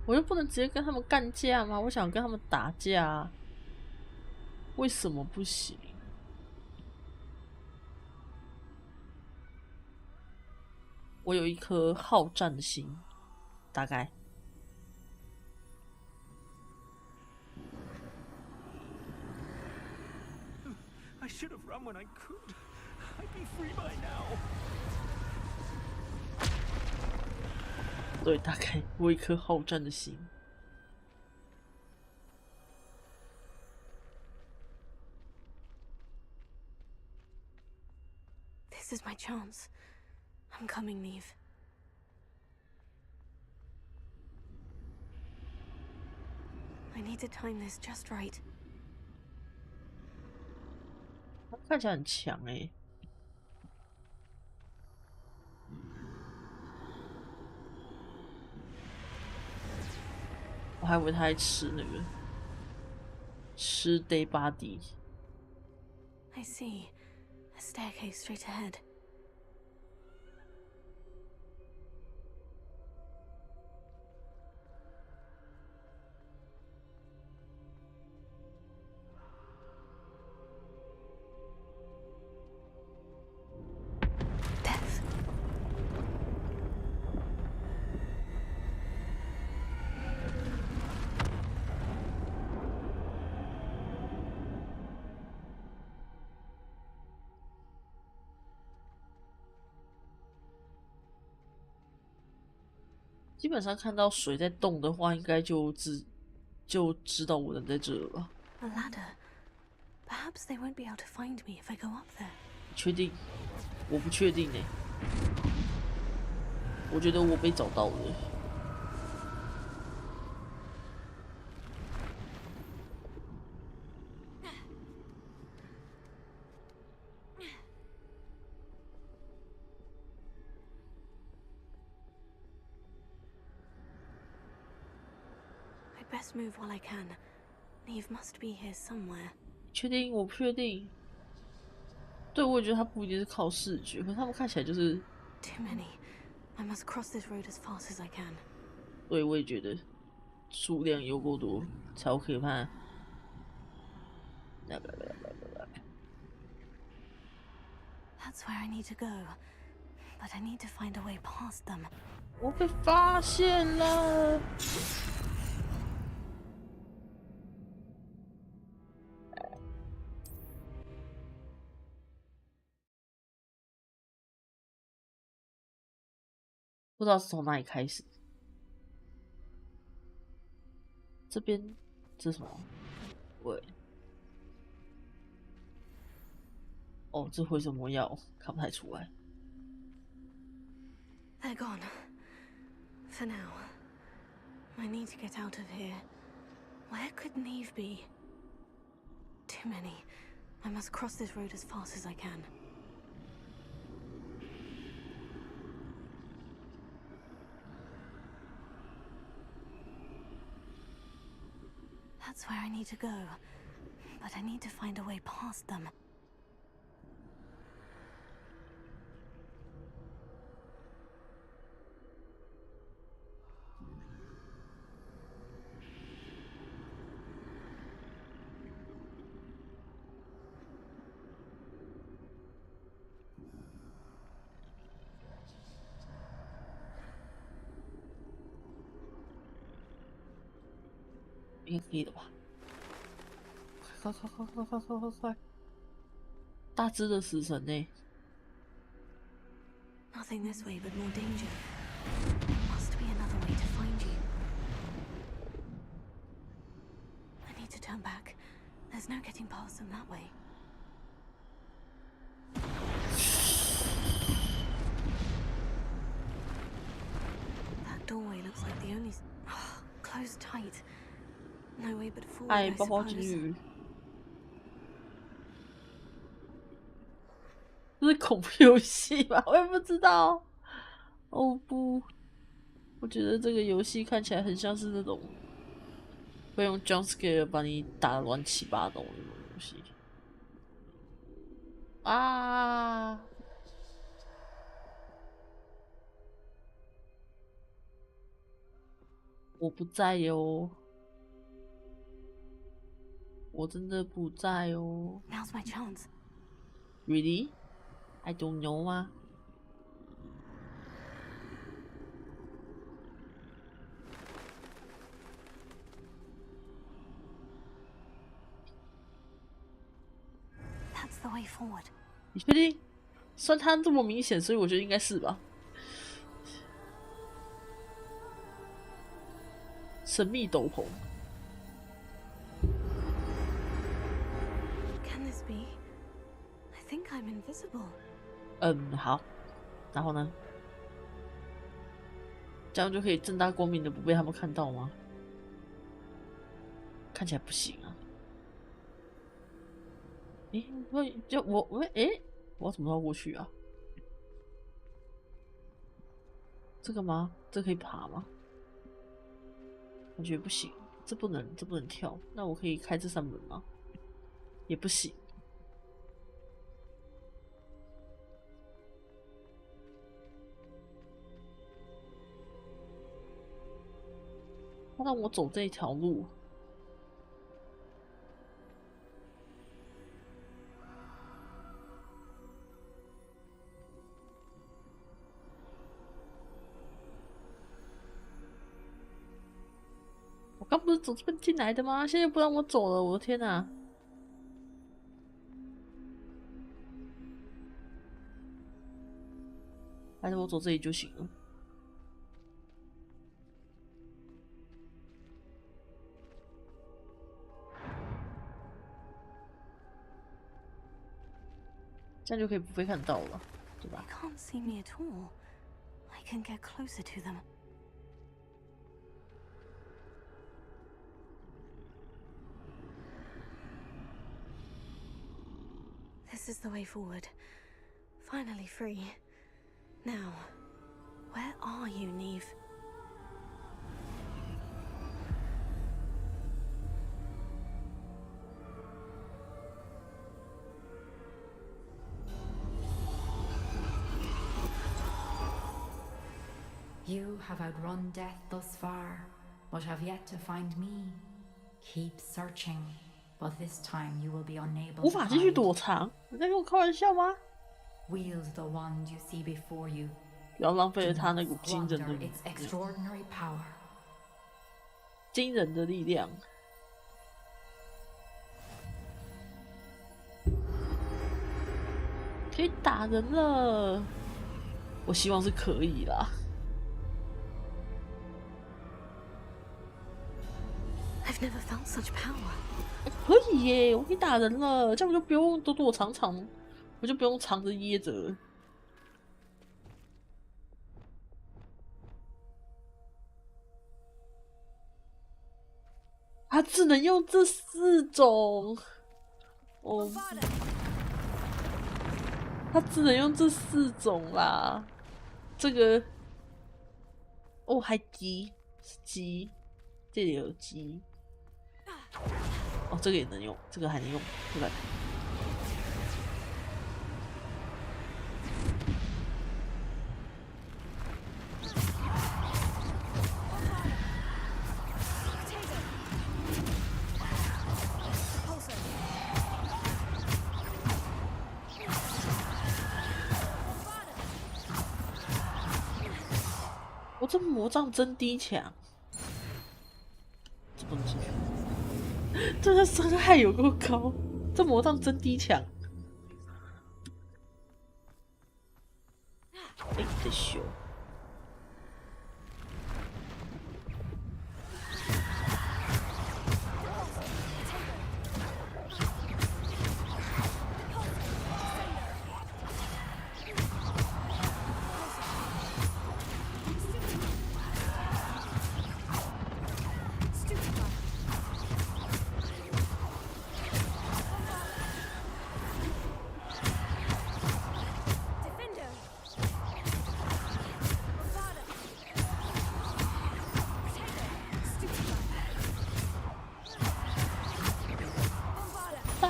我就不能直接跟他们干架吗？我想跟他们打架啊，为什么不行？我有一颗好战的心，大概。I should have run when I could. I'd be free by now. 对，大概我有一颗好战的心。This is my chance. I'm coming, Neve. I need to time this just right. 他看起来很强欸。我还以为他在吃那个吃 day body。I see. A staircase straight ahead. Death. 基本上看到水在动的话，应该就知道我人在这了吧。A ladder. Perhaps they won't be able to find me if I go up there. 确定？我不确定欸。我觉得我被找到了。Best move while I can. Neve must be here somewhere. 确定？我不确定。对，我也觉得他不一定是靠视觉，可是他们看起来就是。Too many. I must cross this road as fast as I can. 对，我也觉得数量有够多，超可怕。That's where I need to go, but I need to find a way past them. 我被发现了。不知道是从哪里开始。这边这是什么？喂，哦，这会什么药？看不太出来。They're gone. For now. I need to get out of here. Where could Neve be? Too many. I must cross this road as fast as I can. That's where I need to go, but I need to find a way past them.应该可以的吧？快！大只的死神呢？ Nothing this way but more danger. Must be another way to find you. I need to turn back. There's no getting past them that way. That doorway looks like the only... closed tight. No way but forward, I 包包之 suppose. 旅，这是恐怖游戏吧？我也不知道。哦不，我觉得这个游戏看起来很像是那种会用 jump scare 把你打得乱七八糟的那种东西。啊！我不在哟，我真的不在哦。Now's my chance. Really? I don't know 吗？That's the way forward. 你确定？算他这么明显，所以我觉得应该是吧。神秘斗篷。Can this be? I think I'm invisible. 好。然后呢？这样就可以正大光明的不被他们看到吗？看起来不行啊。我要怎么绕过去啊？这个吗？这可以爬吗？感觉不行，这不能跳。那我可以开这扇门吗？也不行。他让我走这一条路。我刚不是走这边进来的吗？现在不让我走了，我的天哪！还是我走这里就行了。这样就可以不被看到了，对吧 They can't see me at all. I can get closer to them. This is the way forward. Finally free. Now, where are you, Neve? You have outrun death thus far, but have yet to find me. Keep searching, but this time you will be unable 无法继续躲藏。你在跟我开玩笑吗？ Wield the wand you see before you. 不要浪费了他那股惊人的力量。可以打人了，我希望是可以啦。I've never felt such power. 可以耶，我可以打人了，这样我就不用躲躲藏藏，我就不用藏着掖着。他只能用这4种，哦，他只能用这4种啦。这个，哦，还鸡，鸡，这里有鸡。哦，这个也能用，这个还能用，对吧？我这魔杖真低强，这不能进去。这个伤害有够高，这魔杖真低强。哎，得修。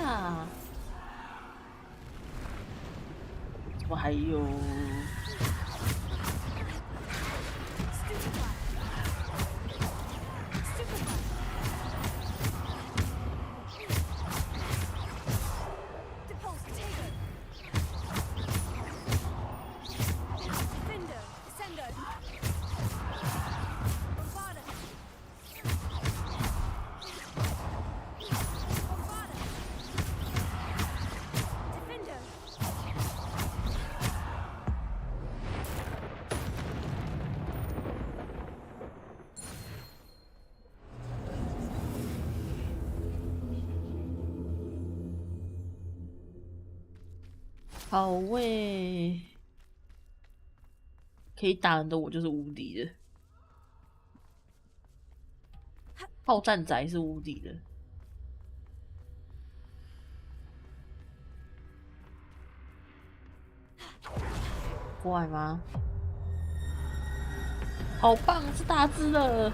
呀！怎么还有？好喂，可以打人的我就是无敌的，炮战仔是无敌的。过来吗？好棒，是大只的。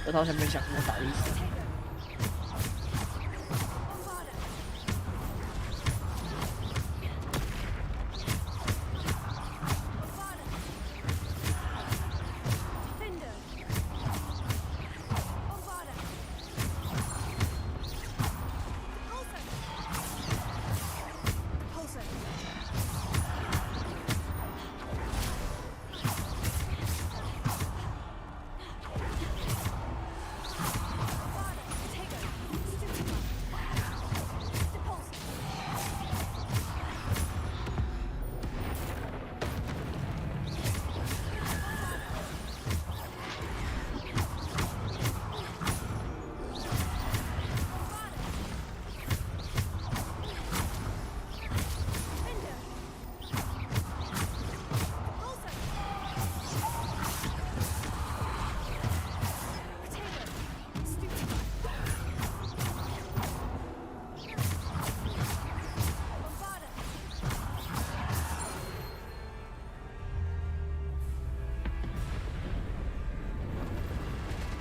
我到现在没想过打的意思。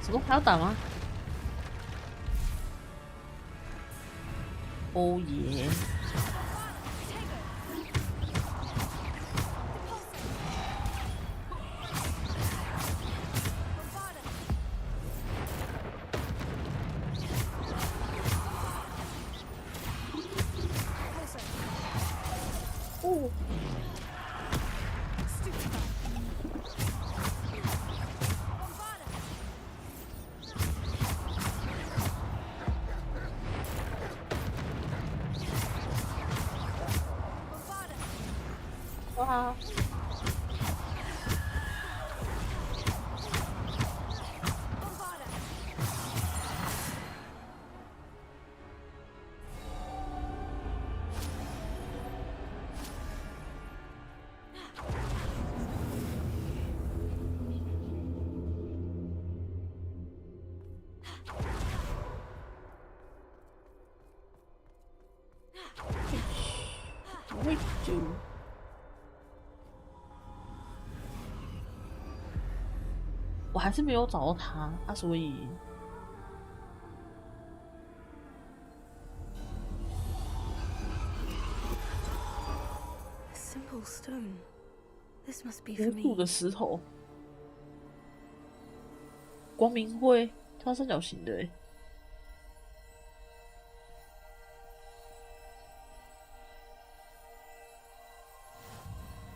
什么还要打吗？哦耶！哦。哇！我还是没有找到他啊，所以无土的石头，光明会，它三角形的欸。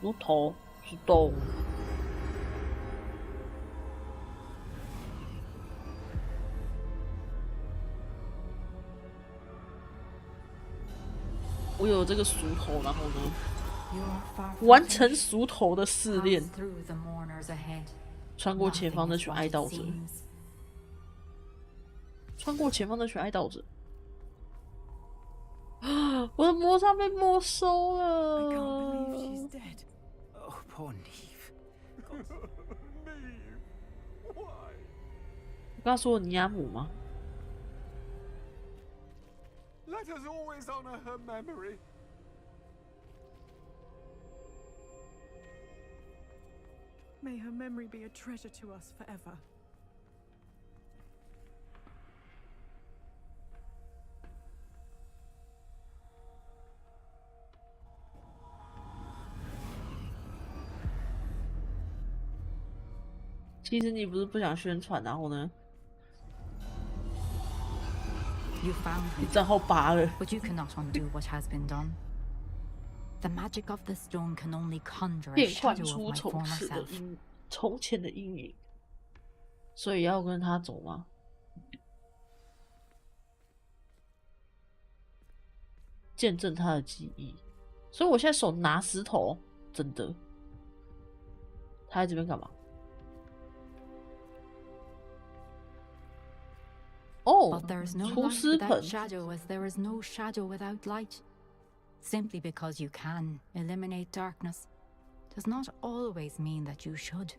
如头是洞。我有这个熟头，然后呢，完成熟头的试炼，穿过前方那群哀悼者，穿过前方那群哀悼者。啊！我的魔杖被没收了。我刚说尼亚姆吗？ Let us always honor her memory. May her memory be a treasure to us forever. You found me, 账号拔了。 but you cannot undo what has been done. The magic of the stone can only conjure a 变换 shadow 出 of my 从 former 此的 self. 从前的阴影，所以要跟他走吗？见证他的记忆，所以我现在手拿石头，真的。他在这边干嘛？哦， But there is no 厨 light 师 without 盆。 shadow, as there is no shadow without light. Simply because you can eliminate darkness does not always mean that you should.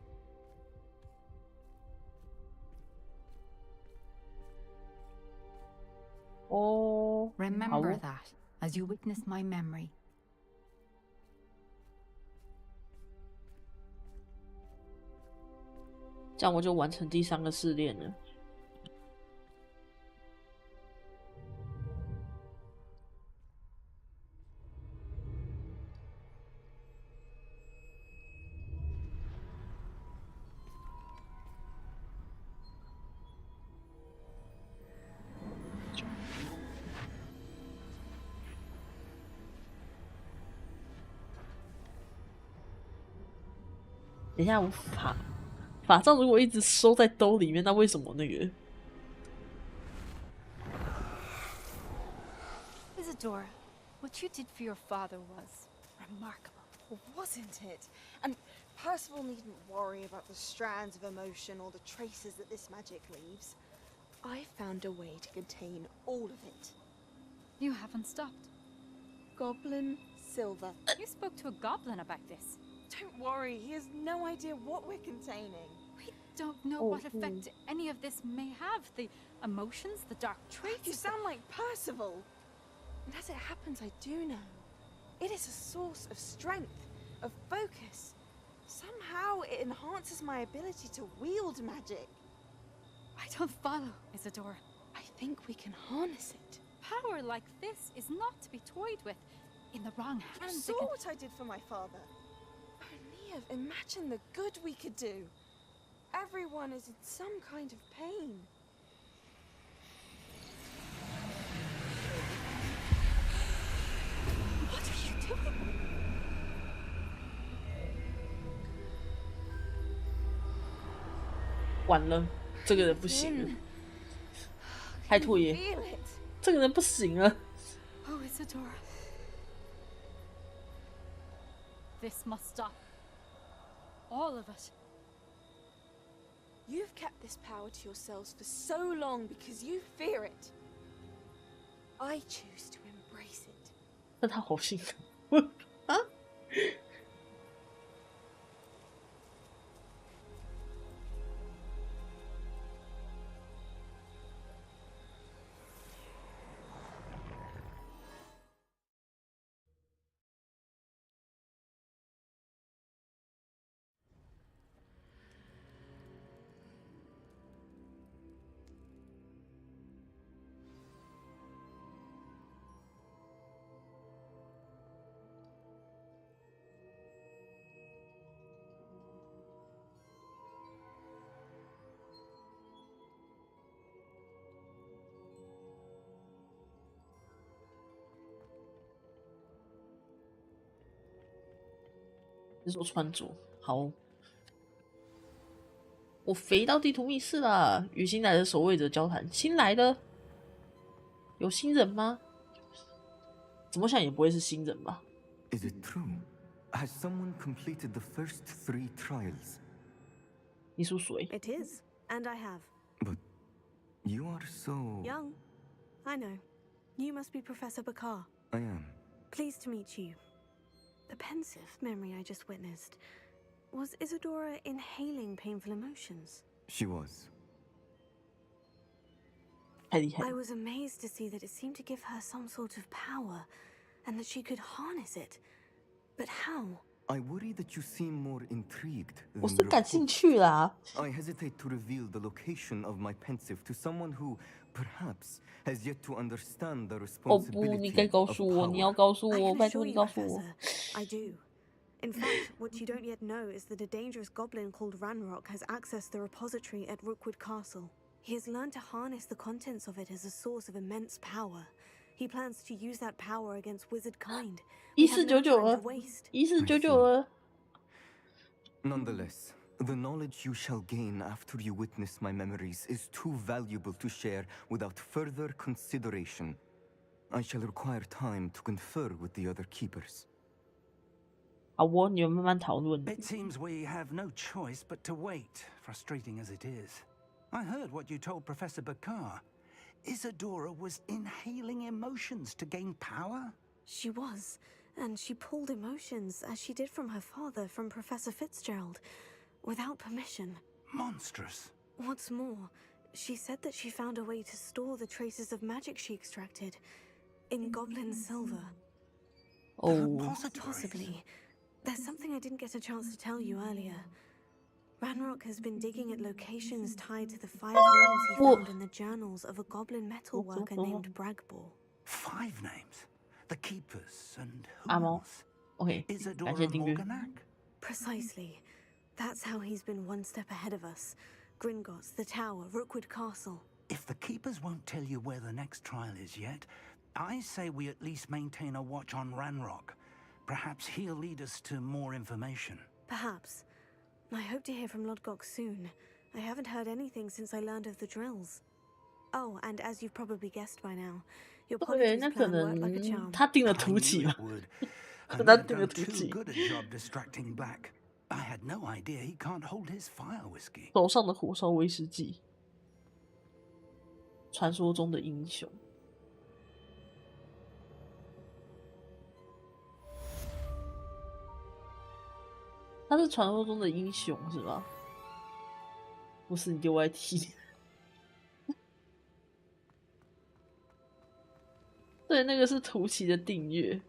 哦， Remember that as you witness my memory. 这样我就完成第3个试炼了。等一下，我法杖如果一直收在兜里面，那为什么那个 Isadora, what you did for your father was remarkable, wasn't it? And Percival needn't worry about the strands of emotion or the traces that this magic leaves. I found a way to contain all of it. You haven't stopped. Goblin Silver. You spoke to a goblin about this. Don't worry, he has no idea what we're containing. We don't know what effect any of this may have. The emotions, the dark traits. You sound like Percival. And as it happens, I do know. It is a source of strength, of focus. Somehow it enhances my ability to wield magic. I don't follow, Isadora. I think we can harness it. Power like this is not to be toyed with. In the wrong hands, You saw what I did for my father. Only imagine the good we could do. Everyone is in some kind of pain. What are you doing? 完了，这个人不行了，海兔爷，这个人不行了。 Oh, Isadora. This must stop. All of it. You've kept this power to yourselves for so long because you fear it. I choose to embrace it. 那他好性感啊！是说穿着好，我飞到地图密室了，与新来的守卫者交谈。新来的有新人吗？怎么想也不会是新人吧。 Is it true? Has someone completed the first 3 trials? 你属谁 It is, and I have. But you are so... Young. I know. You must be Professor Bakar. I am. Pleased to meet you. The pensive memory I just witnessed. Was Isadora inhaling painful emotions? She was. I was amazed to see that it seemed to give her some sort of power, and that she could harness it. But how? I worry that you seem more intrigued 我 than 是感兴趣啦。 I hesitate to reveal the location of my pensive to someone who, perhaps, has yet to understand the 哦不，你该 responsibility 告 of 诉我，你 power. 要告诉 I 我， can 拜 assure 托你 you, 告诉我。 Professor, I do. In fact, what you don't yet know is that a dangerous goblin called Ranrock has accessed the repository at Rookwood Castle. He has learned to harness the contents of it as a source of immense power. He plans to use that power against wizard kind. We have no 1499 time 了 to waste. ，1499了。 Nonetheless, the knowledge you shall gain after you witness my memories is too valuable to share without further consideration. I shall require time to confer with the other keepers. 好哦，你们慢慢讨论。 It seems we have no choice but to wait, frustrating as it is. I heard what you told Professor Bakar. Isadora was inhaling emotions to gain power? She was, and she pulled emotions, as she did from her father, from Professor Fitzgerald, without permission. Monstrous. What's more, she said that she found a way to store the traces of magic she extracted in goblin silver. Oh. Possibly. There's something I didn't get a chance to tell you earlier. Ranrock has been digging at locations tied to the 5 names he found in the journals of a goblin metal worker named Bragbor. 5 names? The Keepers and who 阿猫 else? ，OK， Isadora 感谢订阅。 Morganac? Precisely. That's how he's been one step ahead of us. Gringotts, the Tower, Rookwood Castle. If the Keepers won't tell you where the next trial is yet, I say we at least maintain a watch on Ranrock. Perhaps he'll lead us to more information. Perhaps. I hope to hear from Lodgok soon. I haven't heard anything since I learned of the drills. Oh, and as you've probably guessed by now, your 对， apologies 那可 plan worked like a 能 charm. 他定了 I 图 knew 奇嘛 it？ would. 他 And you've 定了 done 图 too 奇， good a job distracting Black. I had no idea he can't hold his fire whiskey. 手上的火烧威士忌，传说中的英雄。他是传说中的英雄是吧？不是，你给我来踢。对，那个是图奇的订阅。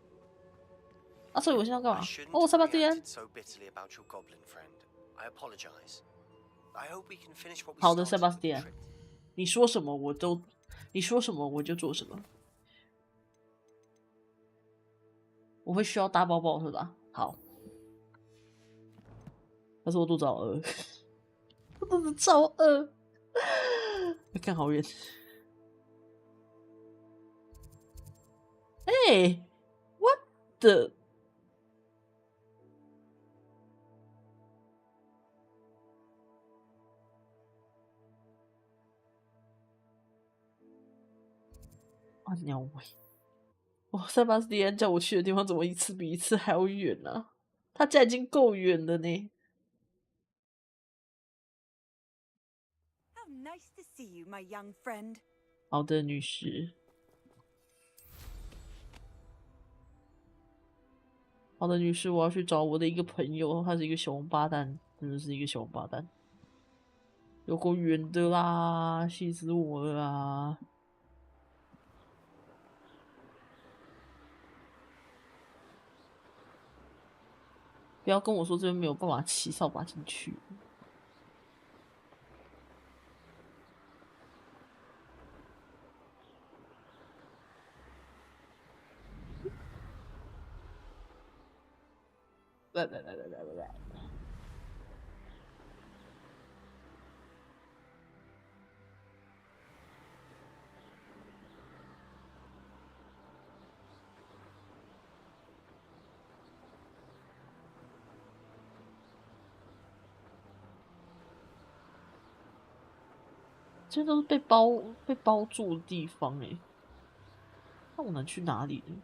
啊，所以我现在要干嘛？哦，塞巴斯蒂安。 So bitterly about your goblin friend. I apologize. I hope we can finish what we 好的，塞 started 巴 with 斯 the 蒂安， trip. 你说什么我都，你说什么我就做什么。我会需要大包包是吧？好。但是我肚子好饿，我肚子超饿。看好远。哎 ，what the？ 啊，鸟尾！哇，塞巴斯蒂安叫我去的地方怎么一次比一次还要远呢？他家已经够远了呢。 How nice to see you, my young friend. 好的，女士。好的，女士，我要去找我的一个朋友，他是一个小王八蛋，真的是一个小王八蛋，有够远的啦，气死我了啦！不要跟我说这边没有办法骑扫把进去。 这都是被包住的地方哎，那我能去哪里呢？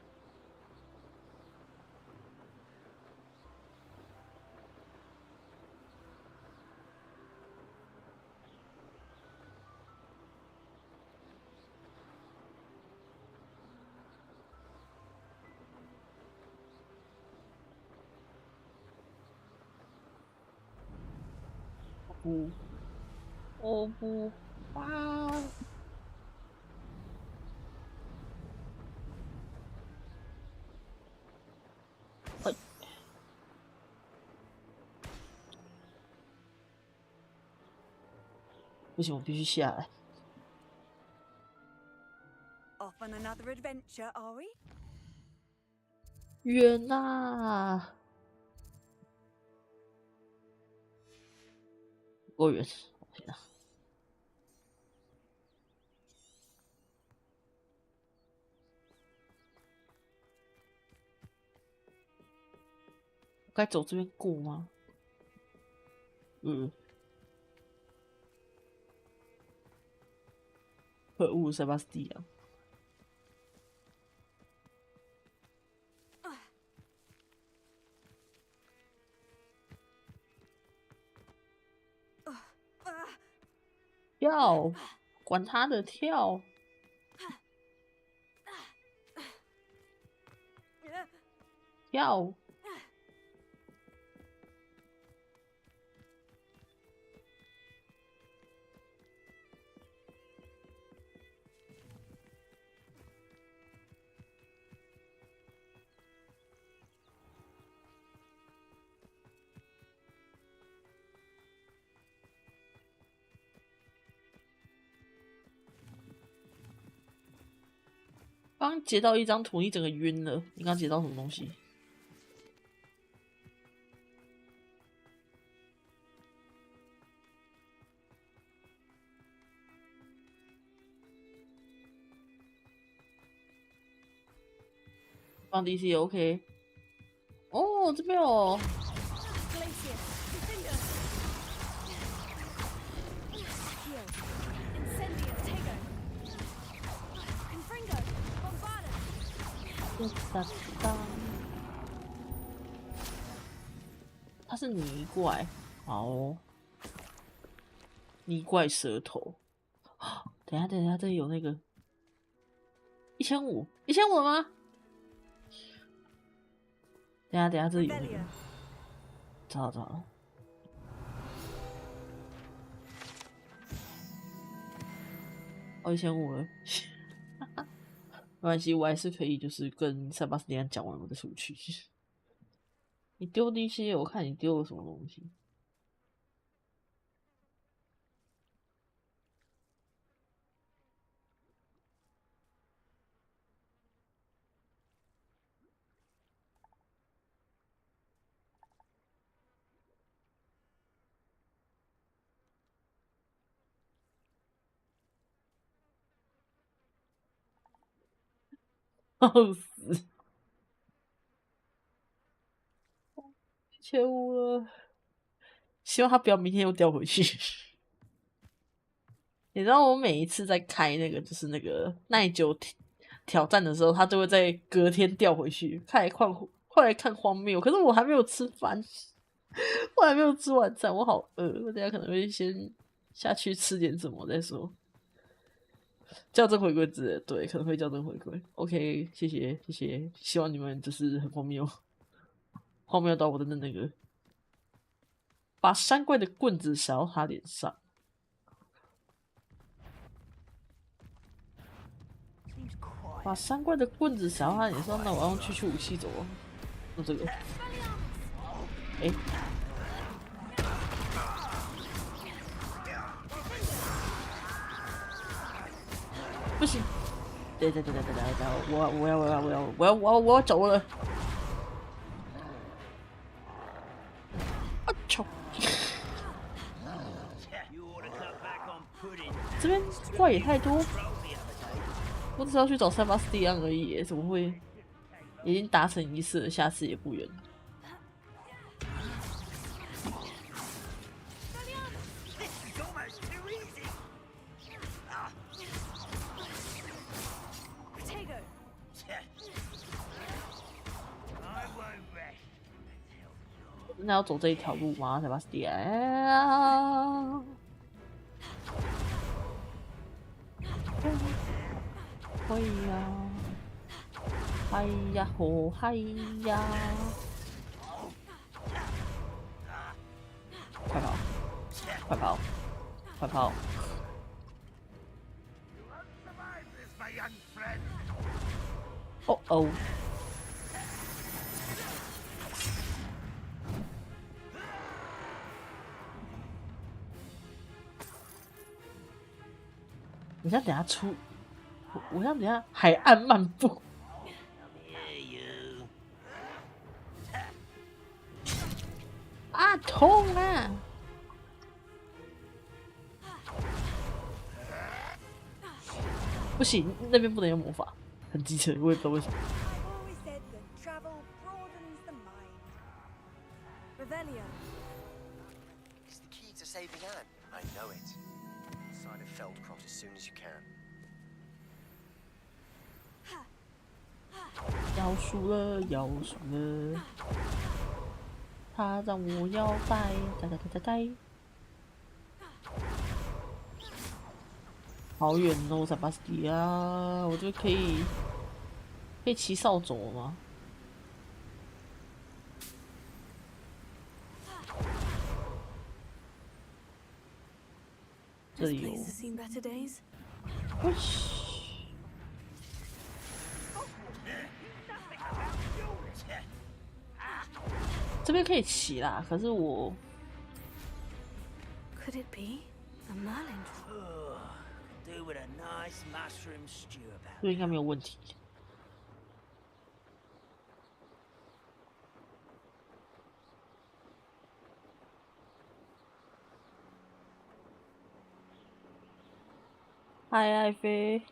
不，我不啊！不行，我必须下来。Off on another adventure, are we? 远啊！够远，天啊！该走这边过吗？可恶，塞巴斯蒂安！跳，管他的跳！跳！刚截到一张图，你整个晕了。你刚截到什么东西？放 DC 也 OK。哦，这边有。它是泥怪，好哦，泥怪舌头。等一下，等一下，这里有那个1500吗？等一下，等一下，这里有那个，找了。哦，1500了。没关系，我还是可以，就是跟塞巴斯蒂安讲完我的出去。你丢那些，我看你丢了什么东西。笑死！1500了，希望他不要明天又掉回去。你知道我每一次在开那个就是那个耐久挑战的时候，他都会在隔天掉回去。后来看荒谬，可是我还没有吃饭，我还没有吃晚餐，我好饿。我等一下可能会先下去吃点什么再说。校正回归之，对，可能会校正回归。OK， 谢谢，希望你们就是很荒谬，荒谬到我的那个，把山怪的棍子撒到他脸上。把山怪的棍子撒到他脸上，那我要用区武器走啊。用这个，不行！对，我要走了。啊操！这边怪也太多，我只是要去找塞巴斯蒂安而已，怎么会？已经达成一次了，下次也不远。那要走这一条路吗？塞巴斯蒂安？可以呀，嗨呀吼嗨呀！快跑！快跑！快跑！哦哦！我想等下出，我想等下海岸漫步。啊，痛啊！不行，那边不能用魔法，很机车，我也不知道为什么。It's the key to saving Anne. I know it. Sign of Feldcroft as soon as you can. 要输了，要输了！他让我摇摆，呆。好远哦，塞巴斯蒂亚！我觉得可以骑扫帚吗？这里有。这边可以骑啦，可是我。Could it be a Merlin? 这应该没有问题。嗨，爱妃。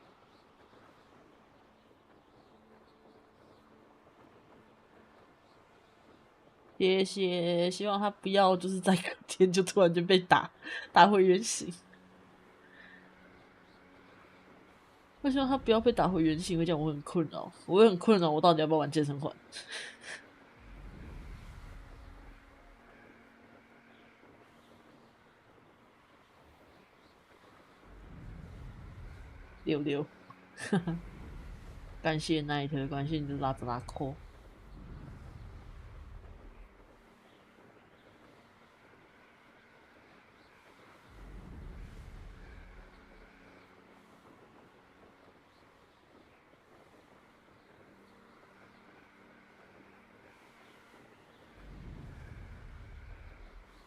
谢谢，希望他不要就是在隔天就突然就被打回原形。我希望他不要被打回原形，会这样我很困扰，我会很困扰，我到底要不要玩健身环？6，感谢 Night， 感谢你的拉兹拉扣。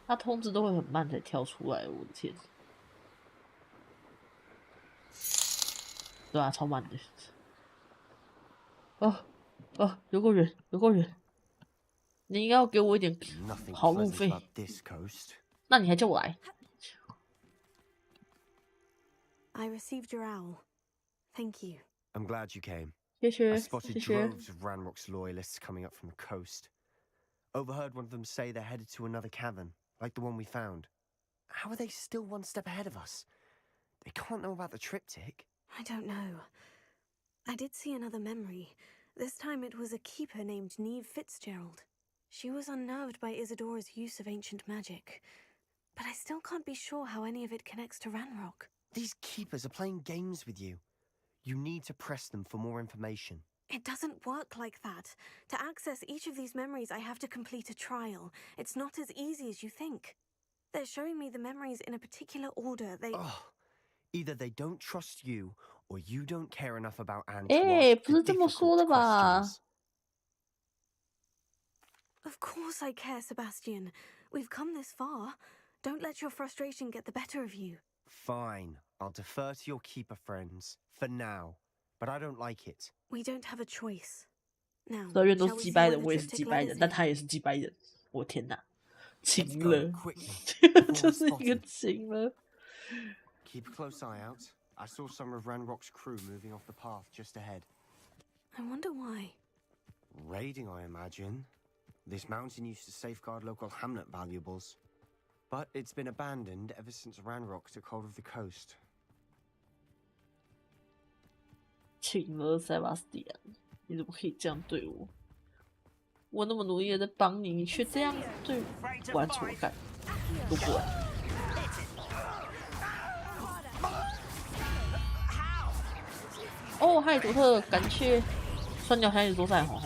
他通知都会很慢才跳出来，我的天！对啊，超慢的。有够远，有够远！你应该要给我一点跑路费。那你还叫我来？I received your owl. Thank you. I'm glad you came. 谢谢， I spotted droves of Ranrock's loyalists coming up from the coast. Overheard one of them say they're headed to another cavern, like the one we found. How are they still one step ahead of us? They can't know about the triptych. I don't know. I did see another memory. This time it was a keeper named Neve Fitzgerald. She was unnerved by Isadora's use of ancient magic. But I still can't be sure how any of it connects to Ranrock. These keepers are playing games with you. You need to press them for more information. It doesn't work like that. To access each of these memories, I have to complete a trial. It's not as easy as you think. They're showing me the memories in a particular order. Either they don't trust you, or you don't care enough about Anne. 不是这么说的吧？ Of course I care, Sebastian. We've come this far. Don't let your frustration get the better of you. Fine. I'll defer to your keeper friends, for now. But I don't like it. We don't have a choice. Now, 所有人都是击败人，我也是击败人，但他也是击败人。我天哪，情了，就是一个情了。Keep a close eye out. I saw some of Ranrock's crew moving off the path just ahead. I wonder why. Raiding, I imagine. This mountain used to safeguard local hamlet valuables. But it's been abandoned ever since Ranrock took hold of the coast. 请了，塞巴斯蒂安，你怎么可以这样对我？我那么努力的在帮你，你却这样对我，玩错干，都不玩。哦，嗨，佐特，感谢酸鸟海里多赛，好。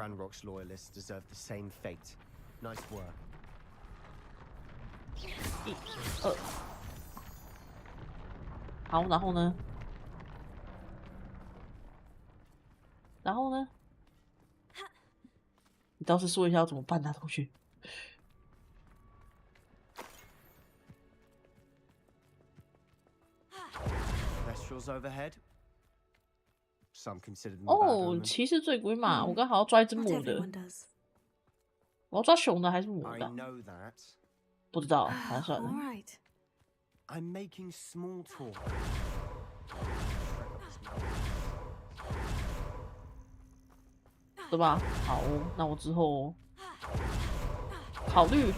Ranrock's loyalists deserve the same fate. Nice work. 1、2，好，然后呢？然后呢？你倒是说一下要怎么办啊，同学。Restaurants overhead. Some considered them a bad 哦， omen. 骑士醉鬼马，我刚好要抓一只母的。我要抓雄的还是母 I 的？ know that. 不知道，还算了。 I'm making small talk. 对吧？好，那我之后考虑。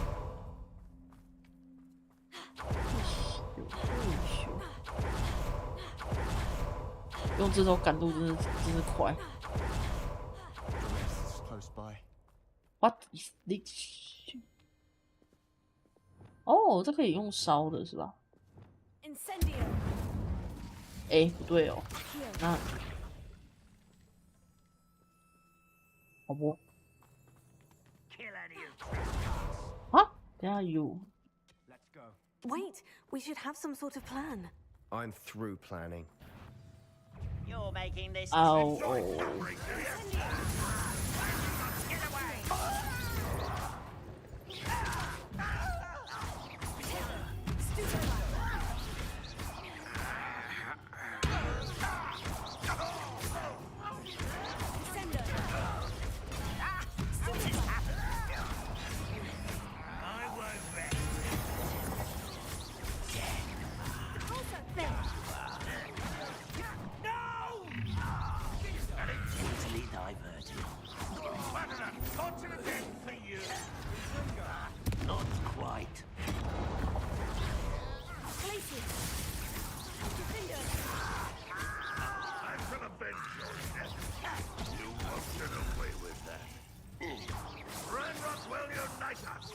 用这种赶路真是快。What is this？ 哦，这可以用烧的是吧？哎，不对哦，那好不？啊？等下有。 Wait, we should have some sort of plan. I'm through planning. You're making this. Oh. Not quite. I shall avenge your death. You won't get away with that. Ranrock will unite us.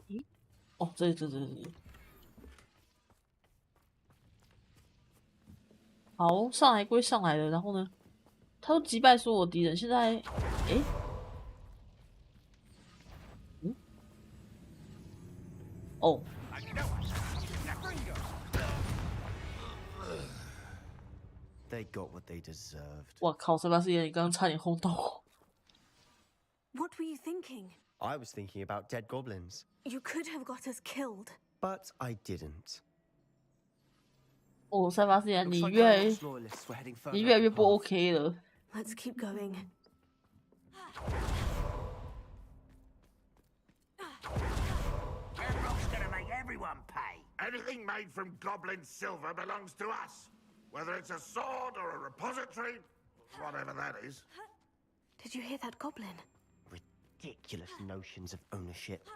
응? 哦，这。好，上来归上来了，然后呢？他都击败所有敌人，现在，诶，嗯，哦， They got what they deserved. 哇靠！塞巴斯蒂，你刚刚差点轰到我。 What were you thinking? I was thinking about dead goblins. You could have got us killed. But I didn't. 哦，塞巴斯蒂，你越来越不 OK 了。 Let's keep going. Ranrock's gonna make everyone pay. Anything made from goblin silver belongs to us. Whether it's a sword or a repository, whatever that is. Did you hear that goblin? Ridiculous notions of ownership.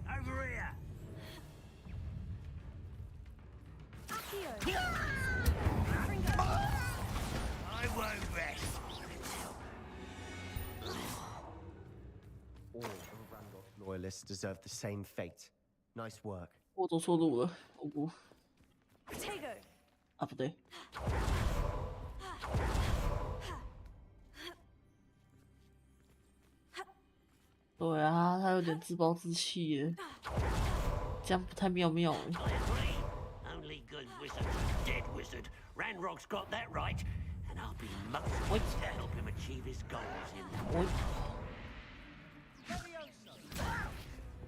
Over here. I won't rest. All of Ranrock's loyalists deserve the same fate. Nice work. 我走错路了，我不。 Potato. 啊，不对。对啊，他有点自暴自弃耶，这样不太妙妙。 Only good wizards are dead wizard. Ranrock's got that right, and I'll be most pleased to help him achieve his goals in that.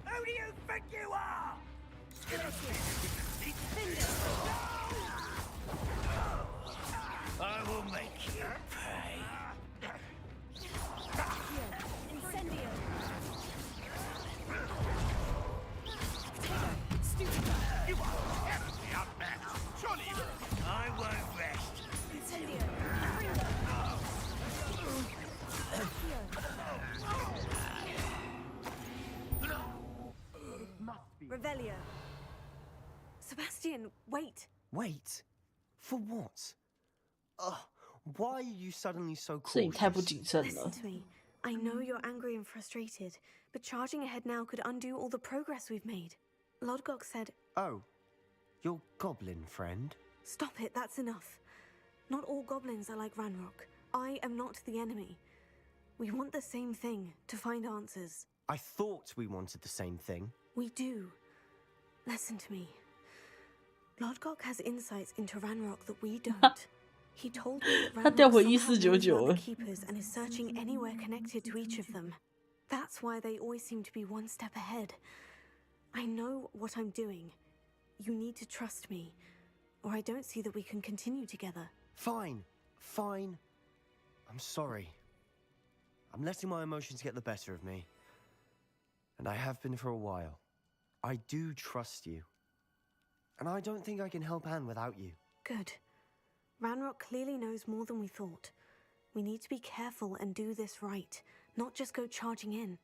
Who do you think you are? I will make you pay. Incendio. You are terribly outmatched. Surely I won't rest. Incendio. wait. Wait? For what? Ugh, why are you suddenly so 是你太不 cautious? 谨慎了。 Listen to me. I know you're angry and frustrated, but charging ahead now could undo all the progress we've made. Lodgok said... Oh, your goblin friend? Stop it, that's enough. Not all goblins are like Ranrock. I am not the enemy. We want the same thing, to find answers. I thought we wanted the same thing. We do. Listen to me. Lodgok has insights into Ranrock that we don't. He told me that 他调 Ranrock 回 somehow knows 1499 about the 了。 keepers and is searching anywhere connected to each of them. That's why they always seem to be one step ahead. I know what I'm doing. You need to trust me, or I don't see that we can continue together. Fine, fine. I'm sorry. I'm letting my emotions get the better of me. And I have been for a while. I do trust you. And I don't think I can help Anne without you. Good. Ranrock clearly knows more than we thought. We need to be careful and do this right, not just go charging in.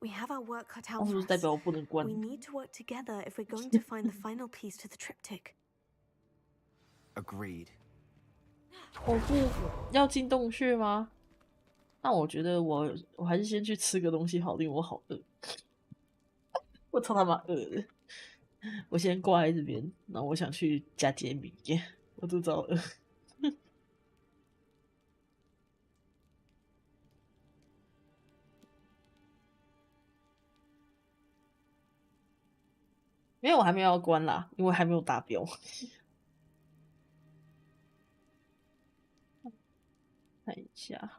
We have our work cut out 是不 for 是代 us. 表我不能关？ We need to work together if we're going to find the final piece to the triptych. Agreed. 我不要进洞穴吗？那我觉得我还是先去吃个东西好了，因为我好饿。我操他妈饿的！我先挂在这边，然后我想去加解谜，我肚子好饿。因为我还没有要关啦，因为还没有达标。看一下。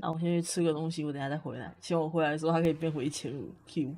那我先去吃个东西，我等下再回来。希望我回来的时候，它可以变回1500 Q。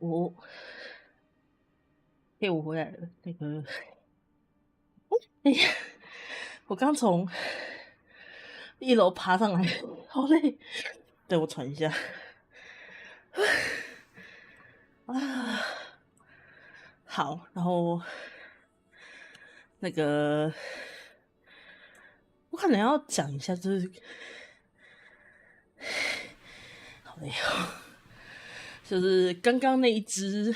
我回来了。那个，哎呀，我刚从1楼爬上来，好累。对，我喘一下。啊，好，然后那个，我可能要讲一下，就是好累哦，就是刚刚那一只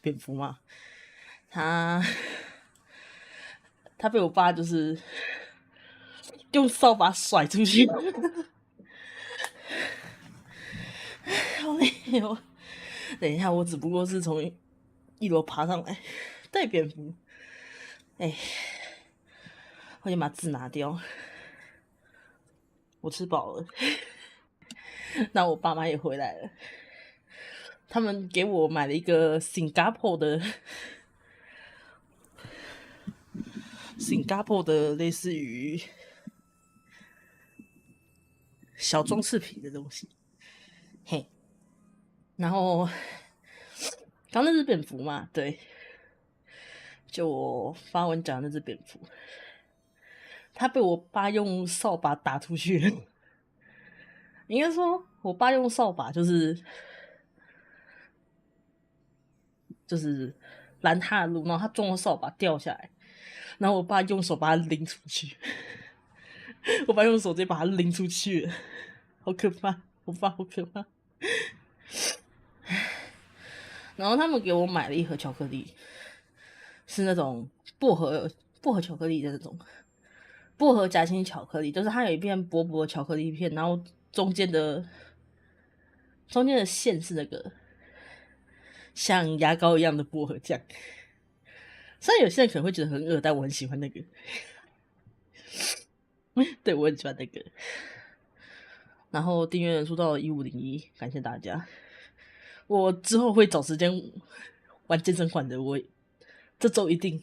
蝙蝠嘛，它被我爸就是用扫把甩出去，好累哦。等一下，我只不过是从1楼爬上来带蝙蝠，哎，我先把字拿掉。我吃饱了，那我爸妈也回来了，他们给我买了一个新加坡的类似于小装饰品的东西，嘿。然后刚那只蝙蝠嘛，对，就我发文讲那只蝙蝠，它被我爸用扫把打出去了。应该说，我爸用扫把就是拦他的路，然后他撞到扫把掉下来，然后我爸用手把它拎出去。我爸用手直接把它拎出去了，好可怕！我爸好可怕。然后他们给我买了一盒巧克力，是那种薄荷巧克力的那种薄荷夹心巧克力，就是它有一片薄薄的巧克力片，然后中间的馅是那个像牙膏一样的薄荷酱。虽然有些人可能会觉得很恶，但我很喜欢那个。对，我很喜欢那个。然后订阅人数到了1501，感谢大家。我之后会找时间玩健身环的，我这周一定，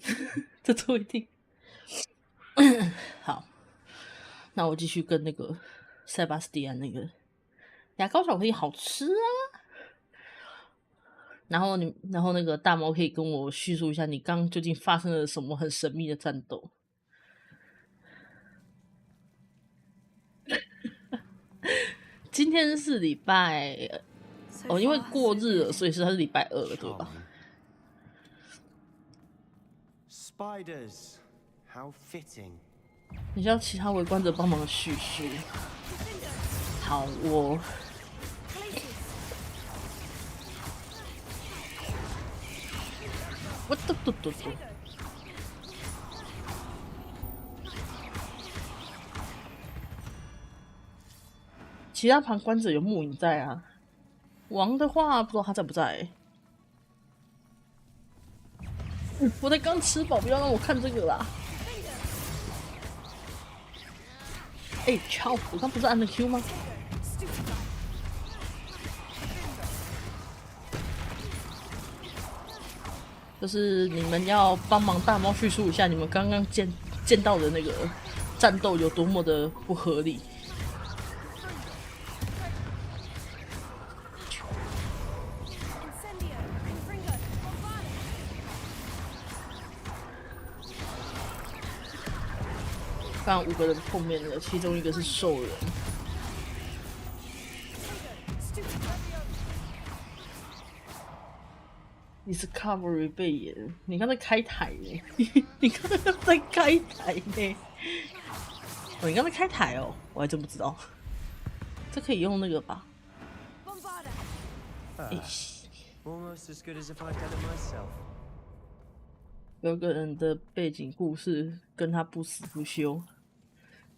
这周一定。好，那我继续跟那个塞巴斯蒂安那个牙膏巧克力好吃啊。然后那个大猫可以跟我叙述一下，你刚刚究竟发生了什么很神秘的战斗？今天是礼拜哦，因为过日了，所以它是礼拜2了，对吧？ Spiders, how fitting. 你需要其他围观者帮忙叙述。好，我其他旁观者有木影在啊。王的话不知道他在不在。我才刚吃饱，不要让我看这个啦。哎，敲！我刚不是按了 Q 吗？就是你们要帮忙大猫叙述一下，你们刚刚见到的那个战斗有多么的不合理。刚刚5个人碰面了，其中1个是兽人。Discovery 被演，你刚才开台呢？你刚才在开台呢？哦，你刚才开台哦，我还真不知道。这可以用那个吧？Almost as good as if I'd done it myself. 有个人的背景故事跟他不死不休，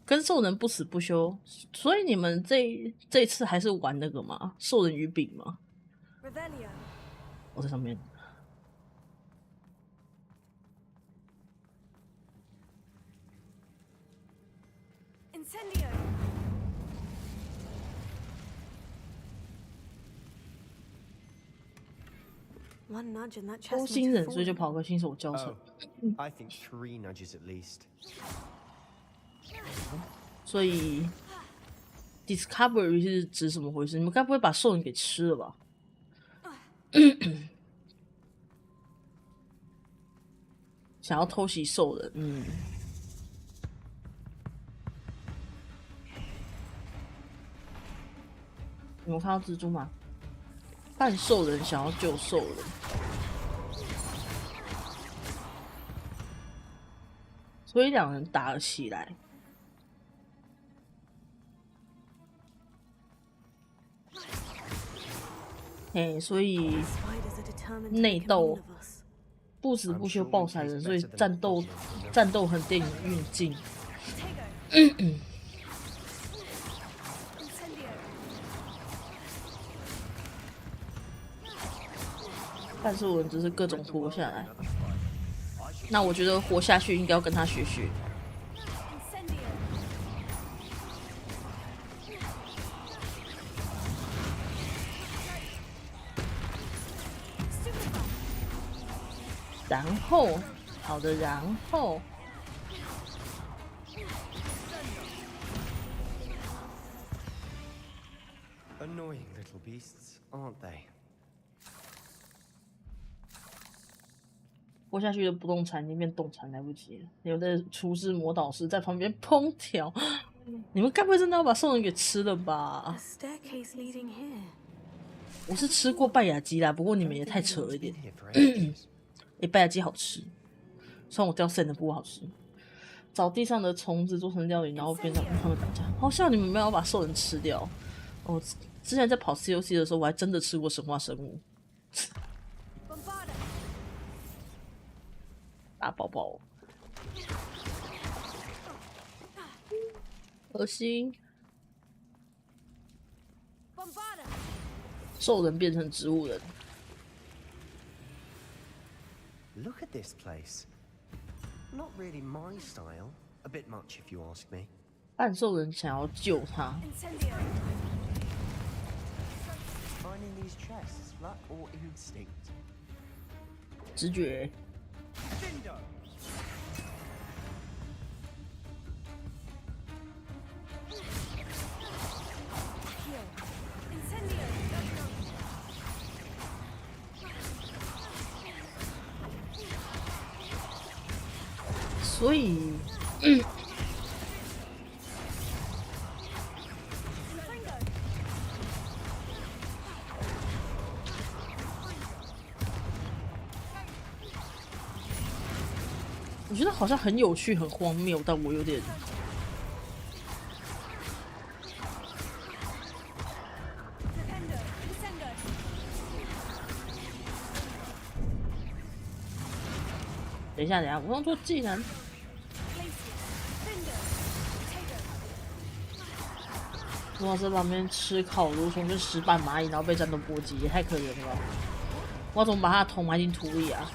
跟兽人不死不休，所以你们这一次还是玩那个吗？兽人与饼吗？我在上面。偷新人，所以就跑个新手教程。I think 3 nudges at least. 所以 Discovery 是指什么回事？你们该不会把兽人给吃了吧？想要偷袭兽人，你们看到蜘蛛吗？半兽人想要救兽人，所以两人打了起来。所以内斗不止不休爆闪人，所以战斗很电影运镜。半兽人只是各种活下来，那我觉得活下去应该要跟他学学。然后，好的，然后，Annoying little beasts, aren't they? 活下去的不动产已经变动产，来不及了。有的厨师、魔导师在旁边烹调，你们该不会真的要把兽人给吃了吧？我是吃过拜亚鸡啦，不过你们也太扯了一点。拜亚鸡好吃，虽然我掉肾的不好吃。找地上的虫子做成料理，然后变成他们打架。好像你们没有把兽人吃掉。哦，之前在跑 COC 的时候，我还真的吃过神话生物。大宝宝，恶心。兽人变成植物人。Look at this place. Not really my style. A bit much if you ask me. 半兽人想要救他。Finding these chests, luck or instinct? 直觉。所以，我觉得好像很有趣、很荒谬，但我有点。等一下，我用做技能。如果在旁边吃烤蠕虫跟石板蚂蚁，然后被战斗波及，也太可怜了吧！我要怎么把他的头埋进土里啊？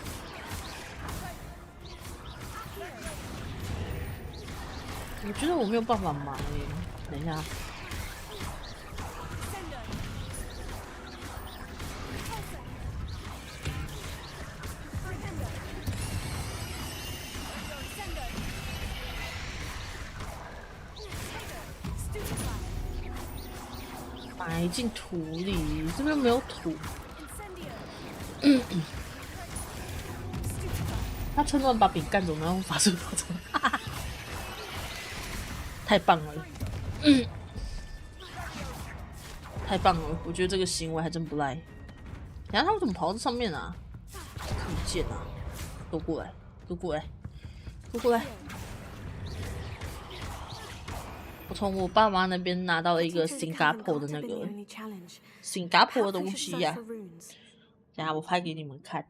我觉得我没有办法埋。等一下。埋进土里，这边没有土。他趁乱把饼干走，然后发出火种，太棒了！太棒了！我觉得这个行为还真不赖。等下他们怎么跑到这上面啊？看不见啊！都过来，都过来，都过来！我从我爸妈那边拿到了一个新加坡的那个新加坡的东西呀、等下我拍给你们看，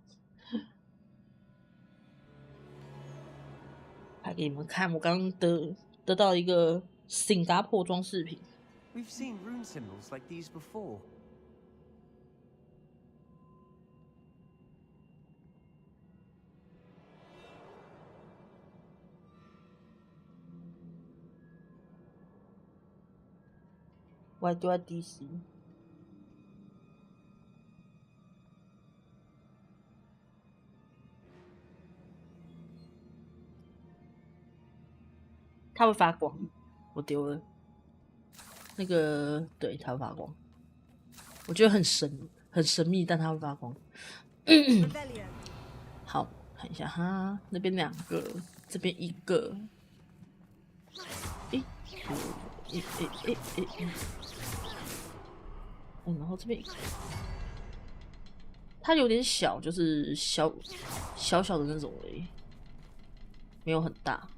拍给你们看，我刚得到一个新加坡装饰品。We've seen rune symbols like these before. Why do I DC？ 它会发光，我丢了。那个，对，它会发光，我觉得很神。很神秘，但它会发光。好，看一下哈，那边2个，这边1个。然后这边它有点小，就是小的那种而已，没有很大。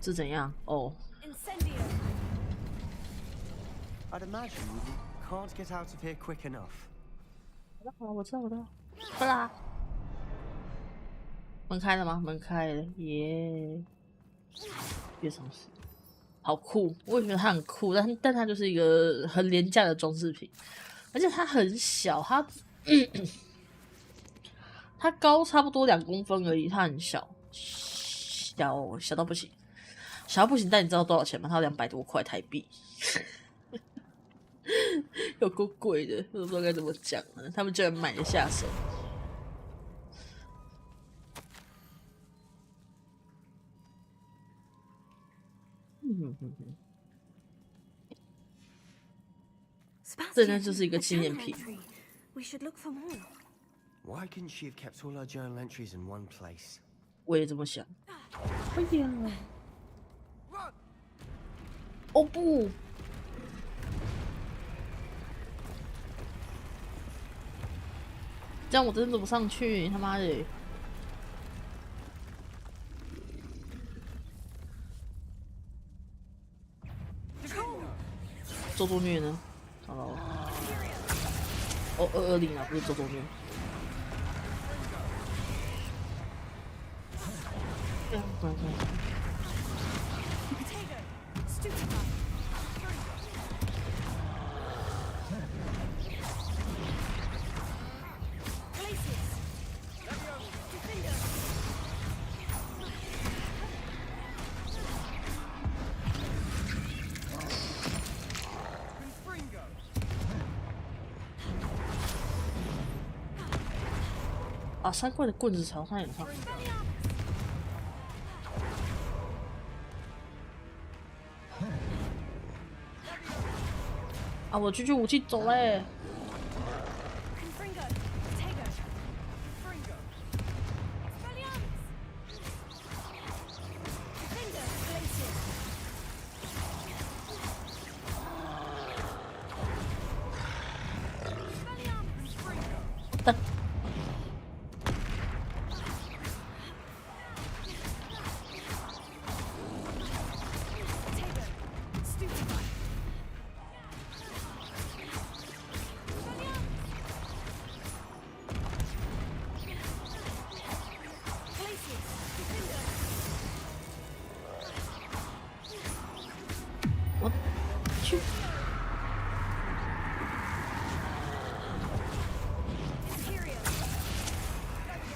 是怎样？哦。I'd imagine you can't get out of here quick enough. 我知道。好啦，门开了吗？门开了，耶！别尝试。好酷，我也觉得它很酷，但它就是一个很廉价的装饰品，而且它很小，它高差不多2公分而已，它很小，小到不行，小到不行。但你知道多少钱吗？它要200多块台币，有够贵的，我都不知道该怎么讲了。他们居然买得下手。这呢就是一个纪念品。Why couldn't she have kept all her journal entries in one place? 我也这么想。哎呀！哦不！这样我真的走不上去，他妈的！周周虐呢？找到了。哦，220啊，不是周周虐。不然。啊！3怪的棍子朝他脸上。啊！我狙击武器走嘞。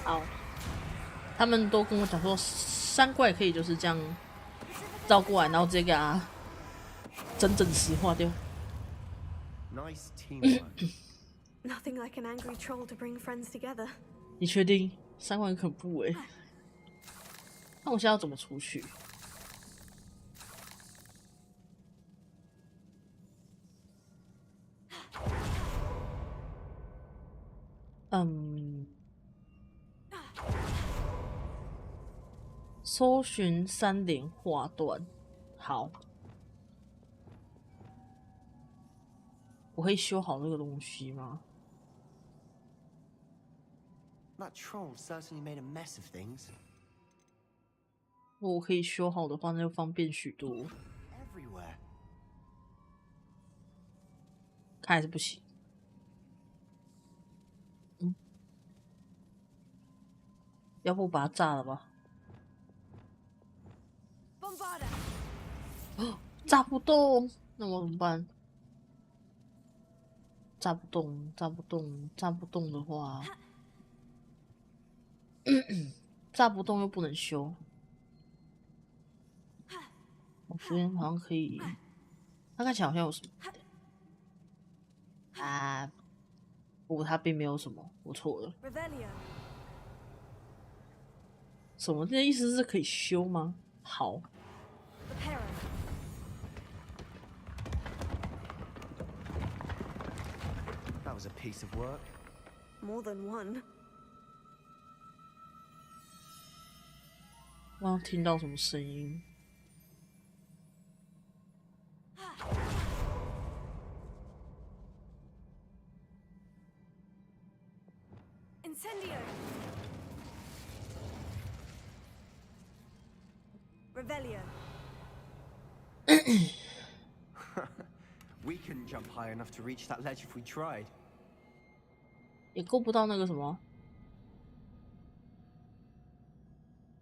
好，他们都跟我讲说，3怪可以就是这样绕过来，然后直接给他整石化掉。Nice teamwork. Nothing like an angry troll to bring friends together. 你确定？3怪很恐怖哎。那我现在要怎么出去？搜寻3连划断，好，我可以修好这个东西吗？ That troll certainly made a mess of things. 如果我可以修好的话，那就方便许多。Everywhere. 看还是不行。要不把它炸了吧？哦，炸不动，那我怎么办？炸不动，炸不动，炸不动的话，炸不动又不能修。我昨天好像可以，它看起来好像有什么啊？不，它并没有什么，我错了。什么？这意思是可以修吗？好。was a piece of work. More than one. 我刚听到什么声音？ Incendio. Revelio. We couldn't jump high enough to reach that ledge if we tried. 也够不到那个什么？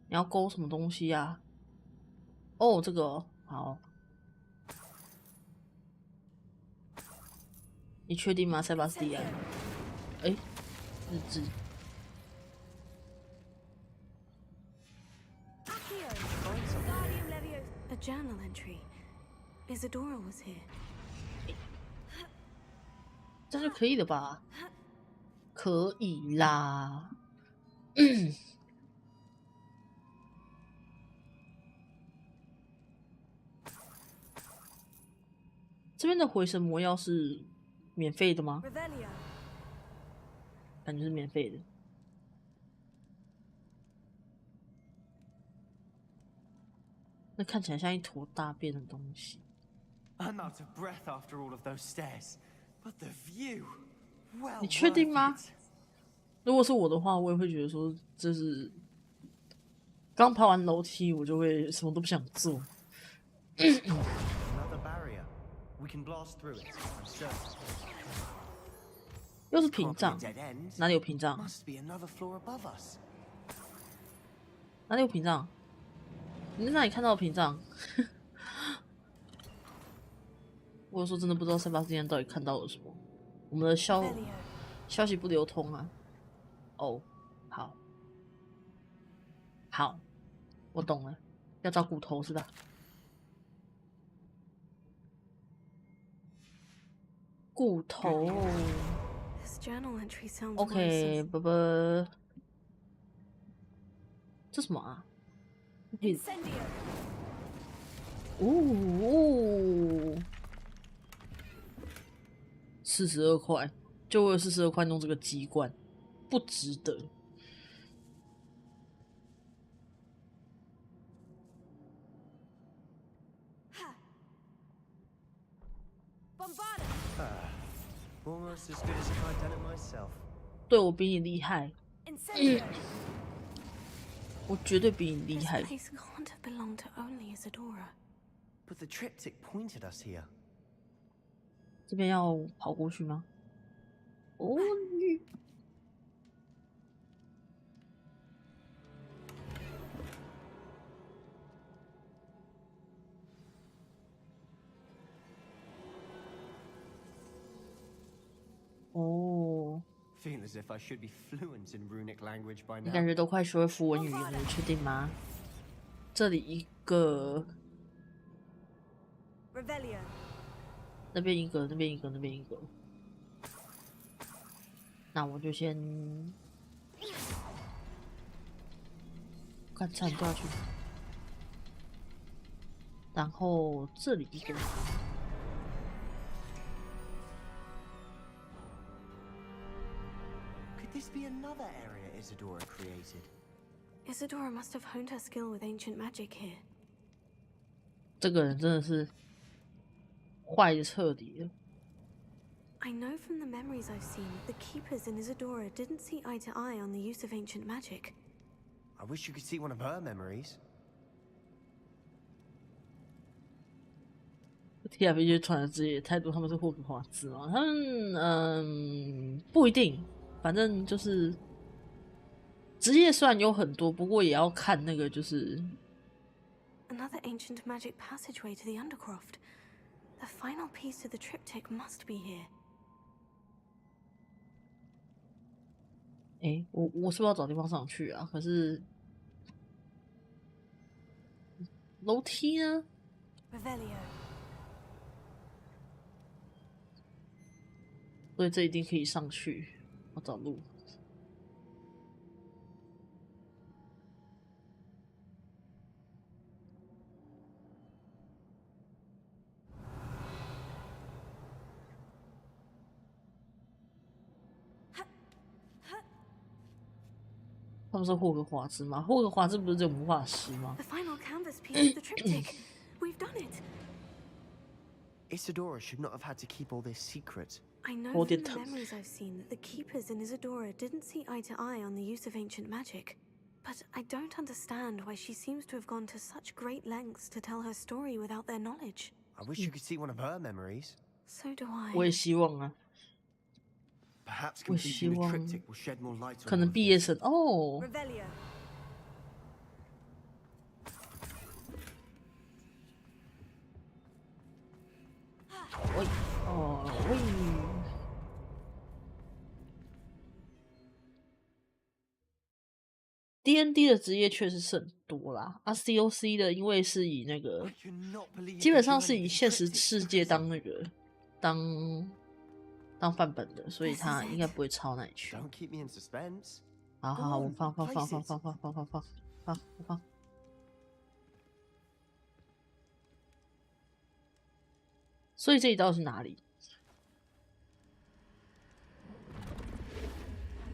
你要勾什么东西呀？哦，这个哦好。你确定吗，塞巴斯蒂安？哎，日志。 A journal entry. Isadora was here. 这就可以了吧？可以啦。这边的回神魔药是免费的吗？感觉是免费的。那看起来像一坨大便的东西。I'm out of breath after all of those stairs, but the view. Well, 你确定吗？如果是我的话，我也会觉得说，这是刚爬完楼梯，我就会什么都不想做。Another barrier. We can blast through it. I'm certain. 又是屏障，哪里有屏障？ Must be another floor above us. 哪里有屏障？你在哪里看到屏障？我有时候真的不知道塞巴斯蒂安到底看到了什么。我们的消息不流通啊。哦，好，好，我懂了，要找骨头是吧？骨头。OK， 拜拜。这什么啊？哦，42块，就为了42块弄这个机关，不值得。Almost as good as if I'd done it myself. 对，我比你厉害。我绝对比你厉害。This place can't have belonged to only Isadora. But the triptych pointed us here. 这边要跑过去吗？哦，哦。 Feel as if I should be fluent in runic language by 你 now. 感觉都快学会符文语言了，你确定吗？这里一个，那边一个，那边一个，那边一个。那我就先看菜掉下去，然后这里一个。 This be another area Isadora created. Isadora must have honed her skill with ancient magic here. 这个人真的是坏的彻底了。 I know from the memories I've seen that the keepers in Isadora didn't see eye to eye on the use of ancient magic. I wish you could see one of her memories. TRPG 传的职业态度，他们是霍格华兹吗？他们不一定。 反正就是职业虽然有很多，不过也要看那个就是。Another ancient magic passageway to the Undercroft. The final piece of the triptych must be here. 哎，我是不是要找地方上去啊？可是楼梯呢？ Revelio. 所以这一定可以上去。 我找路。他们是霍格华兹吗？霍格华兹不是只有魔法师吗 The final canvas piece, the triptych. We've done it. Isadora should not have had to keep all this secret. I know from the memories I've seen that the keepers in Isadora didn't see eye to eye on the use of ancient magic. But I don't understand why she seems to have gone to such great lengths to tell her story without their knowledge. I wish you could see one of her memories. So do I. 我也希望啊。 Perhaps 我希 completing the 望 triptych will shed more light on 可能毕业生哦。 Revelio. 喂，哦喂。D&D 的职业确实是很多啦，啊 COC 的因为是以那个，基本上是以现实世界当那个当范本的，所以他应该不会抄那里去。好好好，我放。所以这里到底是哪里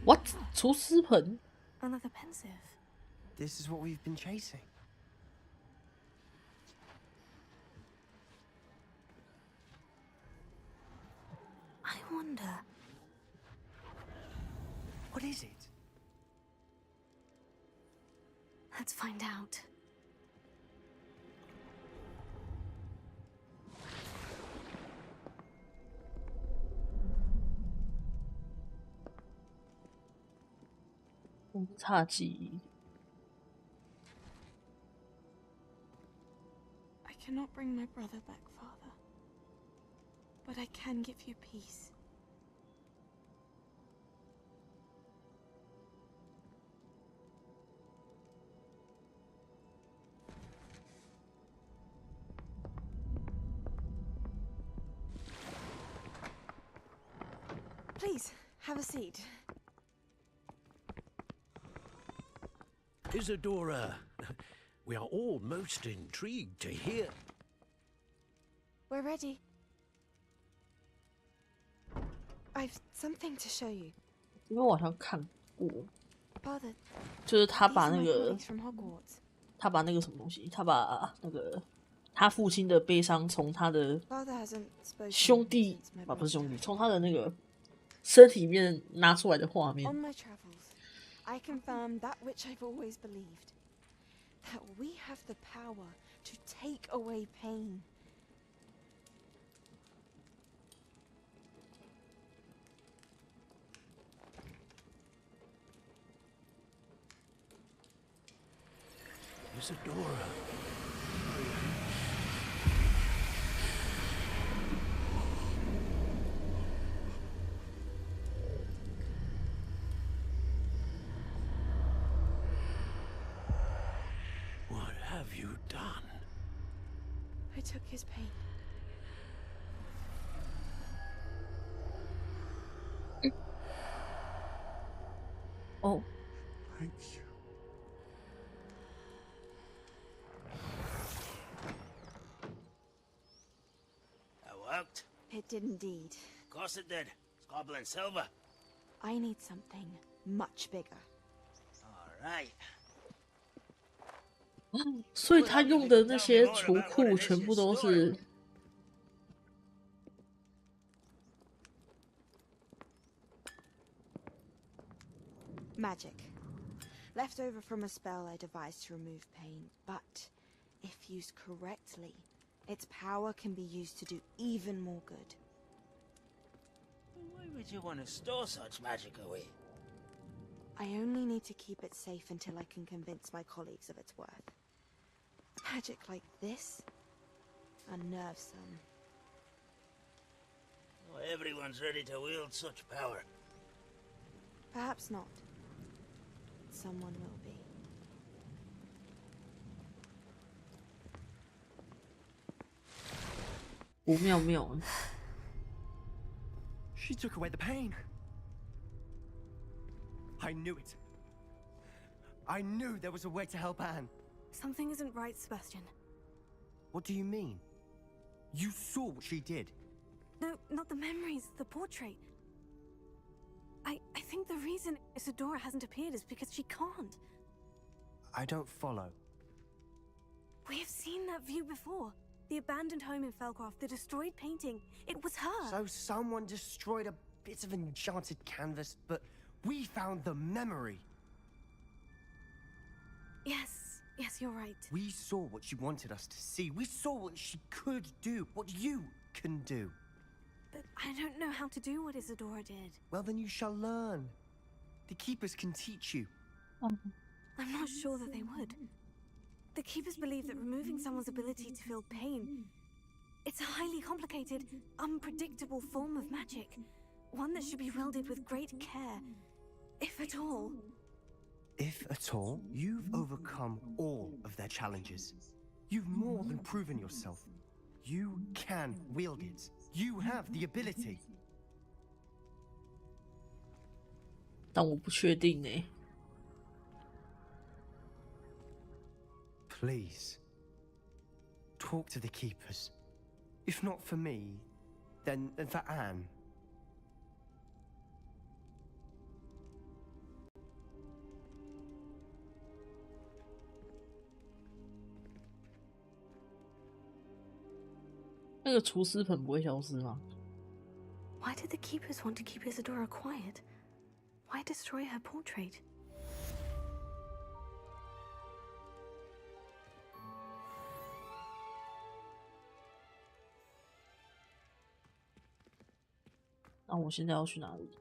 ？What？ 厨师盆 Another pensive. This is what we've been chasing. I wonder. What is it? Let's find out. I cannot bring my brother back, Father. But I can give you peace. Please, have a seat. Isadora, we are all most intrigued to hear. We're ready. I've something to show you. 因为我好像看过， Father, 就是他把 these 那 are my 个 colleagues from Hogwarts. 他把那个什么东西，他把那个他父亲的悲伤从他的 Father hasn't spoken 兄弟 since my 不是兄 brother 弟，从他的那个身体里面拿出来的画面 On。my travels, I confirm that which I've always believed. That we have the power to take away pain. Isadora. What have you done? I took his pain. Oh. Thank you. That worked. It did indeed. Of course it did. It's goblin silver. I need something much bigger. All right. 所以他用的那些储库全部都是 Magic. Left over from a spell I devised to remove pain, but if used correctly, its power can be used to do even more good. Why would you want to store such magic away? I only need to keep it safe until I can convince my colleagues of its worth. Magic like this unnerves them. Not everyone's ready to wield such power. Perhaps not. Someone will be. She took away the pain. I knew it. I knew there was a way to help Anne. Something isn't right, Sebastian. What do you mean? You saw what she did. No, not the memories, the portrait. I think the reason Isadora hasn't appeared is because she can't. I don't follow. We have seen that view before. The abandoned home in Felcroft, the destroyed painting. It was her. So someone destroyed a bit of enchanted canvas, but we found the memory. Yes, you're right. We saw what she wanted us to see. We saw what she could do, what you can do. But I don't know how to do what Isadora did. Well, then you shall learn. The Keepers can teach you. I'm not sure that they would. The Keepers believe that removing someone's ability to feel pain, it's a highly complicated, unpredictable form of magic. One that should be wielded with great care, if at all. If at all, you've overcome all of their challenges. You've more than proven yourself. You can wield it. You have the ability. 但我不确定欸。Please, talk to the Keepers. If not for me, then for Anne. 那个厨师盆不会消失吗？ Why did the Keepers want to keep Isadora quiet? Why destroy her portrait? 那我现在要去哪里？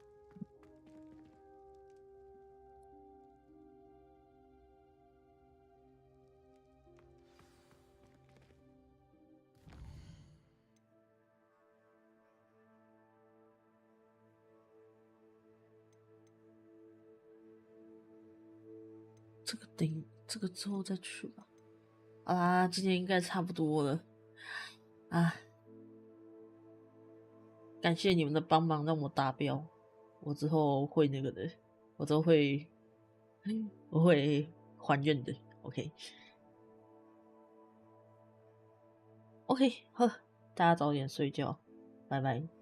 这个之后再去吧。好啦，今天应该差不多了啊！感谢你们的帮忙，让我达标。我之后会那个的，我之后会还愿的。OK， 好，大家早点睡觉，拜拜。